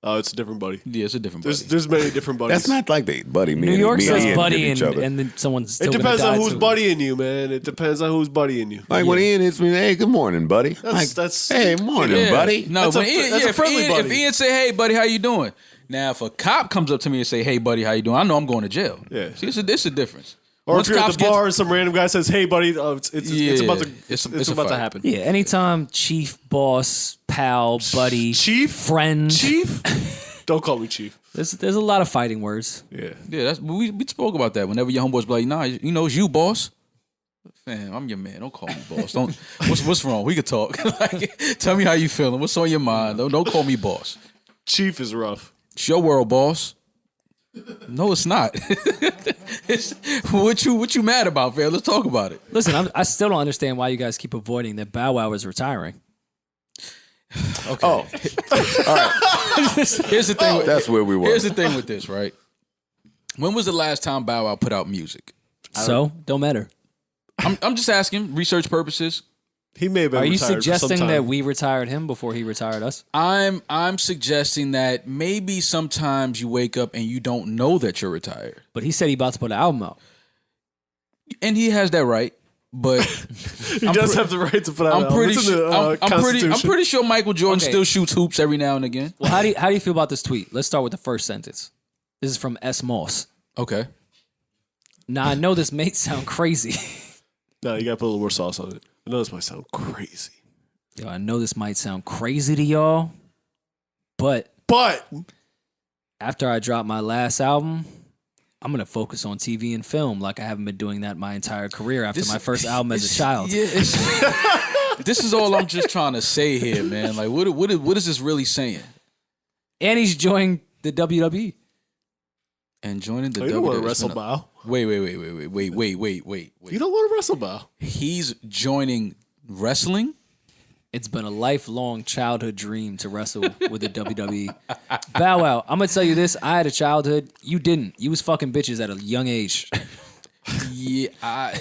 Oh, it's a different buddy. Yeah, it's a different buddy. There's many different buddies. That's not like they buddy. Me New and, York me says and Ian buddy hit each and, other. and then someone's still It gonna depends die on who's too. buddying you, man. It depends on who's buddying you. Like when Ian hits me, hey, good morning, buddy. That's- hey, morning, Yeah. buddy. No, That's when a- Ian, that's a if friendly Ian, buddy. If Ian say, "Hey, buddy, how you doing?" Now, if a cop comes up to me and say, "Hey, buddy, how you doing?" I know I'm going to jail. Yeah. See, it's a difference. Or Once if you're at cops the get- bar and some random guy says, "Hey, buddy," it's Yeah, about to it's it's a about to fight. happen. Yeah, anytime chief, boss, pal, buddy, Chief? friend. Chief, don't call me chief. There's a lot of fighting words. Yeah, Yeah, that's we spoke about that. Whenever your homeboys be like, "Nah, you know it's you, boss." Fam, I'm your man. Don't call me boss. Don't. What's wrong? We could talk. Like, tell me how you feeling. What's on your mind? Don't call me boss. chief is rough. It's your world, boss. No, it's not. It's, what you mad about, fam? Let's talk about it. Listen, I still don't understand why you guys keep avoiding that Bow Wow is retiring. Okay. Oh, Here's the thing. With, that's where we were. Here's the thing with this, right? When was the last time Bow Wow put out music? So don't matter. I'm just asking, research purposes. He may have been. Are you retired for some suggesting time. that we retired him before he retired us? I'm suggesting that maybe sometimes you wake up and you don't know that you're retired, But he said he about to put an album out. and he has that right. But he does have the right to put out? I'm pretty It's in sure. the, I'm Constitution. pretty sure Michael Jordan Okay. still shoots hoops every now and again. Well, how do you feel about this tweet? Let's start with the first sentence. This is from S. Moss. Okay. Now I know this may sound crazy. No, you got to put a little more sauce on it. I know this might sound crazy, Yo, I know this might sound crazy to y'all, but but after I drop my last album, I'm gonna focus on TV and film like I haven't been doing that my entire career after my first album as a child. Yeah, this is all I'm just trying to say here, man. Like, what is this really saying? And he's joining the WWE. And joining the you don't want to WWE. wrestle Bow. Wait. You don't want to wrestle Bow. He's joining wrestling. It's been a lifelong childhood dream to wrestle with the WWE. Bow Wow, I'm gonna tell you this. I had a childhood. You didn't. You was fucking bitches at a young age. Yeah,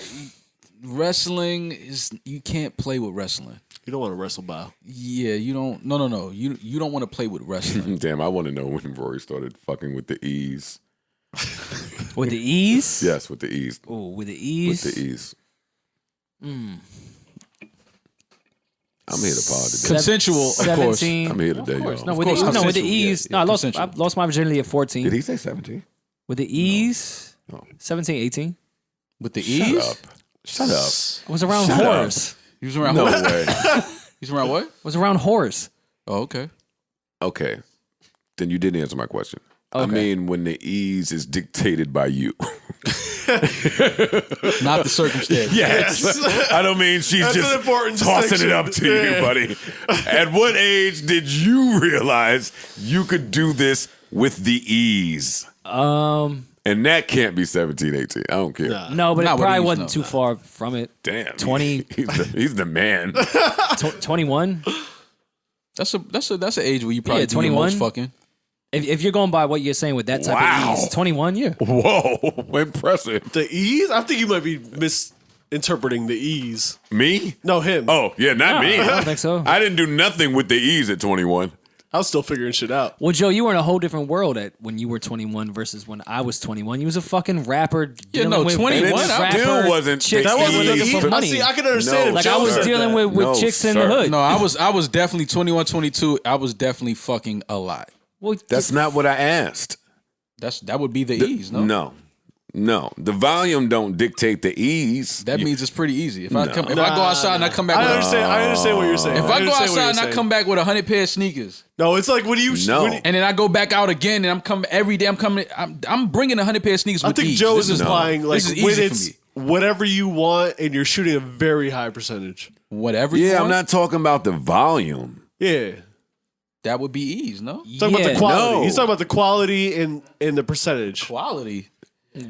wrestling is you can't play with wrestling. You don't want to wrestle Bow. Yeah, you don't. No. You don't want to play with wrestling. Damn, I want to know when Rory started fucking with the E's. With the E's? Yes, with the E's. Oh, with the E's? With the E's. I'm here to pod today. Consensual, of course. 17. I'm here today, Of course. y'all. No, Of with course, the, no, with the consensual, E's. yeah, no, I consensual. lost my virginity at 14. Did he say 17? With the E's? No. 17, 18. With the Shut E's? up. Shut up. I was around Shut up. whores. You was around No what? way. You was around what? I was around whores. Oh, okay. Okay. Then you didn't answer my question. I Okay. mean, when the ease is dictated by you. Not the circumstance. Yes. I don't mean she's That's an just important tossing it distinction. up to you, buddy. At what age did you realize you could do this with the ease? And that can't be 17, 18. I don't care. No, but Not it with probably E's, wasn't no. too far from it. Damn. 20. He's the man. 21. That's an age where you probably Yeah, do your 21. most fucking. If you're going by what you're saying with that type Wow. of E's, 21, yeah. Whoa. Impressive. The E's? I think you might be misinterpreting the E's. Me? No, him. Oh, yeah, not me. I don't think so. I didn't do nothing with the ease at 21. I was still figuring shit out. Well, Joe, you were in a whole different world when you were 21 versus when I was 21. You was a fucking rapper. Yeah, dealing no, with 21, I still wasn't chicks the That wasn't looking the E's. for E's. money. See, I can understand No, if Like Joe I was said dealing that. with No, chicks in the sir. hood. No, I was definitely 21, 22. I was definitely fucking a lot. Well, That's not what I asked. That would be the E's, no? No. The volume don't dictate the ease. That means it's pretty easy. If I go outside and I come back I with understand what you're saying. if I go understand what outside you're and I saying. come back with 100 pair of sneakers, No, it's like when you. No. when you- and then I go back out again, and I'm coming every day. I'm bringing 100 pair of sneakers I with think ease. Joe This is implying like this is when easy it's for me. whatever you want and you're shooting a very high percentage. Whatever. You Yeah, I'm want, not talking about the volume. Yeah. That would be ease, no? Talking about the Yeah. quality. No. He's talking about the quality and the percentage. Quality.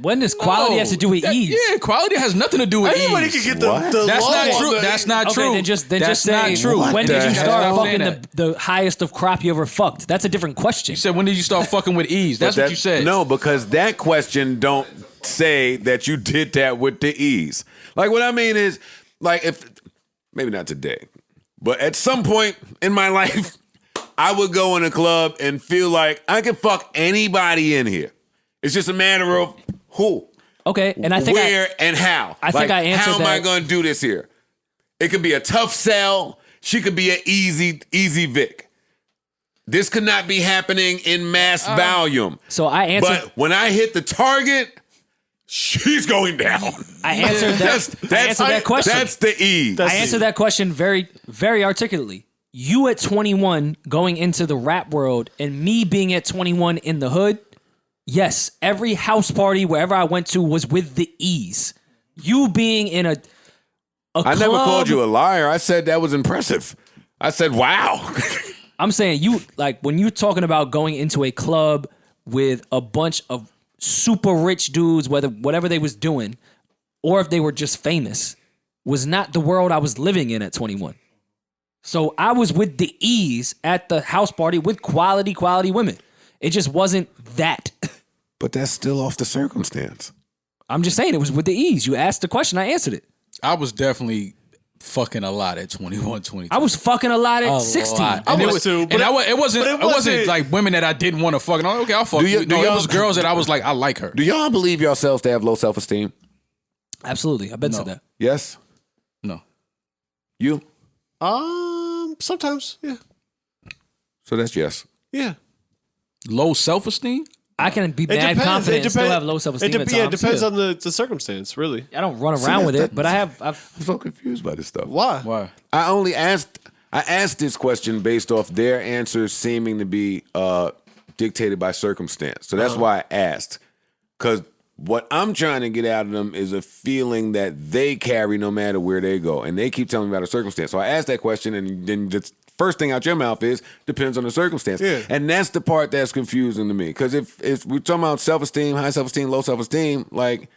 When does quality have to do with ease? Yeah, quality has nothing to do with Anybody ease. can get the What? law That's not on true. the- That's not Okay, true. then just That's say, not true. What when did the you hell? start Stop saying fucking that. the highest of crop you ever fucked? That's a different question. You said when did you start fucking with ease? That's But what you said. No, because that question don't say that you did that with the ease. Like what I mean is, like if maybe not today, but at some point in my life, I would go in a club and feel like I could fuck anybody in here. It's just a matter of who, Okay, and I think where, and how. I think I answered how am I that- going to do this here? It could be a tough sell. She could be an easy Vic. This could not be happening in mass volume. so. I answered. But when I hit the target, she's going down. I answered that. I answered that question. That's the E. I answered that question very, very articulately. You at 21 going into the rap world and me being at 21 in the hood, yes, every house party wherever I went to was with the ease. You being in a I club, never called you a liar. I said that was impressive. I said, wow. I'm saying you like when you're talking about going into a club with a bunch of super rich dudes, whatever they was doing, or if they were just famous, was not the world I was living in at 21. So I was with the ease at the house party with quality women. It just wasn't that. But that's still off the circumstance. I'm just saying it was with the ease. You asked the question, I answered it. I was definitely fucking a lot at 21, 22. I was fucking a lot at 16. lot. I And was too, but it wasn't. but it It wasn't wasn't- like women that I didn't want to fuck. No, okay, I'll fuck Do you- you. do No, it y'all- was girls that I was like, I like her. Do y'all believe yourselves to have low self-esteem? Absolutely. I've been said that. Yes? No. You? Sometimes, yeah. So that's yes. Yeah. Low self esteem. I can be mad confident and still have low self-esteem at times. Yeah, it depends Yeah. on the circumstance, really. I don't run around with it, but I've I'm so confused by this stuff. Why? Why? I asked this question based off their answers seeming to be dictated by circumstance. So that's why I asked. Because what I'm trying to get out of them is a feeling that they carry no matter where they go. And they keep telling me about a circumstance. So I asked that question, and then the first thing out your mouth is, depends on the circumstance. Yeah. And that's the part that's confusing to me. Because if we're talking about self-esteem, high self-esteem, low self-esteem, like,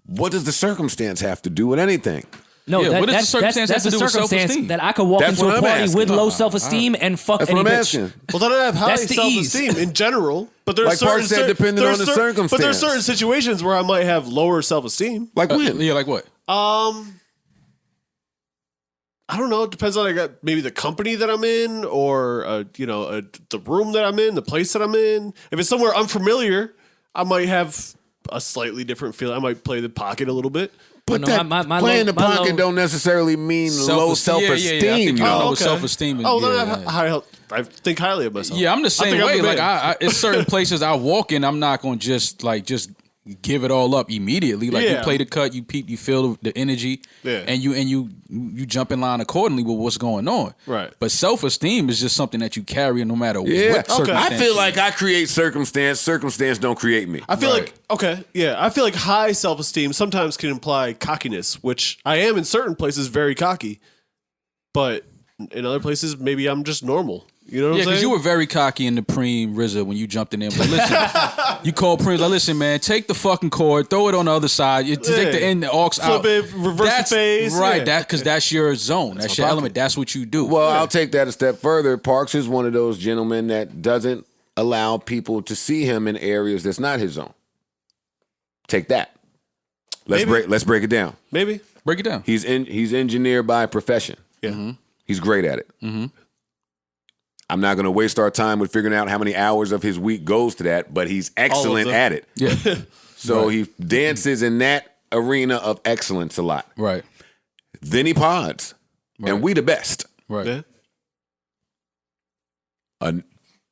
what does the circumstance have to do with anything? No, Yeah, what does the circumstance that's have to a do with circumstance self-esteem? that I could walk That's into what a I'm party asking. with low self-esteem and fuck That's any what I'm bitch. asking. Well, then I have high That's the ease. self-esteem in general, but there's Like Park said, depending on the But there's circumstance. certain situations where I might have lower self-esteem. Like when? Yeah, like what? I don't know. It depends on maybe the company that I'm in, or the room that I'm in, the place that I'm in. If it's somewhere unfamiliar, I might have a slightly different feeling. I might play the pocket a little bit. But No, that my playing low- the my pocket low- don't necessarily mean low self-esteem. Yeah, I don't know Oh, what okay. self-esteem is. Oh, yeah, then I think highly of myself. Yeah, I'm the I same think I'm way. the Like man. it's certain places I walk in, I'm not gonna just give it all up immediately. Like you Yeah. play the cut, you peep, you feel the energy, Yeah. and you jump in line accordingly with what's going on. Right. But self-esteem is just something that you carry no matter Yeah, what circumstance. I feel like I create circumstance. Circumstance don't create me. I feel I feel like high self-esteem sometimes can imply cockiness, which I am in certain places very cocky, but in other places maybe I'm just normal. You know what Yeah, I'm because saying? you were very cocky in the Preem RZA when you jumped in there. Like, listen, you called Preem, like, listen, man, take the fucking cord, throw it on the other side, you take the end, the aux out. Flip it, reverse the phase. Right, Yeah. because that's your zone. That's your element. That's what you do. Well, I'll take that a step further. Parks is one of those gentlemen that doesn't allow people to see him in areas that's not his own. Take that. Let's break it down. Maybe. Break it down. He's engineer by profession. Yeah. He's great at it. I'm not going to waste our time with figuring out how many hours of his week goes to that, but he's excellent them. at it. Yeah. So he dances in that arena of excellence a lot. Right. Then he pods, Right. and we the best. Right. Yeah.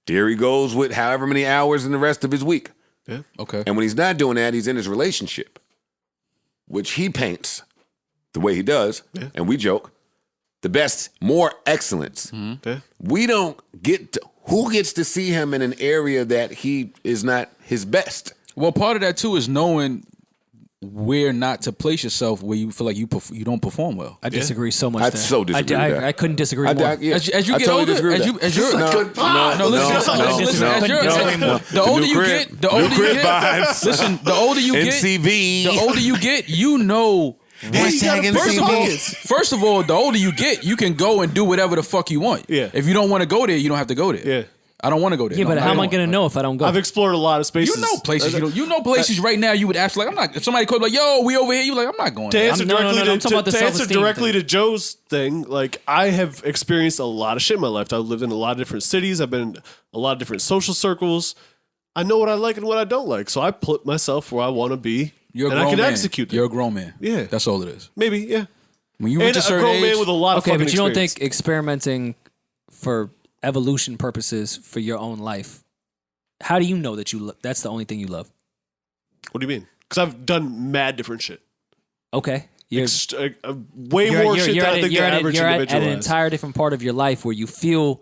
There he goes with however many hours in the rest of his week. Yeah. Okay. And when he's not doing that, he's in his relationship, which he paints the way he does, and we joke, the best, more excellence. Yeah. We don't get to, who gets to see him in an area that he is not his best? Well, part of that too is knowing where not to place yourself where you feel like you don't perform well. I disagree so much. I there. so disagree with that. I couldn't disagree more. Yeah, As you I get totally older, disagree with as that. you as you're No, listen, as you're- no. the older New you crib. get, the older New you crib get. vibes. Listen, the older you get, NCV. the older you get, you know. First of all, the older you get, you can go and do whatever the fuck you want. Yeah. If you don't want to go there, you don't have to go there. Yeah. I don't want to go there. Yeah, No, but I how am I don't. going to know if I don't go? I've explored a lot of spaces. You know places. You know places right now. You would ask like, I'm not. If somebody called like, "Yo, we over here," you like, I'm not going To there. answer no, directly I'm talking about the to answer self-esteem directly thing. to Joe's thing, like I have experienced a lot of shit in my life. I've lived in a lot of different cities. I've been in a lot of different social circles. I know what I like and what I don't like. So I put myself where I want to be, You're a and I grown can man. execute that. You're a grown man. Yeah. That's all it is. Maybe, yeah. When you And reach a a certain grown age, man with a lot of Okay, fucking but you don't experience. think experimenting for evolution purposes for your own life, how do you know that that's the only thing you love? What do you mean? Because I've done mad different shit. Okay. You're Way more shit than I think the average you're individual at an has. entire different part of your life where you feel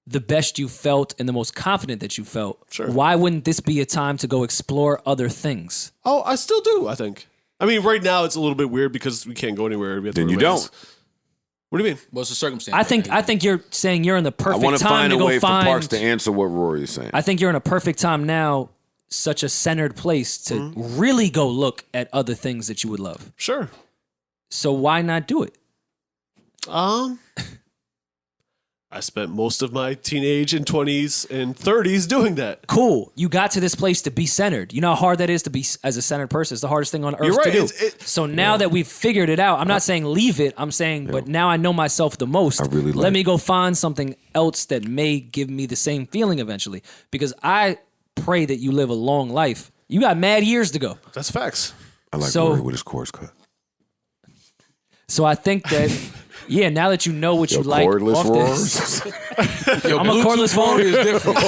the best you felt and the most confident that you felt. Sure. Why wouldn't this be a time to go explore other things? Oh, I still do, I think. I mean, right now it's a little bit weird because we can't go anywhere. We have to Then wear you masks. don't. What do you mean? what's the circumstance? I think you're saying you're in the I perfect want to time find to a go way for find. Parks to answer what Rory is saying. I think you're in a perfect time now, such a centered place to really go look at other things that you would love. Sure. So why not do it? I spent most of my teenage and 20s and 30s doing that. Cool. You got to this place to be centered. You know how hard that is to be as a centered person. It's the hardest thing on earth You're right. to do. It's- So now that we've figured it out, I'm not saying leave it. I'm saying, but now I know myself the most. I really Let like- me go find something else that may give me the same feeling eventually. Because I pray that you live a long life. You got mad years to go. That's facts. I like so- Rory with his course cut. So I think that, yeah, now that you know what you like Cordless off this, roars. Yo, I'm a Bluetooth cordless Rory phone. is different.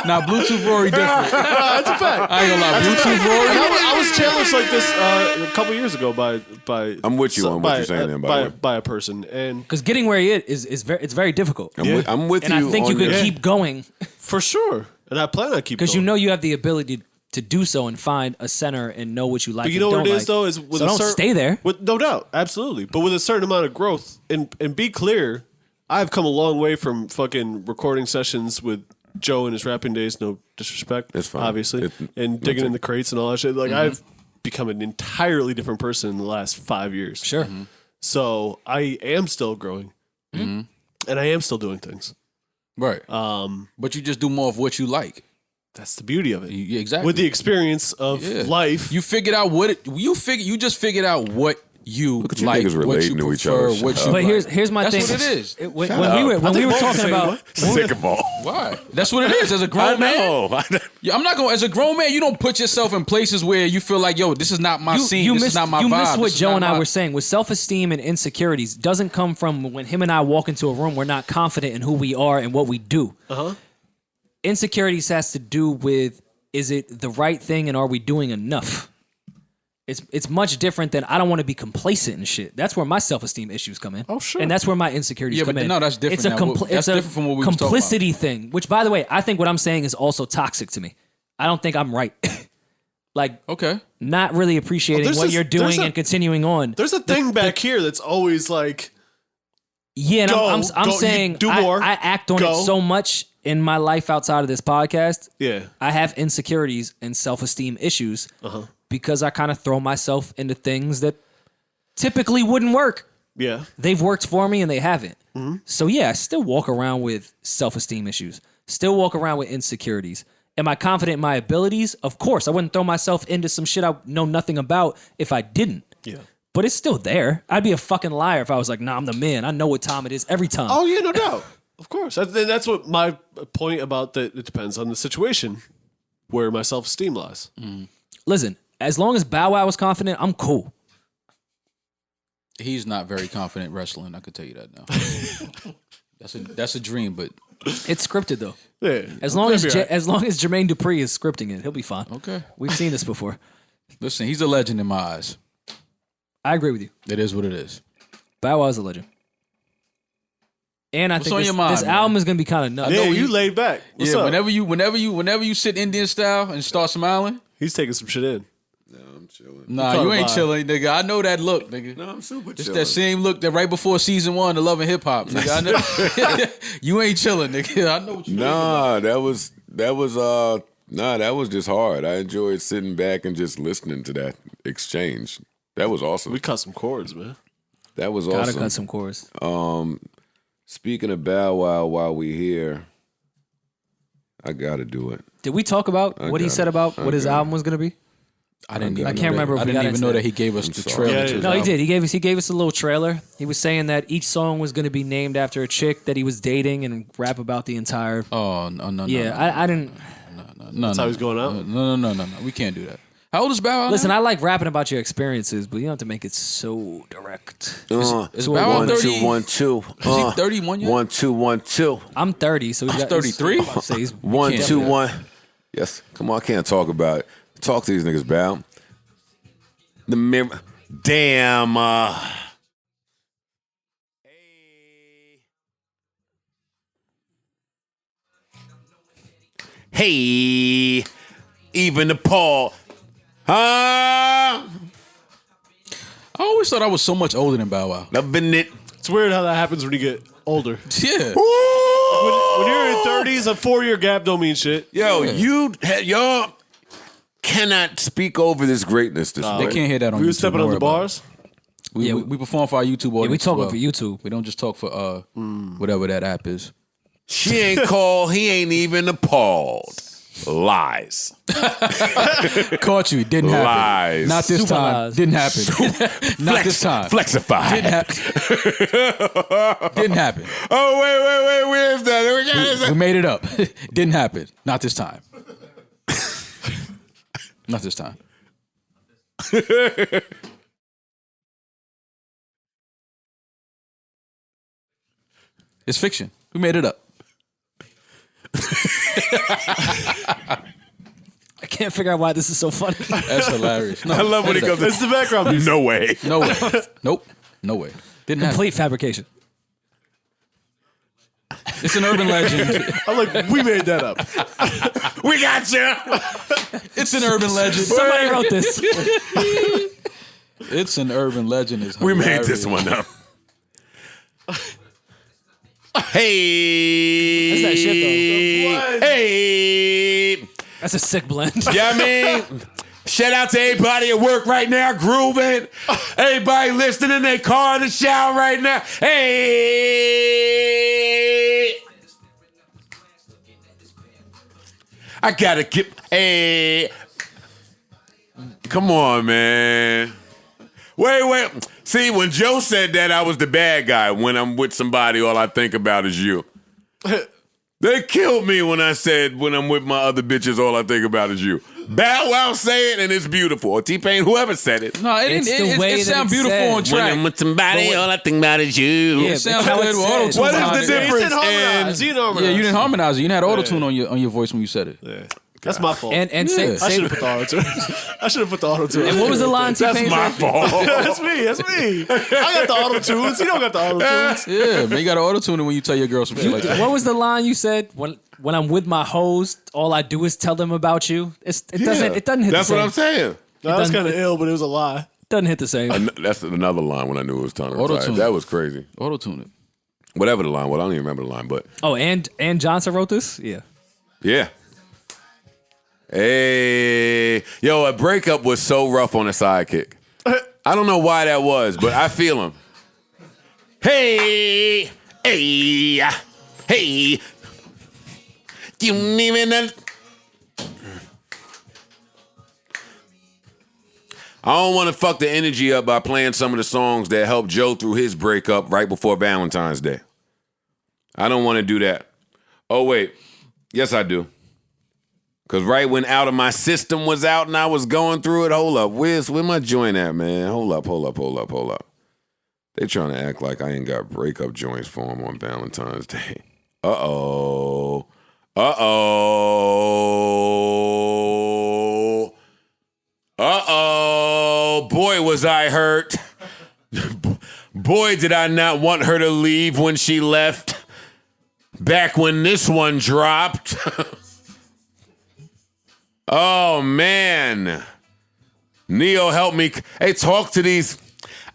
Nah, Bluetooth Rory different. That's a fact. I ain't gonna lie, Bluetooth Rory. I was challenged like this a couple years ago by. I'm with you on what you're saying then, by the way. by a person, and because getting where he is very, it's very difficult. I'm with And you. I think you on could your- keep going for sure, and I plan on keeping because you know you have the ability to do so and find a center and know what you like. But you and know what don't it is like. though is with So a don't certain, stay there. With no doubt, absolutely. But with a certain amount of growth, and be clear, I've come a long way from fucking recording sessions with Joe in his rapping days. No disrespect, It's fine. obviously, It- and digging in the crates and all that shit. Like become an entirely different person in the last 5 years. Sure. So I am still growing, and I am still doing things. Right. But you just do more of what you like. That's the beauty of it. Exactly. With the experience of life, You figured out you just figured out what you Look at you like, niggas what relating you to each prefer, other. what Shut you up. But like. here's my That's thing. what it is. When up. we were both talking say about Sick of all. Why? That's what it is. As a grown man, yeah, I'm not going. As a grown man, you don't put yourself in places where you feel like, yo, this is not my scene. This is not my vibe. You missed what This is Joe not and I my- were saying. With self-esteem and insecurities doesn't come from when him and I walk into a room, we're not confident in who we are and what we do. Insecurities has to do with, is it the right thing and are we doing enough? It's much different than I don't want to be complacent and shit. That's where my self-esteem issues come in. Oh, sure. And that's where my insecurities Yeah, come but in. no, that's different It's a now. That's it's a different from what we was talking about. complicity thing, which, by the way, I think what I'm saying is also toxic to me. I don't think I'm right. Like, Okay. not really appreciating there's what this- you're doing there's a- and continuing on. there's a thing back here that's always like, Yeah, and Go, I'm go, you saying do more. I act on Go. it so much in my life outside of this podcast. yeah, I have insecurities and self-esteem issues because I kind of throw myself into things that typically wouldn't work. yeah. They've worked for me and they haven't. So yeah, I still walk around with self-esteem issues. Still walk around with insecurities. Am I confident in my abilities? Of course. I wouldn't throw myself into some shit I know nothing about if I didn't. Yeah. But it's still there. I'd be a fucking liar if I was like, nah, I'm the man. I know what time it is every time. Oh yeah, no doubt. Of course. That's what my point about that. It depends on the situation where my self-esteem lies. Listen, as long as Bow Wow was confident, I'm cool. He's not very confident wrestling. I could tell you that now. That's a dream, but It's scripted though. Yeah. As long as That'd be all right. as long as Jermaine Dupri is scripting it, he'll be fine. okay. We've seen this before. Listen, he's a legend in my eyes. I agree with you. It is what it is. Bow Wow is a legend. And I What's think on this, your mind, this man? album is gonna be kind of nuts. Yeah, you laid back. What's yeah, up? whenever you sit Indian style and start smiling, He's taking some shit in. I'm chilling. nah, caught you a ain't vibe. chilling, nigga. I know that look, nigga. No, I'm super It's chilling. that same look that right before season 1 of Love and Hip Hop, nigga. I know you ain't chilling, nigga. I know what you Nah, that was just hard. I enjoyed sitting back and just listening to that exchange. That was awesome. We cut some chords, man. That was Gotta awesome. cut some chords. Speaking of Bow Wow, while we here, I gotta do it. Did we talk about what he got said it. about I what his got it. album was gonna be? I didn't. I Even can't know remember That. if I we got didn't even into know that. that he gave us the sorry. trailer. Yeah, to his No, he album. did. He gave us a little trailer. He was saying that each song was gonna be named after a chick that he was dating and rap about the entire. Oh no. Yeah, I didn't. no. That's how he's going out? No. We can't do that. How old is Bow Wow? Listen, now? I like rapping about your experiences, but you don't have to make it so direct. Is Bow Wow 30? 1 2 Is he 31 yet? 1 2 1 2 I'm 30, so he's got 33? So he's 1 can't 2 do that. 1. Yes, come on, I can't talk about it. Talk to these niggas, Bow. The mirror. Damn. Hey, even the Paul. I always thought I was so much older than Bow Wow. I've been it. It's weird how that happens when you get older. Yeah. When you're in 30s, a 4-year gap don't mean shit. Yo, y'all cannot speak over this greatness this They way. can't hear that on We YouTube. were stepping Don't on worry the about bars. it. We perform for our YouTube audience. yeah, we talking as well. for YouTube. We don't just talk for whatever that app is. She ain't called, he ain't even appalled. Lies. Caught you. Didn't happen. Lies. Not this Super time. lies. Didn't happen. Not this time. Flexify. Didn't happen. Oh, wait, where's that? We made it up. Didn't happen. Not this time. Not this time. It's fiction. We made it up. I can't figure out why this is so funny. That's hilarious. No, I love when he made it up. goes, It's the background music. no way. No way. Nope. No way. Didn't happen. Complete fabrication. It's an urban legend. I'm like, we made that up. We got you. It's an urban legend. Somebody wrote this. It's an urban legend. It's We made hilarious. this one up. Hey. That's that shit, though. Hey. That's a sick blend. Yeah, I mean, Shout out to everybody at work right now, grooving. Everybody listening in their car in the shower right now. Hey. I gotta get, hey. Come on, man. Wait. See, when Joe said that, I was the bad guy. When I'm with somebody, all I think about is you. They killed me when I said, when I'm with my other bitches, all I think about is you. Bow Wow say it, and it's beautiful. Or T-Pain, whoever said it. No, it sounds beautiful on track. When I'm with somebody, all I think about is you. Yeah, It sounds how good it's with said. auto-tune. What is behind the it. difference? He didn't harmonize. He didn't harmonize. Yeah, you didn't harmonize it. You didn't have auto-tune on your voice when you said it. Yeah. That's my fault. And Yeah. say, I say, should have put the auto tune. I should have put the auto tune. and what was the line That's T-Pain my said? fault. That's me. I got the auto tunes. He don't got the auto tunes. Yeah, man, you got to auto-tune it when you tell your girl some shit like that. What was the line you said? When I'm with my hoes, all I do is tell them about you. It doesn't hit That's the what same. I'm saying. That was kind of ill, but it was a lie. Doesn't hit the same. That's another line when I knew it was time to Auto-tune. retire. That was crazy. Auto-tune it. Whatever the line was, I don't even remember the line, but Oh, and Johnson wrote this? Yeah. yeah. Hey, yo, a breakup was so rough on a sidekick. I don't know why that was, but I feel him. Hey, hey, hey. You even. I don't want to fuck the energy up by playing some of the songs that helped Joe through his breakup right before Valentine's Day. I don't want to do that. Oh, wait. Yes, I do. Because right when Out of My System was out and I was going through it, hold up. Where my joint at, man? Hold up. They trying to act like I ain't got breakup joints for them on Valentine's Day. Uh-oh. Boy, was I hurt. Boy, did I not want her to leave when she left. Back when this one dropped. Oh, man. Neo, help me. Hey, talk to these.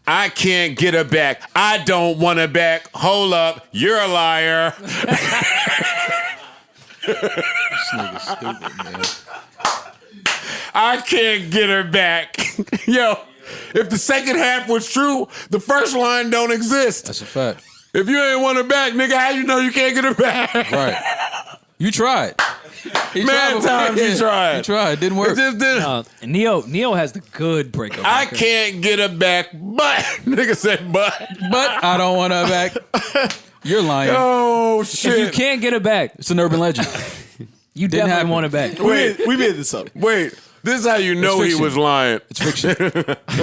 I can't get her back. I don't want her back. Hold up. You're a liar. This nigga's stupid, man. I can't get her back. Yo, if the second half was true, the first line don't exist. That's a fact. If you ain't want her back, nigga, how you know you can't get her back? Right. You tried. He Man, times he tried. He tried. It didn't work. It just didn't. Neo has the good breakup. I record. can't get her back, but nigga said but. But I don't want her back. You're lying. Oh If you shit. can't get it back, It's an urban legend. you Didn't definitely happen. want it back. We made this up. Wait, this is how you know he fiction. was lying. It's fiction. You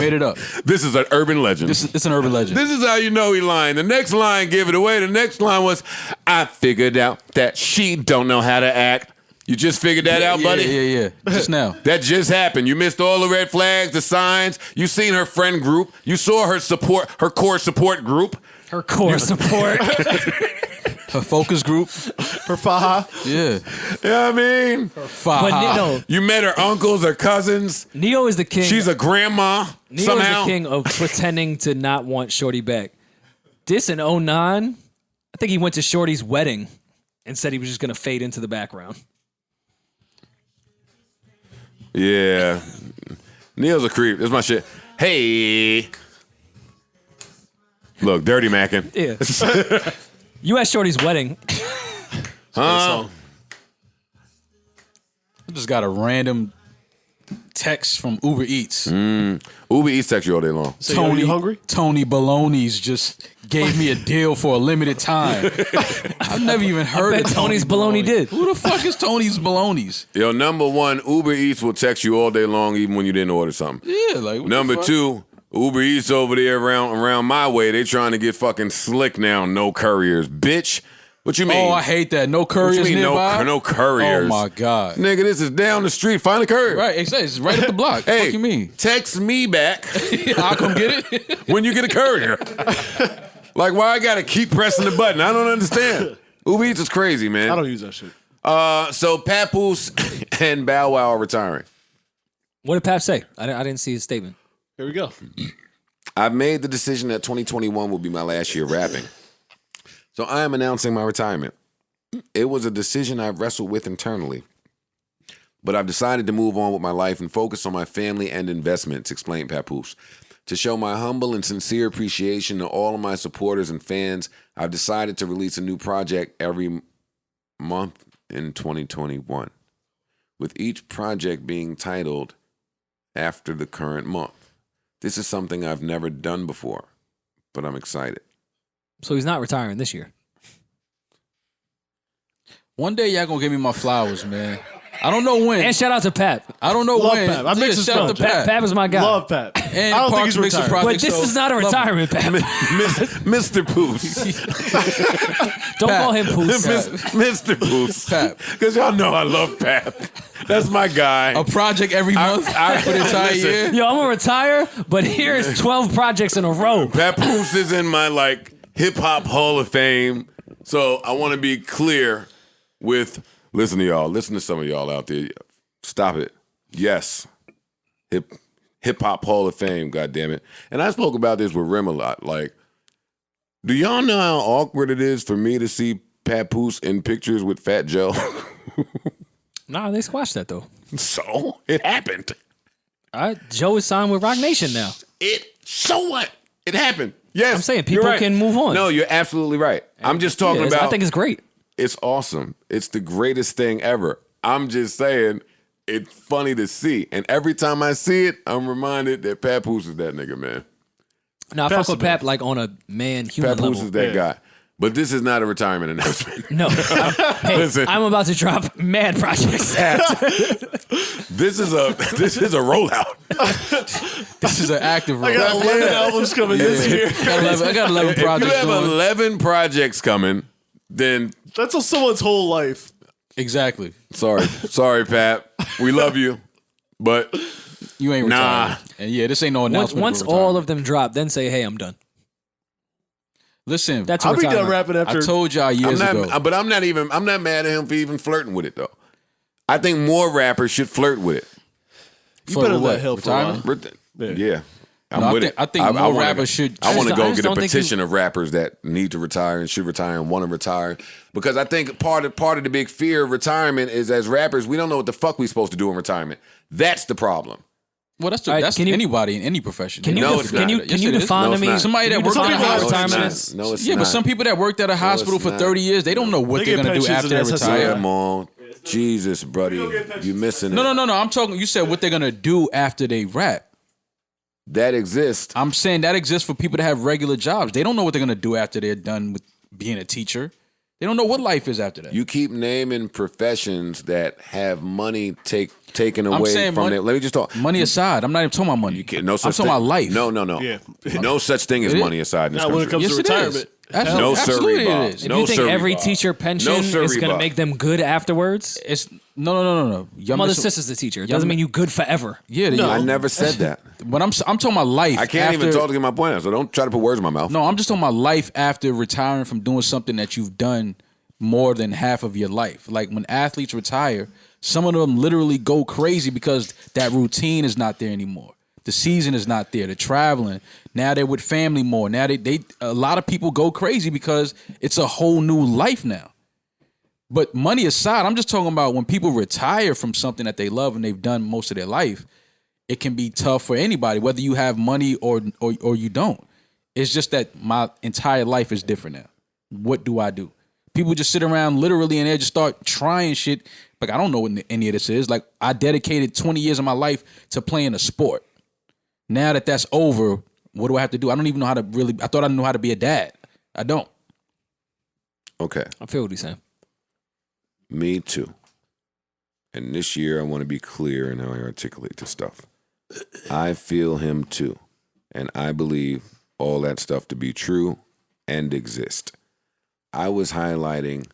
made it up. This is an urban legend. It's an urban legend. This is how you know he lying. The next line gave it away. The next line was, I figured out that she don't know how to act. You just figured that out, buddy? Yeah. Just now. That just happened. You missed all the red flags, the signs. You seen her friend group. You saw her core support group. Her core support. Her focus group. For Faha. Yeah. You know what I mean? But no, You met her uncles or cousins. Neo is the king. She's a grandma Neo somehow. is the king of pretending to not want Shorty back. This in 09, I think he went to Shorty's wedding and said he was just going to fade into the background. Yeah. Neil's a creep. That's my shit. Hey. Look, dirty mackin'. Yeah. You at Shorty's wedding. Huh? I just got a random text from Uber Eats. Uber Eats text you all day long. So, yo, you hungry? Tony Baloney's just gave me a deal for a limited time. I've never even heard bet of Tony's Baloney did. Who the fuck is Tony's Baloney's? Yo, number one, Uber Eats will text you all day long even when you didn't order something. Yeah, like what Number the fuck? two, Uber Eats over there around my way, they trying to get fucking slick now. No couriers. Bitch, what you mean? Oh, I hate that. No What couriers you mean nearby. no couriers? Oh my god. Nigga, this is down the street. Find a courier. Right, exactly. It's right up the block. Hey, Fuck you mean? text me back I'll come get it. when you get a courier. Like, why I gotta keep pressing the button? I don't understand. Uber Eats is crazy, man. I don't use that shit. So Papoose and Bow Wow are retiring. What did Pap say? I didn't see his statement. Here we go. I've made the decision that 2021 will be my last year rapping. So I am announcing my retirement. It was a decision I wrestled with internally. but I've decided to move on with my life and focus on my family and investments, explained Papoose. To show my humble and sincere appreciation to all of my supporters and fans, I've decided to release a new project every month in 2021, with each project being titled after the current month. This is something I've never done before, but I'm excited. So he's not retiring this year. One day y'all gonna give me my flowers, man. I don't know when. And shout out to Pap. I don't know Love when. Pap. I mix his shout out to project. Pap. Pap is my guy. Love Pat. And I don't think Parks he's Mixer retired. Project. But this so is not a love him. retirement, Pap. Mr. Poose. Don't call him Poose. Mr. Poose. Pap. Because y'all know I love Pap. That's my guy. A project every month for the entire listen. year. Yo, I'm gonna retire, but here's 12 projects in a row. Papoose is in my hip hop Hall of Fame. So I want to be clear with listen to some of y'all out there. Stop it. Yes. Hip hop Hall of Fame, goddammit. And I spoke about this with Rim a lot. Do y'all know how awkward it is for me to see Papoose in pictures with Fat Joe? Nah, they squashed that though. So it happened. Joe is signed with Rock Nation now. So what? It happened. Yes. I'm saying you're people right. can move on. No, you're absolutely right. I'm just talking Yeah, about. I think it's great. It's awesome. It's the greatest thing ever. I'm just saying, it's funny to see. And every time I see it, I'm reminded that Papoose is that nigga, man. Now I fuck with Pap on a human Papoose level. is that guy. But this is not a retirement announcement. No, Listen. I'm about to drop mad projects. This is a rollout. This is an active role. I got 11 albums coming this year. I got 11 If you projects have going. 11 projects coming, then That's someone's whole life. Exactly. sorry, Pap. We love you, but You ain't Nah. retired. And yeah, this ain't no announcement. Once all of them drop, then say, "Hey, I'm done." Listen, That's I'll be done retirement. rapping after. I told y'all years ago. I'm not mad at him for even flirting with it though. I think more rappers should flirt with it. You For better what? let Hill for a while. Retirement? Yeah. I'm No, with it. I think more rappers should. I want to I go just get a don't think petition of rappers that need to retire and should retire and want to retire, because I think part of the big fear of retirement is, as rappers, we don't know what the fuck we supposed to do in retirement. That's the problem. Well, that's All right, that's can you- anybody in any profession. Can you No, def- it's can not. you Yes, can you it is. define No, to it's me not. Somebody that can you worked define at a what hospital. retirement it's is? not. No, it's Yeah, not. but some people that worked at a hospital for not. 30 years, they don't know what They they're get gonna do pensions after and they SSI. retire. Come on. Jesus, buddy. You missing it. No. I'm talking. You said what they're gonna do after they rap. That exists. I'm saying that exists for people that have regular jobs. They don't know what they're gonna do after they're done with being a teacher. They don't know what life is after that. You keep naming professions that have money taken I'm away saying from money- them. Let me just talk. Money aside, I'm not even talking about money. No I'm such talking about thing. life. No. Yeah. No such thing as It is. money aside in this Now, when it country. comes Yes, to it retirement, is. Absolutely, No, sir, absolutely Bob. it is. If No, you think sir, every Bob. teacher pension No, sir, is going to Bob. make them good afterwards, It's no. Y'all mother missing- sister's the teacher. It doesn't mean you good forever. Yeah, No. I never said that. But I'm talking about life. I can't even after- talk to get my point out, so don't try to put words in my mouth. No, I'm just talking about life after retiring from doing something that you've done more than half of your life. Like when athletes retire, some of them literally go crazy because that routine is not there anymore. The season is not there. They're traveling. Now they're with family more. Now they a lot of people go crazy because it's a whole new life now. But money aside, I'm just talking about when people retire from something that they love and they've done most of their life, it can be tough for anybody, whether you have money or you don't. It's just that my entire life is different now. What do I do? People just sit around literally and they just start trying shit. Like, I don't know what any of this is. Like, I dedicated 20 years of my life to playing a sport. Now that that's over, what do I have to do? I don't even know how to really, I thought I knew how to be a dad. I don't. Okay. I feel what he's saying. Me too. And this year, I want to be clear in how I articulate this stuff. I feel him too. And I believe all that stuff to be true and exist. I was highlighting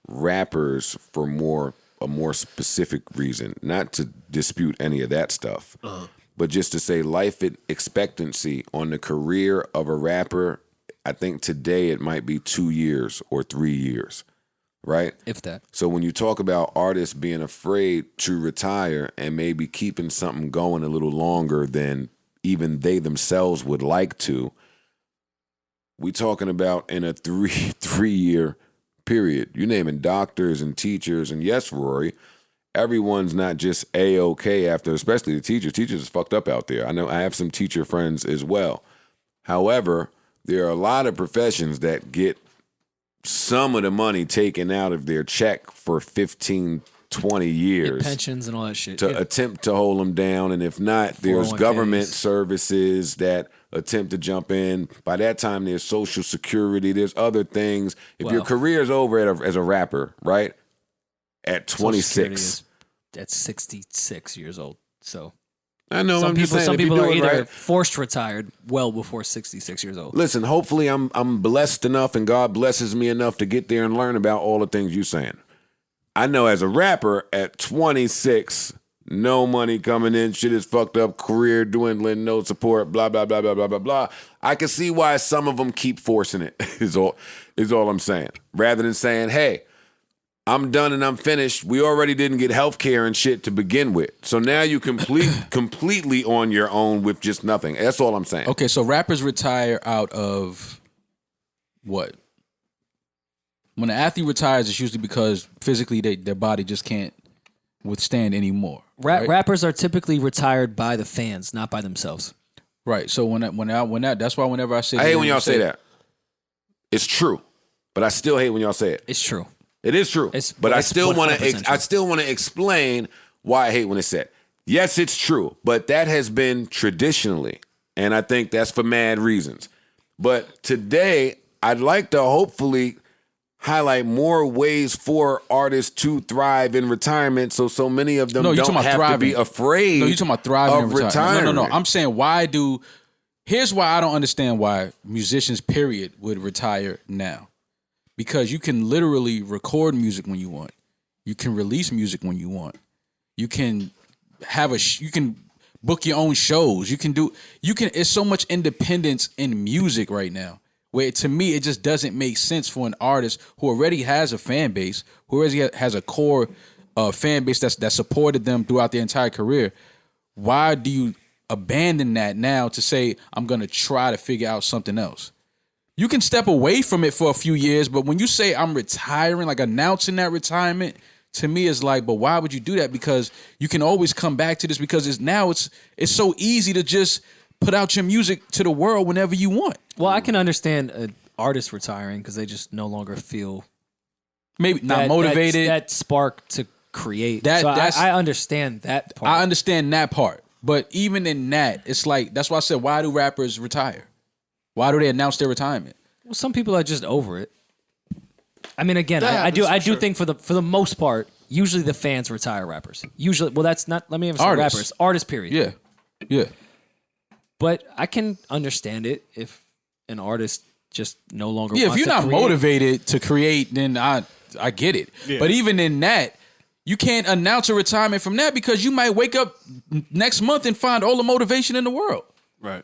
rappers for a more specific reason, not to dispute any of that stuff, but just to say life expectancy on the career of a rapper. I think today it might be 2 years or 3 years, right? If that. So when you talk about artists being afraid to retire and maybe keeping something going a little longer than even they themselves would like to, we talking about in a three-year period. You naming doctors and teachers, and yes, Rory, everyone's not just A-OK after, especially the teachers. Teachers is fucked up out there. I know I have some teacher friends as well. However, there are a lot of professions that get some of the money taken out of their check for 15, 20 years. Pensions and all that shit. To attempt to hold them down. And if not, there's 401ks. government services that attempt to jump in. By that time, there's Social Security. There's other things. If your career is over as a rapper, right, at 26. At 66 years old. So I know. some people if you are do it either right. forced retired well before 66 years old. Listen, hopefully I'm blessed enough and God blesses me enough to get there and learn about all the things you're saying. I know as a rapper at 26, no money coming in, shit is fucked up, career dwindling, no support, blah, blah, blah, blah, blah, blah, blah. I can see why some of them keep forcing it, is all I'm saying. Rather than saying, hey, I'm done and I'm finished. We already didn't get health care and shit to begin with. So now you completely on your own with just nothing. That's all I'm saying. Okay, so rappers retire out of what? When an athlete retires, it's usually because physically their body just can't withstand anymore. Right? Rappers are typically retired by the fans, not by themselves. Right. So when that that's why whenever I say I hate when y'all say that. It's true, but I still hate when y'all say it. It's true. It is true, but I still want to explain why I hate when it's said. Yes, it's true, but that has been traditionally, and I think that's for mad reasons. But today, I'd like to hopefully highlight more ways for artists to thrive in retirement, so many of them don't have to be afraid. No, you're talking about thriving in retirement. retirement. No. I'm saying here's why I don't understand why musicians, period, would retire now. Because you can literally record music when you want. You can release music when you want. You can you can book your own shows. It's so much independence in music right now. Where to me, it just doesn't make sense for an artist who already has a fan base, who already has a core fan base that supported them throughout their entire career. Why do you abandon that now to say, I'm going to try to figure out something else? You can step away from it for a few years, but when you say I'm retiring, like announcing that retirement, to me is like, but why would you do that? Because you can always come back to this because it's so easy to just put out your music to the world whenever you want. Well, I can understand an artist retiring because they just no longer feel maybe not motivated. That spark to create. I understand that part. I understand that part. But even in that, it's like, that's why I said, why do rappers retire? Why do they announce their retirement? Well, some people are just over it. I mean, again, I do think for the most part, usually the fans retire rappers. Usually, well, that's not. Let me emphasize rappers, artists. Period. Yeah. But I can understand it if an artist just no longer. Yeah, wants if you're to not create. motivated to create, then I get it. Yeah. But even in that, you can't announce a retirement from that because you might wake up next month and find all the motivation in the world. Right.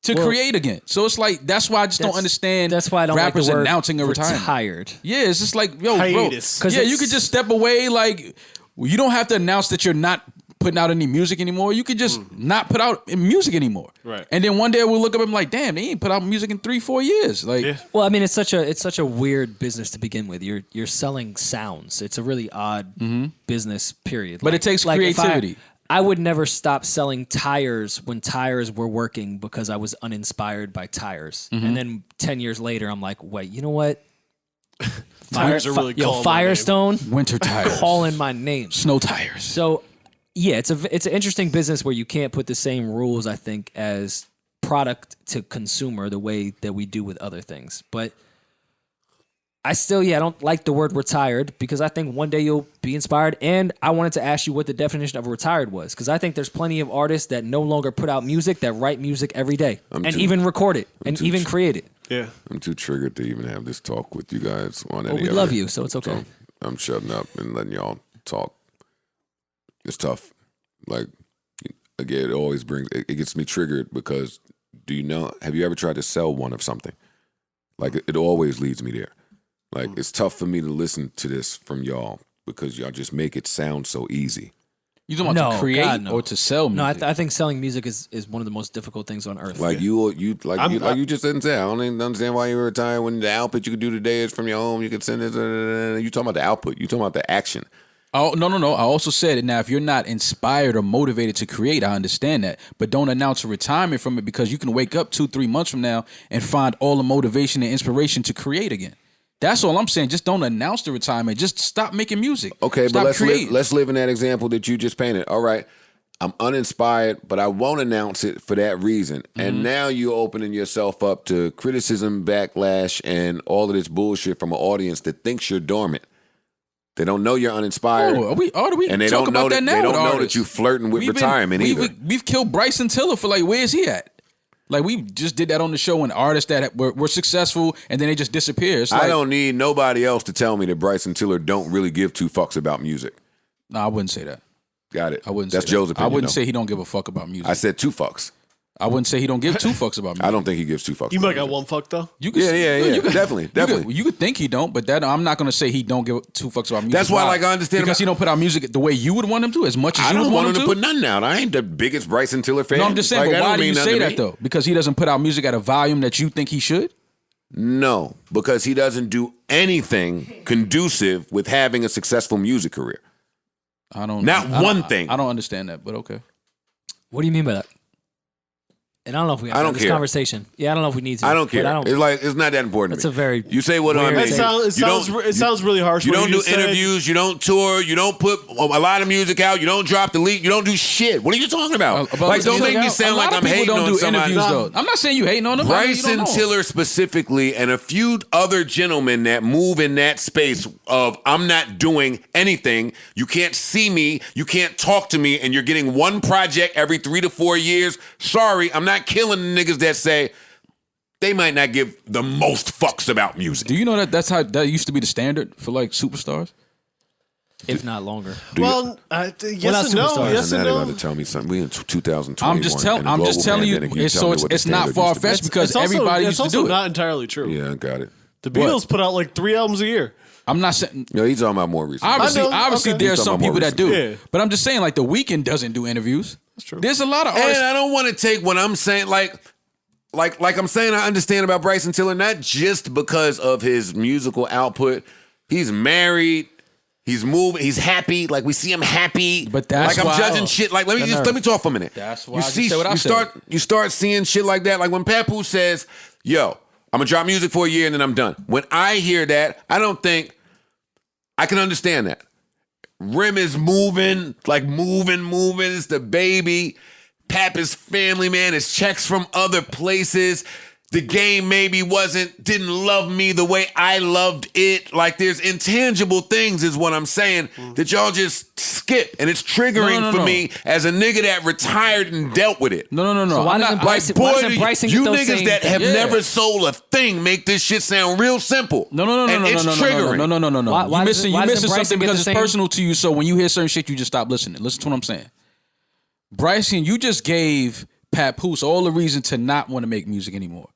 To create again. So it's like, that's why I just don't understand that's why I don't rappers like the word announcing a retirement. Retired. Yeah, it's just like, yo, hiatus. Bro. Yeah, you could just step away. Like, you don't have to announce that you're not putting out any music anymore. You could just not put out music anymore. Right. And then one day we'll look up and be like, damn, they ain't put out music in 3-4 years. Like, well, I mean, it's such a weird business to begin with. You're selling sounds. It's a really odd business, period. But it takes creativity. I would never stop selling tires when tires were working because I was uninspired by tires. And then 10 years later, I'm like, wait, you know what? Tires are really calling Firestone, winter tires, calling my name, snow tires. So, yeah, it's an interesting business where you can't put the same rules, I think, as product to consumer the way that we do with other things. But I still, I don't like the word retired because I think one day you'll be inspired. And I wanted to ask you what the definition of retired was because I think there's plenty of artists that no longer put out music that write music every day even record it and even create it. Yeah. I'm too triggered to even have this talk with you guys on any we love you, so it's okay. So I'm shutting up and letting y'all talk. It's tough. Like, again, it gets me triggered because have you ever tried to sell one of something? Like, it always leads me there. Like, it's tough for me to listen to this from y'all because y'all just make it sound so easy. You talking about to create God, no. or to sell music? No, I think selling music is one of the most difficult things on earth. Like you just didn't say. I don't even understand why you were retired when the output you could do today is from your home. You could send it. You talking about the output? You talking about the action? Oh no! I also said it. Now, if you're not inspired or motivated to create, I understand that. But don't announce a retirement from it because you can wake up 2-3 months from now and find all the motivation and inspiration to create again. That's all I'm saying. Just don't announce the retirement. Just stop making music. Okay, stop but creating. let's live in that example that you just painted. All right, I'm uninspired, but I won't announce it for that reason. And now you're opening yourself up to criticism, backlash, and all of this bullshit from an audience that thinks you're dormant. They don't know you're uninspired. Oh, we and they talk don't know about that now. They don't with know artists. that you flirting with retirement either. We've killed Bryson Tiller for like, where's he at? Like, we just did that on the show when artists that were successful and then they just disappear. It's like, I don't need nobody else to tell me that Bryson Tiller don't really give two fucks about music. No, I wouldn't say that. Got it. I wouldn't. That's say Joe's that. opinion. I wouldn't say he don't give a fuck about music. I said two fucks. I wouldn't say he don't give two fucks about music. I don't think he gives two fucks. You about might got music. one fuck though. You could, Yeah. you could- Definitely. You could think he don't, but that I'm not going to say he don't give two fucks about music. That's why, like, I understand because about- he don't put out music the way you would want him to, as much as I you don't would want want him to put nothing out. I ain't the biggest Bryson Tiller fan. No, I'm just saying. Like, but that why don't do you mean say nothing to that me. though? Because he doesn't put out music at a volume that you think he should. No, because he doesn't do anything conducive with having a successful music career. Not one thing. I don't understand that, but okay. What do you mean by that? And I don't know if we have I to don't have this care. conversation. Yeah, I don't know if we need to. I don't care. but It's not that important. That's to a me. very You say what on weird me. take. It sounds really harsh. You what don't do just said. interviews. You don't tour. You don't put a lot of music out. You don't drop the leak. You don't do shit. What are you talking about? Like, don't make me sound like I'm hating on somebody. Though. I'm not saying you hating on them. Bryson Tiller specifically and a few other gentlemen that move in that space of I'm not doing anything. You can't see me. You can't talk to me. And you're getting one project every 3 to 4 years. Sorry, I'm not killing the niggas that say they might not give the most fucks about music. Do you know that used to be the standard for like superstars? if not longer. Well, not yes and no. superstars. Yes Now and they're no. about to tell me something. We in 2021. I'm just telling you. It's not far fetched because everybody used to do also it. not entirely true. Yeah, I got it. The Beatles put out like 3 albums a year. I'm not saying. No, he's talking about more recent. Obviously, okay. there are He's some talking people about that do. Yeah. But I'm just saying, like, the Weeknd doesn't do interviews. That's true. There's a lot of artists. And I don't want to take what I'm saying, like I'm saying, I understand about Bryson Tiller, not just because of his musical output. He's married. He's moving. He's happy. Like, we see him happy. But that's like, I'm why- judging shit. Like, let me talk for a minute. That's why you I just said what I said. You start seeing shit like that. Like when Papoose says, "Yo, I'm gonna drop music for a year and then I'm done." When I hear that, I don't think I can understand that. Rim is moving. It's the baby. Pap is family, man. It's checks from other places. The game maybe didn't love me the way I loved it. Like, there's intangible things is what I'm saying that y'all just skip. And it's triggering for me as a nigga that retired and dealt with it. No. So why doesn't Bryson, why doesn't Bryson you get those niggas same that have Yeah. never sold a thing make this shit sound real simple. No. And it's triggering. No. Why You're missing doesn't Bryson something get because the it's same- personal to you. So when you hear certain shit, you just stop listening. Listen to what I'm saying. Bryson, you just gave Papoose all the reason to not want to make music anymore.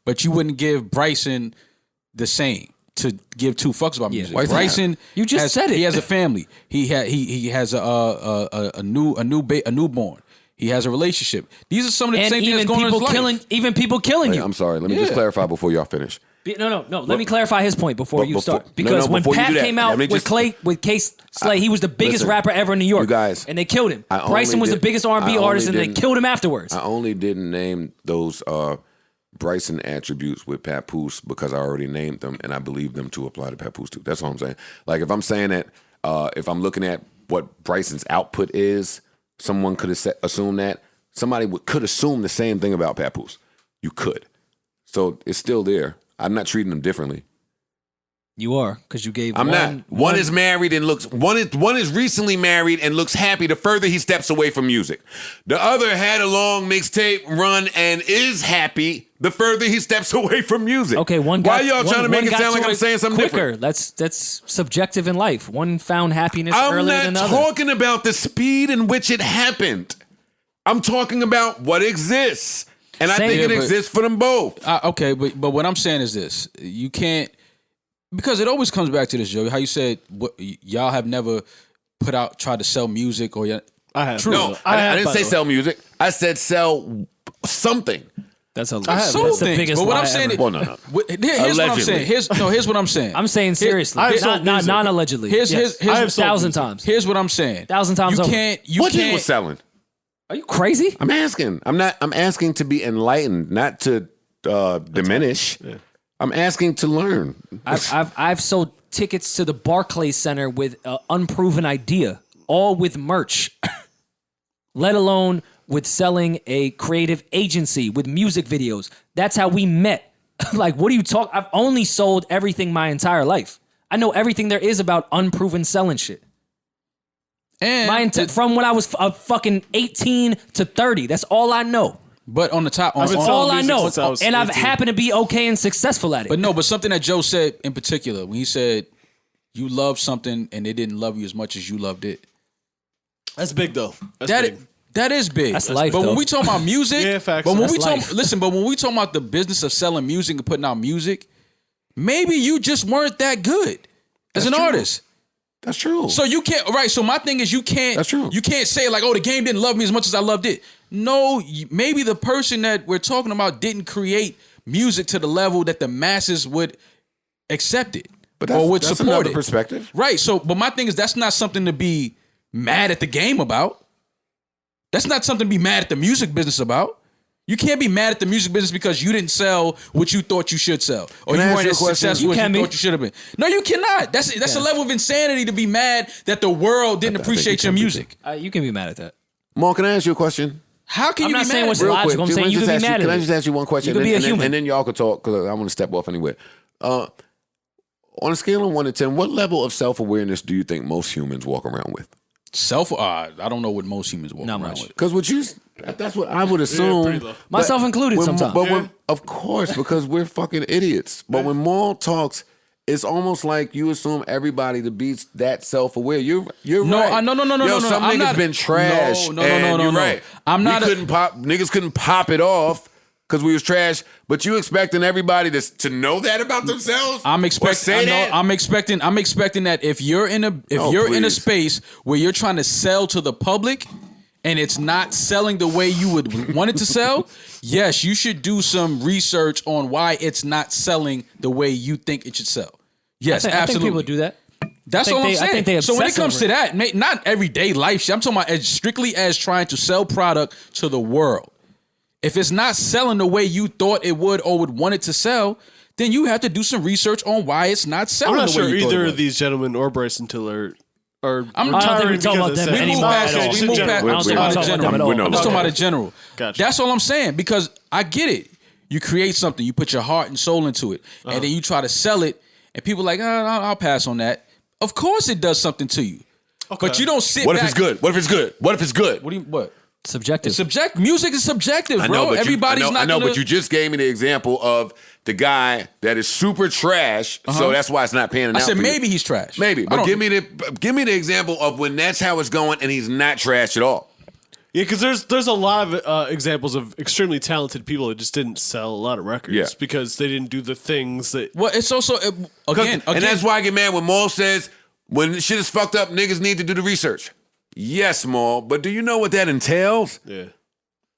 But you wouldn't give Bryson the same to give two fucks about music. Why is that? Bryson, You just said it. He has a family. He has a newborn. He has a relationship. These are some of the And same things even that's going on in people his life. even people killing Wait, you. I'm sorry. Let me just clarify before y'all finish. No. Let me clarify his point before you before- start. Because when before you Pat do that, came out let me with just- with Case Slay, he was the biggest listen, rapper ever in New York. you guys, and they killed him. I only Bryson was the did- biggest I R&B only artist, and they didn't- killed him afterwards. I only didn't name those Bryson attributes with Papoose because I already named them and I believe them to apply to Papoose too. That's all I'm saying. Like, if I'm saying that, if I'm looking at what Bryson's output is, someone could have assumed that. Somebody could assume the same thing about Papoose. You could. So it's still there. I'm not treating them differently. You are, because you gave. I'm not. One is married and looks. One is recently married and looks happy the further he steps away from music. The other had a long mixtape run and is happy the further he steps away from music. Okay, one. Why got, y'all one, trying to make one it got sound like to I'm it saying something quicker. different? That's subjective in life. One found happiness I'm earlier than not the other. talking about the speed in which it happened. I'm talking about what exists, and I Same. think it Yeah, but- exists for them both. Okay, but what I'm saying is this: you can't, because it always comes back to this, Joe. How you said y'all have never tried to sell music or I have. True. No, I didn't say sell music. I said sell something. That's a have. Sold that's the things. biggest But what lie I'm saying ever. is, Well, no. here's what I'm saying. Allegedly. Here's what I'm saying. I'm saying seriously, I've sold not music. non-allegedly. Here's Yes. I have sold 1,000 music. times. Here's what I'm saying. 1,000 times You over. can't. You What you can't. was selling? Are you crazy? I'm asking. I'm asking to be enlightened, not to diminish. Yeah. I'm asking to learn. I've sold tickets to the Barclays Center with an unproven idea, all with merch, let alone with selling a creative agency with music videos. That's how we met. Like, what are you talking? I've only sold everything my entire life. I know everything there is about unproven selling shit. And From when I was fucking 18 to 30. That's all I know. but on the top, on, I've been on- selling All I music know. since I was And I've 18. happened to be okay and successful at it. but something that Joe said in particular when he said you love something and they didn't love you as much as you loved it. That's big though. That's That big. that is big. That's life, But though. when we talk about music, Yeah, facts. But when That's we talk, life. listen, but when we talk about the business of selling music and putting out music, maybe you just weren't that good as an true. artist. That's true. So you can't, right? So my thing is, you can't. That's true. You can't say like, "Oh, the game didn't love me as much as I loved it." No, maybe the person that we're talking about didn't create music to the level that the masses would accept it but or would that's support another it. perspective. Right. So, but my thing is, that's not something to be mad at the game about. That's not something to be mad at the music business about. You can't be mad at the music business because you didn't sell what you thought you should sell, or Can I you ask weren't you a as question? successful You as you can be. thought you should have been. No, you cannot. That's a level of insanity to be mad that the world didn't I think appreciate you your can be music. You can be mad at that. Mal, can I ask you a question? How can I'm you not be saying mad? what's at it? logical. I'm Can saying I you just can be ask mad Can at I it. just ask you one question? You can be a and human. then y'all could talk because I want to step off anyway. On a scale of 1 to 10, what level of self-awareness do you think most humans walk around with? I don't know what most humans walk Not around much. with. Because that's what I would assume. pretty low. Myself included sometimes. Of course, because we're fucking idiots. But when Maul talks, it's almost like you assume everybody to be that self-aware. You're No, right. no. Yo, some I'm niggas not- been trash. No. and you're right. I'm not. Niggas couldn't pop it off because we was trash. But you expecting everybody to know that about themselves? I'm Or expecting. say that? I'm expecting that if you're in a please. space where you're trying to sell to the public and it's not selling the way you would want it to sell, yes, you should do some research on why it's not selling the way you think it should sell. Yes, I think absolutely. people do that. That's I think all I'm they- I saying. think they So when it obsess comes over to that, not everyday life shit. I'm talking about as strictly as trying to sell product to the world. If it's not selling the way you thought it would or would want it to sell, then you have to do some research on why it's not I'm selling not the sure way you thought it either would. of these gentlemen or Bryson Tiller are. I'm- I don't think we retiring talk because about of them that. We anymore move past at it. all. We move past. I I'm don't talking think about we in talk about general. them at all. We're not I'm just talking okay. about in general. Gotcha. That's all I'm saying because I get it. You create something, you put your heart and soul into it, and then you try to sell it, and people are like, I'll pass on that. Of course, it does something to you, but you don't sit. What back. if it's good? What if it's good? What if it's good? What do you what? Subjective. Music is subjective, I bro. know, but Everybody's I not know, gonna, but you just gave me the example of the guy that is super trash, so that's why it's not panning I out. said for you. maybe he's trash. Maybe, I but don't- give me the example of when that's how it's going and he's not trash at all. Yeah, because there's a lot of examples of extremely talented people that just didn't sell a lot of records Yeah. because they didn't do the things that. Well, it's also again, And that's why I get mad when Maul says when shit is fucked up, niggas need to do the research. Yes, Maul, but do you know what that entails? Yeah.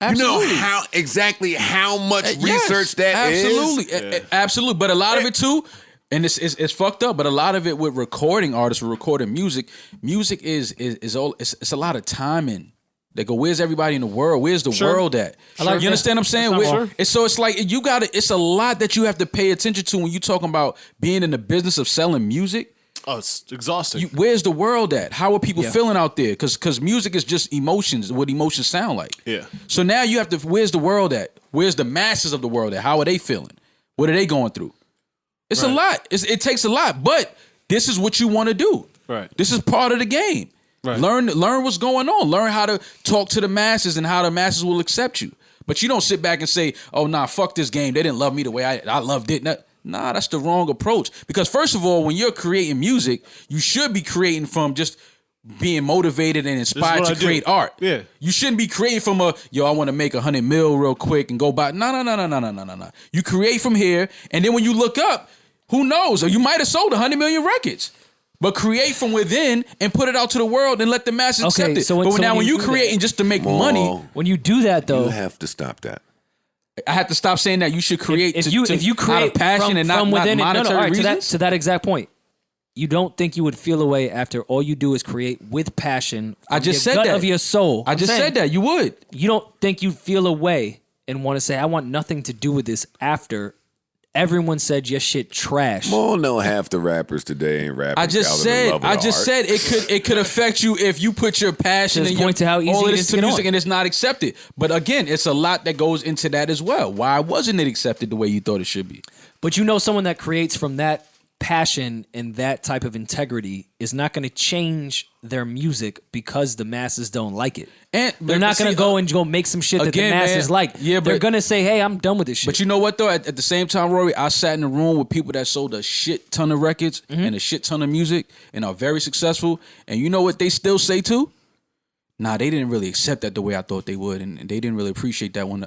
absolutely. You know exactly how much Yes, research that is? absolutely, absolutely. But a lot of it too, and it's fucked up. But a lot of it with recording artists, with recording music is all. It's a lot of timing. They go, where's everybody in the world? Where's the world at? like You understand what I'm saying? That's not Where- wrong. it's like you got to. It's a lot that you have to pay attention to when you talking about being in the business of selling music. Oh, it's exhausting. Where's the world at? How are people feeling out there? Because music is just emotions. What emotions sound like. Yeah. So now you have to. Where's the world at? Where's the masses of the world at? How are they feeling? What are they going through? It's a lot. It takes a lot. But this is what you want to do. Right. This is part of the game. Right. Learn what's going on. Learn how to talk to the masses and how the masses will accept you. But you don't sit back and say, "Oh, nah, fuck this game. They didn't love me the way I loved it." Nah, that's the wrong approach. Because first of all, when you're creating music, you should be creating from just being motivated and inspired what to I do. create art. Yeah. You shouldn't be creating from I want to make 100 mil real quick and go buy. No. You create from here, and then when you look up, who knows? Or you might have sold 100 million records. But create from within and put it out to the world and let the masses accept it. so but when now when you you do creating that- just to make money, When you do that, though, You have to stop that. I have to stop saying that you should create if you create out of passion from, and not, from within not it, monetary all right, reasons. to that exact point, you don't think you would feel a way after all you do is create with passion. I from just your said gut that. of your soul. I I'm just saying, said that. You would. You don't think you'd feel a way and want to say, I want nothing to do with this after everyone said your shit trash. Well, no, half the rappers today ain't rapping. I just said it could affect you if you put your passion Just and point to how easy all of it this is to to get music on. and it's not accepted. But again, it's a lot that goes into that as well. Why wasn't it accepted the way you thought it should be? But you know, someone that creates from that passion and that type of integrity is not going to change their music because the masses don't like it. And They're not going to go and go make some shit that the again, masses man, like. yeah, they're but- going to say, hey, I'm done with this shit. But you know what though? At the same time, Rory, I sat in a room with people that sold a shit ton of records and a shit ton of music and are very successful. And you know what they still say too? Nah, they didn't really accept that the way I thought they would, and they didn't really appreciate that one.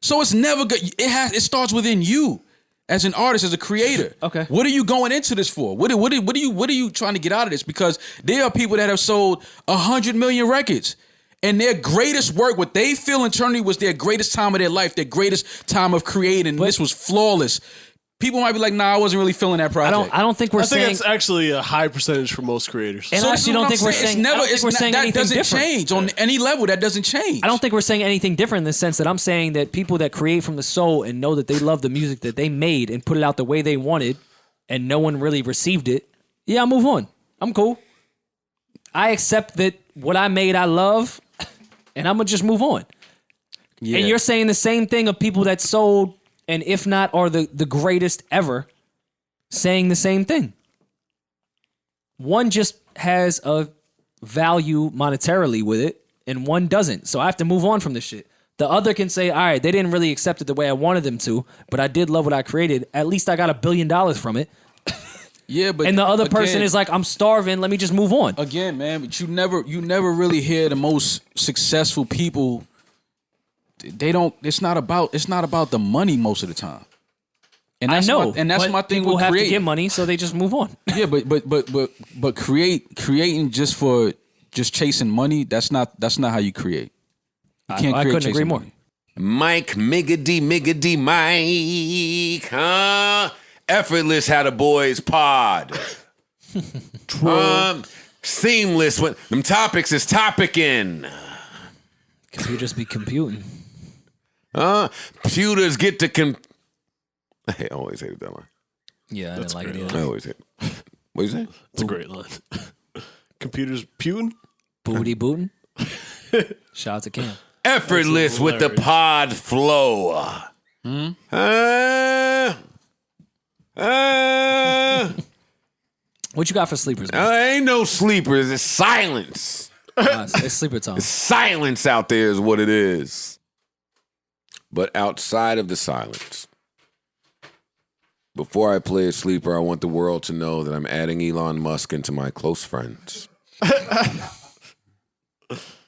So it's never good. It starts within you. As an artist, as a creator, Okay. What are you going into this for? What are you trying to get out of this? Because there are people that have sold 100 million records, and their greatest work, what they feel internally was their greatest time of their life, their greatest time of creating. This was flawless. People might be like, "Nah, I wasn't really feeling that project." I don't think we're I think saying. that's actually a high percentage for most creators. And I this is actually what don't I'm think we're saying. saying. I don't think we're saying that anything doesn't different. change on any level. That doesn't change. I don't think we're saying anything different in the sense that I'm saying that people that create from the soul and know that they love the music that they made and put it out the way they wanted and no one really received it, yeah, I'll move on. I'm cool. I accept that what I made I love and I'm going to just move on. Yeah. And you're saying the same thing of people that sold and if not are the greatest ever saying the same thing. One just has a value monetarily with it and one doesn't. So I have to move on from this shit. The other can say, all right, they didn't really accept it the way I wanted them to, but I did love what I created. At least I got $1 billion from it. Yeah, but And the other person again- is like, I'm starving. Let me just move on. Again, man, but you never really hear the most successful people. They don't. It's not about the money most of the time. And I that's know. my, and that's but my thing people with have creating. to get money, so they just move on. Yeah, but creating just for just chasing money. That's not how you create. You can't I create couldn't agree chasing more. money. Mike, Miggity, Mike. Effortless had a boys pod. Seamless when them topics is topicking. Computers be computing. Computers get to I always hated that line. Yeah, I didn't like it great. I either. always hate it. What you say? It's a great line. Computers Putin? Booty booting. Shout out to Cam. Effortless with the hilarious. pod flow. What you got for sleepers, man? Ain't no sleepers. It's silence. It's sleeper time. Silence out there is what it is. But outside of the silence, before I play a sleeper, I want the world to know that I'm adding Elon Musk into my close friends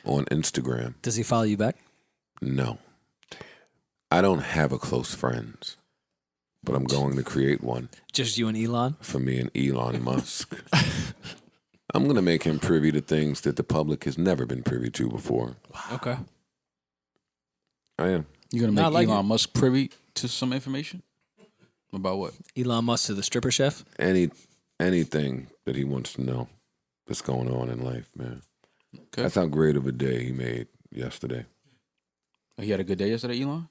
on Instagram. Does he follow you back? No. I don't have a close friends, but I'm going to create one Just you and Elon? for me and Elon Musk. I'm going to make him privy to things that the public has never been privy to before. Okay. I am. You're Nah, I gonna make like Elon Musk privy to some information about what? Elon Musk to the stripper chef? Anything that he wants to know that's going on in life, man. Okay. That's how great of a day he made yesterday. He had a good day yesterday, Elon.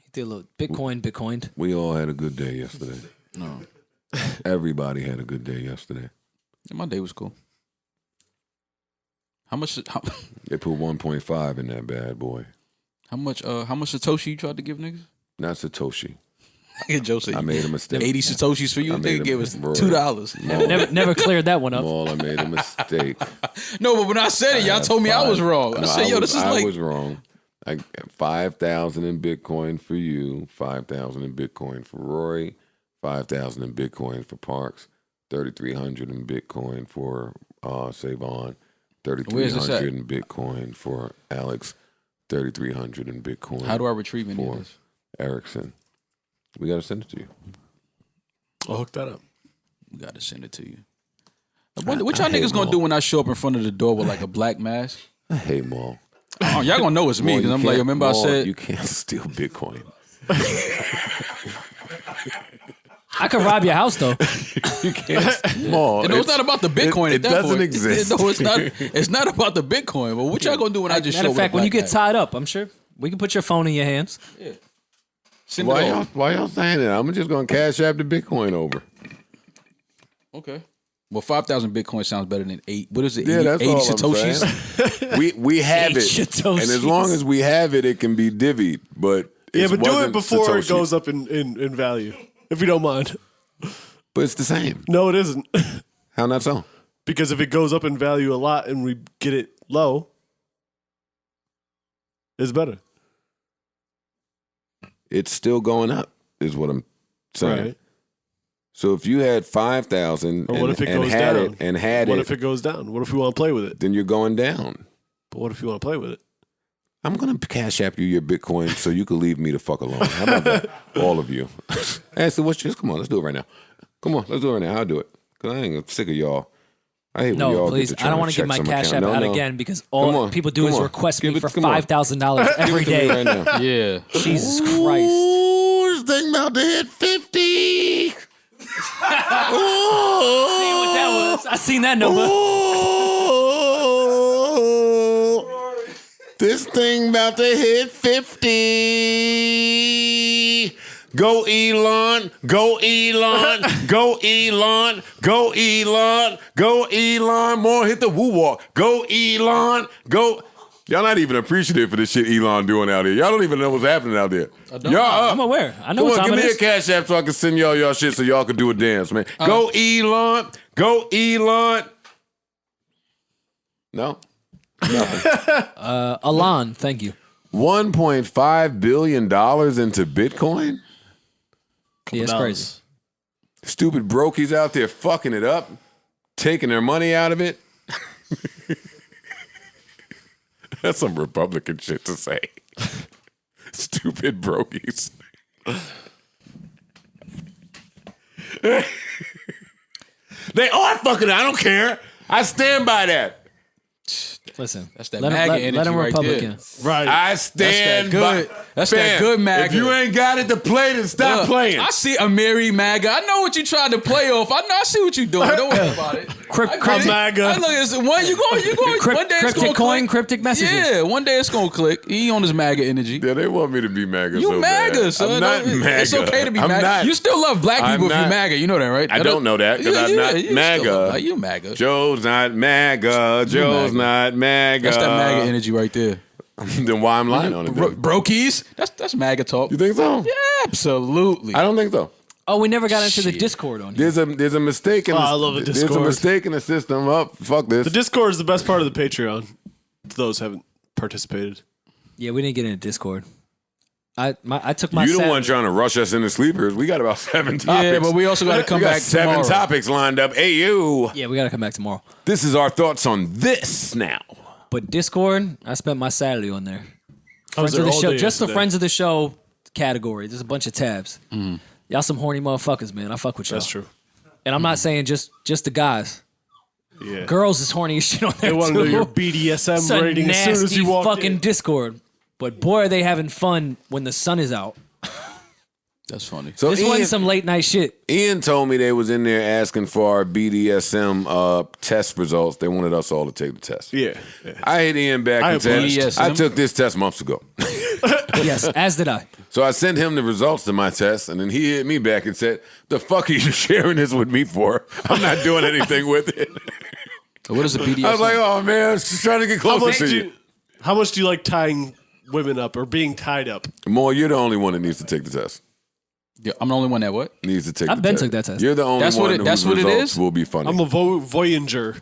He did a little Bitcoined. We all had a good day yesterday. No, Everybody had a good day yesterday. yeah, my day was cool. How much? They put 1.5 in that bad boy. How much Satoshi you tried to give niggas? Not Satoshi. Joe said I made a mistake. 80 Satoshis for you. I Nigga made a- gave us Rory. $2. Never cleared that one up. Maul, I made a mistake. No, but when I said it, y'all told me I was wrong. I No, said, yo, this is I like was wrong. I got 5,000 in Bitcoin for you, 5,000 in Bitcoin for Rory, 5,000 in Bitcoin for Parks, 3,300 in Bitcoin for Savon, Where's this at? 3,300 in Bitcoin for Alex, 3,300 in Bitcoin. How do I retrieve any of for this? Erickson? We got to send it to you. I'll hook that up. got to send it to you. What y'all niggas gonna do when I show up in front of the door with like a black mask? I hate Maul. Oh, y'all gonna know it's me because I'm like, remember I said you can't steal Bitcoin. I could rob your house though. You can't. Maul. it's not about the Bitcoin. It at that doesn't point. exist. No, it's not. It's not about the Bitcoin. But what y'all gonna do when I just show Matter up? of fact, with a when you black get tied up, I'm sure we can put your phone in your hands. mask? Send it over. Why y'all saying that? I'm just gonna cash app the Bitcoin over. Okay. Well, 5,000 Bitcoin sounds better than 8. What is it? Yeah, 80, that's 80 all Satoshis? I'm saying. We have 8 it, Satoshis. and as long as we have it, it can be divvied. But Yeah, but do it wasn't before Satoshi. it goes up in value, if you don't mind. But it's the same. No, it isn't. How not so? Because if it goes up in value a lot and we get it low, it's better. It's still going up, is what I'm saying. Right. So if you had 5,000 Or what if it and goes had down? it and had What it, if it goes down? What if we want to play with it? then you're going down. But what if you want to play with it? I'm gonna cash app you your Bitcoin so you can leave me the fuck alone. How about that? All of you. Ashley, what's yours? Come on, let's do it right now. Come on, let's do it right now. I'll do it. Cause I ain't sick of y'all. I hate when No, y'all please. get to I don't want to give my cash app out again because all people do is request me for $5,000 every day. Right now. Yeah. Jesus Christ. Ooh, this thing about to hit 50. See what that was? I seen that number. Ooh, this thing about to hit 50. Go Elon, go Elon, go Elon, go Elon, go Elon. More hit the woo walk. Go Elon, go. Y'all not even appreciative for the shit Elon doing out here. Y'all don't even know what's happening out there. Y'all, I'm aware. I know come what on, time give it me a is. cash app so I can send y'all shit so y'all can do a dance, man. Go Elon, go Elon. No, Alon, thank you. $1.5 billion into Bitcoin. Yeah, it's crazy. Stupid brokies out there fucking it up, taking their money out of it. That's some Republican shit to say. Stupid brokies. They are fucking it. I don't care. I stand by that. Listen, That's that let MAGA him energy right Republican. Right. I stand good. by. That's that good MAGA. If you ain't got it to play, then stop Look, playing. I see Amiri MAGA. I know what you tried to play off. I know. I see what you're doing. Don't worry about it. Cryptic MAGA. I look, it's one you going. One day it's cryptic gonna coin, click. cryptic messages. Yeah, one day it's gonna click. He on his MAGA energy. Yeah, they want me to be MAGA. You so MAGA, bad. son. I'm not MAGA. It's okay to be I'm MAGA. Not. You still love black I'm people if not. you MAGA. You know that, right? I don't know that because I'm not you still MAGA. love black. You MAGA. Joe's not MAGA. Joe's not MAGA. That's that MAGA energy right there. Then why I'm lying on it? Then? Brokies. That's MAGA talk. You think so? Yeah, absolutely. I don't think so. Oh, we never got into the Shit. Discord on here. There's a mistake in I love the There's a Discord. mistake in the system. Up, fuck this. The Discord is the best part of the Patreon. To those who haven't participated. Yeah, we didn't get into Discord. I took my You the Saturday- one trying to rush us into sleepers. We got about 7 topics. Yeah, but we also got to come we got back 7 tomorrow. topics lined up. Hey, you. Yeah, we got to come back tomorrow. This is our thoughts on this now. But Discord, I spent my Saturday on there. I was Friends of the there all show, day just the yesterday. friends of the show category. There's a bunch of tabs. Y'all some horny motherfuckers, man. I fuck with y'all. That's true. And I'm not saying just the guys. Yeah. Girls is horny as shit on there They want to too. know your BDSM It's a rating as soon as nasty you walk fucking in. Discord. But boy, are they having fun when the sun is out. That's funny. So This wasn't some late night shit. Ian told me they was in there asking for our BDSM test results. They wanted us all to take the test. Yeah. I hit Ian back I and said, apologize. I took this test months ago. Yes, as did I. So I sent him the results to my test, and then he hit me back and said, the fuck are you sharing this with me for? I'm not doing anything with it. What is the BDSM? I was like, oh, man, I was just trying to get closer to you. How much do you like tying women up or being tied up? More, you're the only one that needs to take the test. Yeah, I'm the only one that what? Needs to take I've the been test. took that test. You're the only That's what one it- that's whose what it results is? will be funny. I'm a Voyager.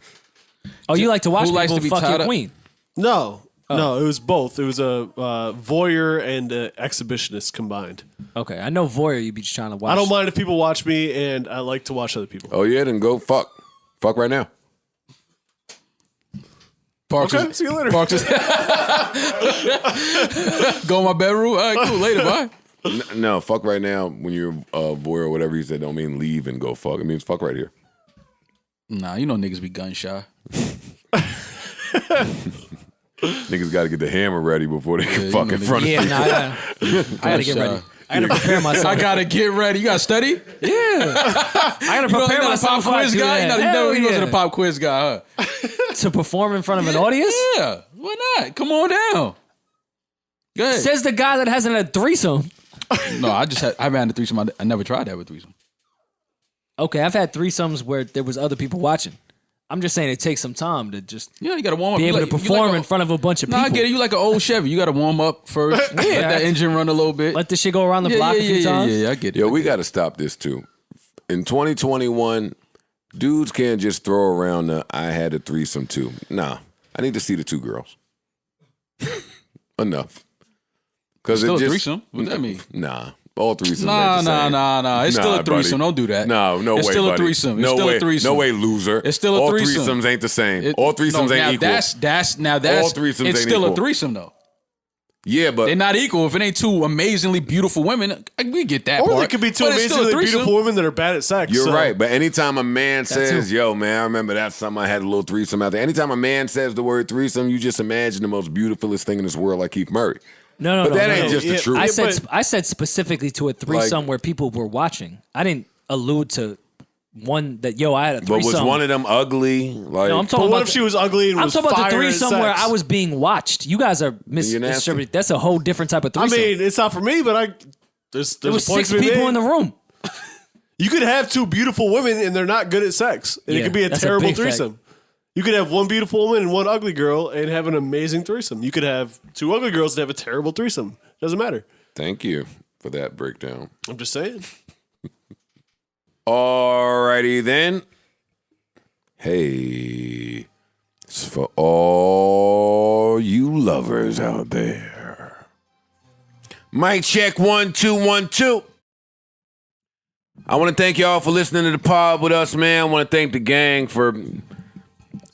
Oh, you like to watch Who likes people to be fuck tied your up? queen? No. No, it was both. It was a voyeur and an exhibitionist combined. Okay, I know voyeur. You be just trying to watch. I don't mind if people watch me, and I like to watch other people. Oh, yeah, then go fuck. Fuck right now. Parks Okay, is- see you later. Parks is- Go in my bedroom. All right, cool. Later, bye. No, fuck right now. When you're voyeur or whatever you said, don't mean leave and go fuck. It means fuck right here. Nah, you know niggas be gun shy. Niggas got to get the hammer ready before they can fuck in front of Yeah, you. nah, I gotta get ready. I gotta prepare myself. I gotta get ready. You gotta study? Yeah. I gotta prepare You myself. not a pop quiz guy? You wasn't a pop quiz guy, huh? To perform in front of an audience? Yeah. Why not? Come on down. Go ahead. Says the guy that hasn't had a threesome. No, I haven't had a threesome. I never tried that with threesome. Okay, I've had threesomes where there was other people watching. I'm just saying it takes some time to just Yeah, you gotta warm up. be able You to perform in front of a bunch of people. I get it. You like an old Chevy. You gotta warm up first. Let that engine run a little bit. Let this shit go around the block a few times. Yeah, I get it. Yo, we got to stop this too. In 2021, dudes can't just throw around the I had a threesome too. Nah, I need to see the two girls. Enough. Because Still a threesome? What does that mean? Nah. All threesomes. Nah. It's still a threesome. Buddy. Don't do that. No way, It's still buddy. a threesome. No It's still way. a threesome. No way, loser. It's still a all threesome. All threesomes ain't the same. All threesomes ain't equal. That's all threesomes it's ain't still equal. a threesome though. Yeah, but They're not equal. If it ain't two amazingly beautiful women, we get that Or part. there could be two But it's still a amazingly threesome. beautiful women that are bad at sex. you're so. right. But anytime a man says, too. yo, man, I remember that's something I had a little threesome out there. Anytime a man says the word threesome, you just imagine the most beautifulest thing in this world like Keith Murray. No, But that no. ain't just the Yeah, truth. I said specifically to a threesome where people were watching. I didn't allude to one that I had a But threesome. was one of them ugly? Like, No, I'm talking But what about if she was ugly and I'm was talking about the fire at threesome where sex? I was being watched. You guys are nasty. misdistributed. That's a whole different type of I threesome. mean, it's not for me, but there's there was a point 6 to be people made. in the room. You could have two beautiful women and they're not good at sex. And it Yeah, could be a that's a terrible big fact. threesome. You could have one beautiful woman and one ugly girl and have an amazing threesome. You could have two ugly girls and have a terrible threesome. Doesn't matter. thank you for that breakdown. I'm just saying. Alrighty then. Hey, it's for all you lovers out there. Mic check 1 2 1 2. I want to thank y'all for listening to the pod with us, man. I want to thank the gang for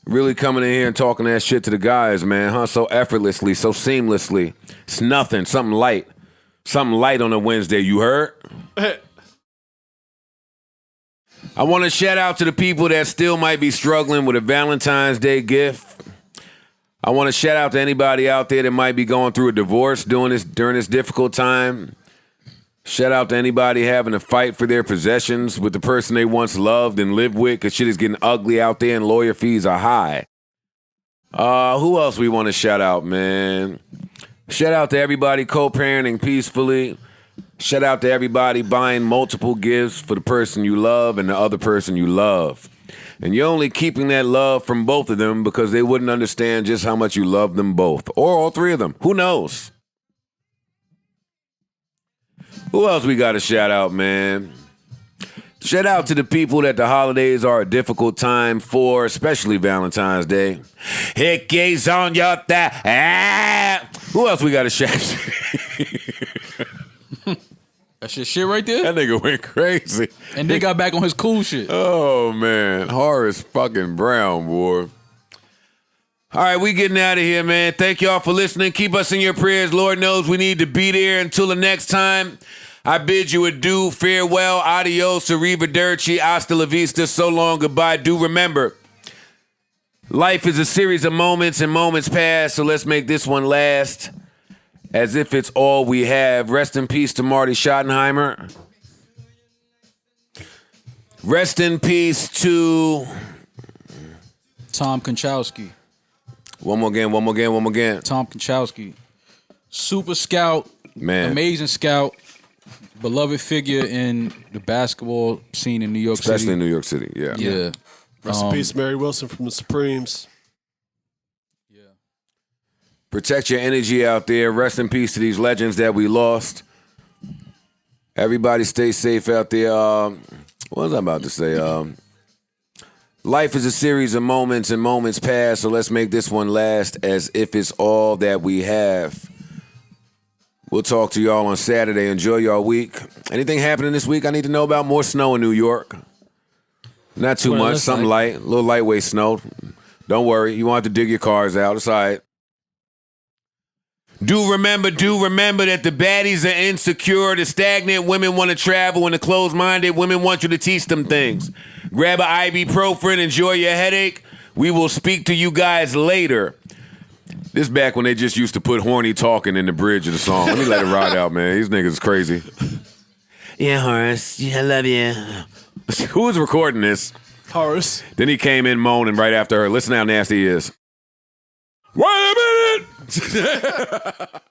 really coming in here and talking that shit to the guys, man. Huh? So effortlessly, so seamlessly. It's nothing. Something light on a Wednesday. You heard? I want to shout out to the people that still might be struggling with a Valentine's Day gift. I want to shout out to anybody out there that might be going through a divorce during this difficult time. Shout out to anybody having to fight for their possessions with the person they once loved and lived with because shit is getting ugly out there and lawyer fees are high. Who else we want to shout out, man? Shout out to everybody co-parenting peacefully. Shout out to everybody buying multiple gifts for the person you love and the other person you love. And you're only keeping that love from both of them because they wouldn't understand just how much you love them both. Or all three of them. Who knows? Who else we got to shout out, man? Shout out to the people that the holidays are a difficult time for, especially Valentine's Day. Hickeys on your thigh. Who else we got to shout out? That's your shit right there. That nigga went crazy. And they got back on his cool shit. Oh, man. Horace fucking Brown, boy. All right, we getting out of here, man. Thank y'all for listening. Keep us in your prayers. Lord knows we need to be there. Until the next time, I bid you adieu, farewell, adios, arrivederci, hasta la vista, so long, goodbye. Do remember, life is a series of moments and moments pass, so let's make this one last as if it's all we have. Rest in peace to Marty Schottenheimer. Rest in peace to... Tom Konchowski. One more again. Tom Konchowski. Super scout. Man. Amazing scout. Beloved figure in the basketball scene in New York Especially City. in New York City, yeah. Yeah. Rest in peace, Mary Wilson from the Supremes. Protect your energy out there. Rest in peace to these legends that we lost. Everybody stay safe out there. What was I about to say? Life is a series of moments and moments pass, so let's make this one last as if it's all that we have. We'll talk to y'all on Saturday. Enjoy y'all week. Anything happening this week I need to know about? More snow in New York. Not too What it much. looks Something like. light. A little lightweight snow. Don't worry. You won't have to dig your cars out. It's all right. Do remember that the baddies are insecure, the stagnant women want to travel, and the closed-minded women want you to teach them things. Grab an ibuprofen, enjoy your headache. We will speak to you guys later. This back when they just used to put horny talking in the bridge of the song. Let me let it ride out, man. These niggas is crazy. Yeah, Horace. I love you. Who was recording this? Horace. Then he came in moaning right after her. Listen how nasty he is. Wait a minute!